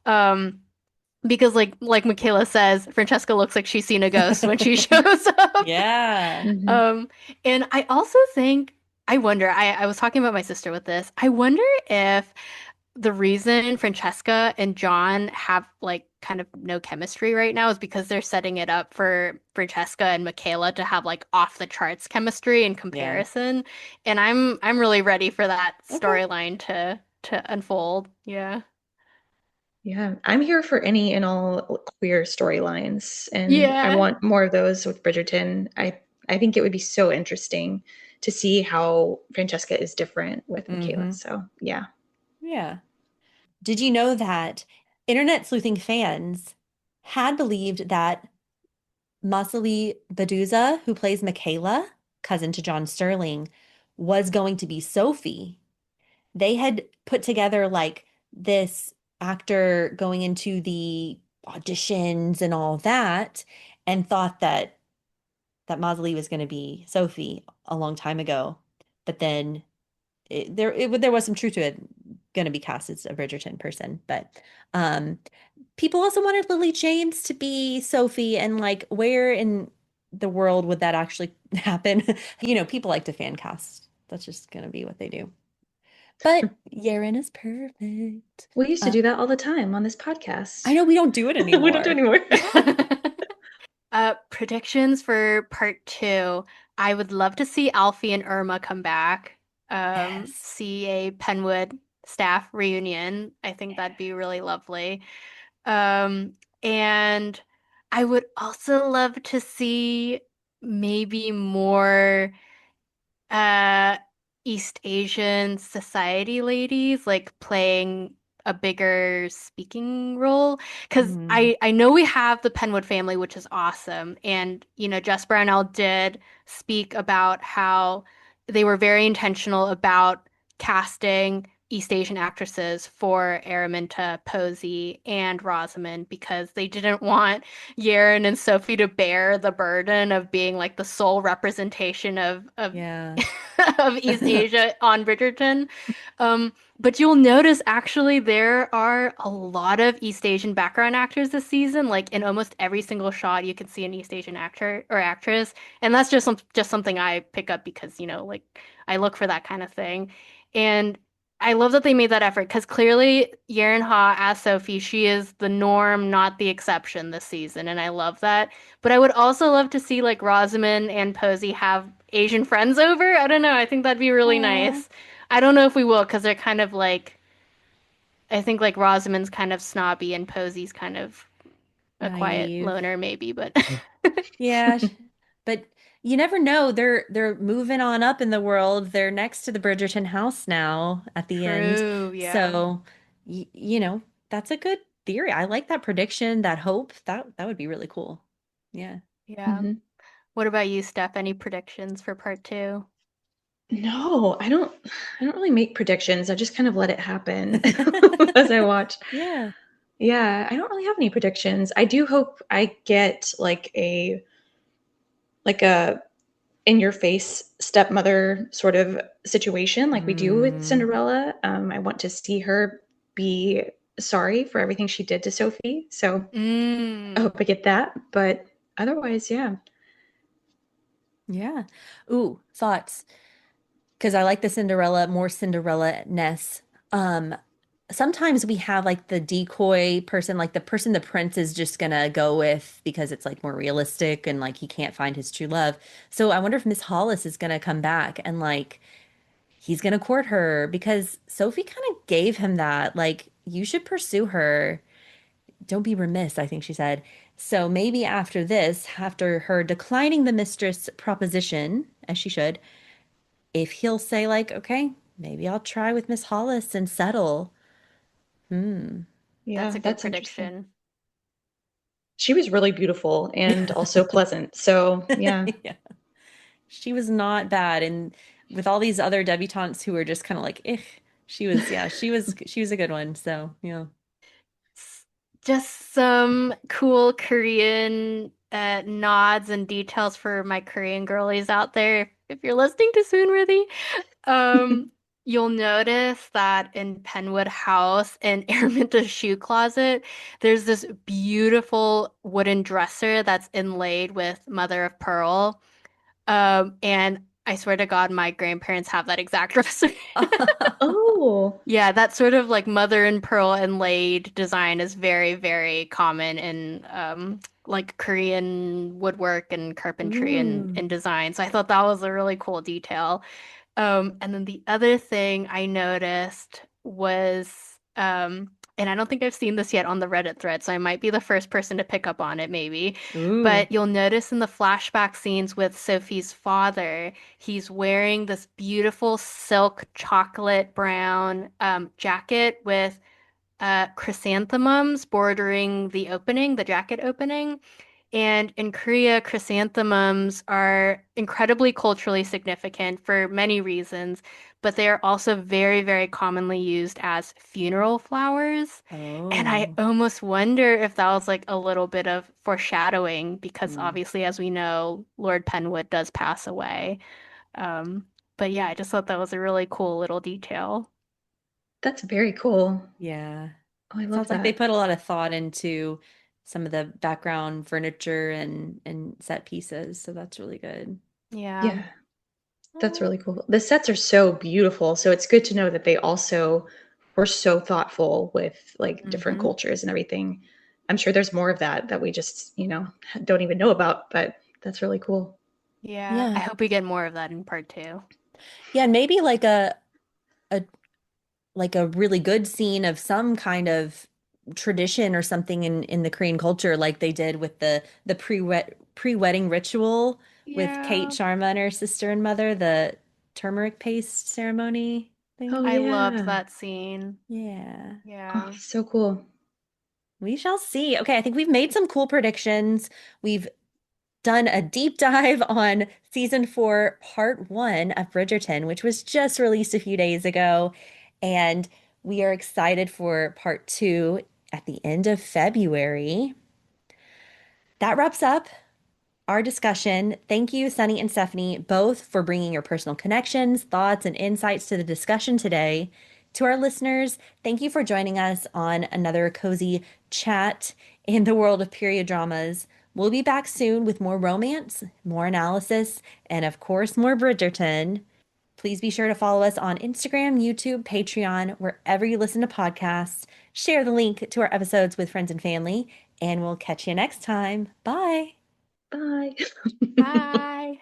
Um, because like Michaela says, Francesca looks like she's seen a ghost when she shows up. yeah. Mhm. Um, and I also think, I wonder, I was talking about my sister with this. I wonder if the reason Francesca and John have like kind of no chemistry right now is because they're setting it up for Francesca and Michaela to have like off the charts chemistry in Yeah. comparison. And I'm really ready for that Okay. storyline to unfold. Yeah. Yeah, I'm here for any and all queer storylines, and I Yeah. want more of those with Bridgerton. I think it would be so interesting to see how Francesca is different with Michaela. Mm-hmm. So, yeah. Yeah. Did you know that internet sleuthing fans had believed that Masali Baduza, who plays Michaela, cousin to John Sterling, was going to be Sophie? they had put together like this actor going into the auditions and all that and thought that Mausolee was going to be Sophie a long time ago. But then there was some truth to it, going to be cast as a Bridgerton person. But um, people also wanted Lily James to be Sophie, and like, where in the world would that actually happen? People like to fan cast. That's just going to be what they do. But Yerin is perfect. We used to do that all the time on this podcast. I know we don't do it We don't do it anymore. anymore. Predictions for part two. I would love to see Alfie and Irma come back. Yes. See a Penwood staff reunion. I think that'd be really lovely. Um, and I would also love to see maybe more uh East Asian society ladies like playing a bigger speaking role because Mm, I know we have the Penwood family, which is awesome, and Jess Brownell did speak about how they were very intentional about casting East Asian actresses for Araminta, Posey, and Rosamund because they didn't want Yaron and Sophie to bear the burden of being like the sole representation of yeah. of East Asia on Bridgerton. But you'll notice actually there are a lot of East Asian background actors this season. Like in almost every single shot, you can see an East Asian actor or actress, and that's just something I pick up because like I look for that kind of thing. And I love that they made that effort because clearly Yerin Ha as Sophie, she is the norm, not the exception this season, and I love that. But I would also love to see like Rosamund and Posey have Asian friends over. I don't know. I think that'd be really Aw, nice. I don't know if we will because they're kind of like I think like Rosamund's kind of snobby and Posey's kind of a quiet naive. loner maybe, but Yeah, but you never know. They're moving on up in the world. They're next to the Bridgerton house now at the end. true, yeah. So, that's a good theory. I like that prediction, that hope. That would be really cool. Yeah. Yeah. Mhm. What about you, Steph? Any predictions for part two? No, I don't really make predictions. I just kind of let it happen as I watch. Yeah. Yeah, I don't really have any predictions. I do hope I get like a in your face stepmother sort of situation like we do with Mm, Cinderella. I want to see her be sorry for everything she did to Sophie. So I Mm. hope I get that. But otherwise, yeah. yeah. Ooh, thoughts. Because I like the Cinderella, more Cinderella-ness. Um, Sometimes we have like the decoy person, like the person the prince is just gonna go with because it's like more realistic and like he can't find his true love. So I wonder if Miss Hollis is gonna come back and like he's gonna court her because Sophie kind of gave him that, like, you should pursue her. Don't be remiss, I think she said. So maybe after this, after her declining the mistress proposition, as she should, if he'll say like, okay, maybe I'll try with Miss Hollis and settle. Hmm. That's Yeah, a good that's interesting. prediction. She was really beautiful and also pleasant. So, yeah. Yeah. She was not bad. And with all these other debutantes who were just kind of like, eh, she was a good one. So, yeah. Just some cool Korean nods and details for my Korean girlies out there. If you're listening to Swoon-Worthy, um, you'll notice that in Penwood House and Araminta's shoe closet, there's this beautiful wooden dresser that's inlaid with mother of pearl. And I swear to God, my grandparents have that exact dresser. Oh, Yeah, that sort of like mother and pearl inlaid design is very, very common in like Korean woodwork and carpentry Ooh. and design. So I thought that was a really cool detail. And then the other thing I noticed was, and I don't think I've seen this yet on the Reddit thread, so I might be the first person to pick up on it, maybe. Ooh. But you'll notice in the flashback scenes with Sophie's father, he's wearing this beautiful silk chocolate brown jacket with chrysanthemums bordering the opening, the jacket opening. And in Korea, chrysanthemums are incredibly culturally significant for many reasons, but they are also very, very commonly used as funeral flowers. And I Oh. almost wonder if that was like a little bit of foreshadowing, because Mm. obviously, as we know, Lord Penwood does pass away. Um, but yeah, I just thought that was a really cool little detail. That's very cool. Yeah. Oh, I love Sounds like they that. put a lot of thought into some of the background furniture and set pieces, so that's really good. Yeah. Yeah, that's Oh. really cool. The sets are so beautiful, so it's good to know that they also were so thoughtful with like different Hmm. cultures and everything. I'm sure there's more of that that we just, don't even know about, but that's really cool. Yeah. I Yeah. hope we get more of that in part two. Yeah, and maybe a like a really good scene of some kind of tradition or something in the Korean culture, like they did with the pre-wedding ritual with Kate Yeah. Sharma and her sister and mother, the turmeric paste ceremony Oh thing. I loved yeah. that scene. Yeah. Oh, Yeah. so cool. We shall see. Okay, I think we've made some cool predictions. We've done a deep dive on season 4, part 1 of Bridgerton, which was just released a few days ago. And we are excited for part 2 at the end of February. That wraps up our discussion. Thank you, Sunny and Stephanie, both for bringing your personal connections, thoughts, and insights to the discussion today. To our listeners, thank you for joining us on another cozy chat in the world of period dramas. We'll be back soon with more romance, more analysis, and of course, more Bridgerton. Please be sure to follow us on Instagram, YouTube, Patreon, wherever you listen to podcasts. Share the link to our episodes with friends and family, and we'll catch you next time. Bye. Bye. Bye.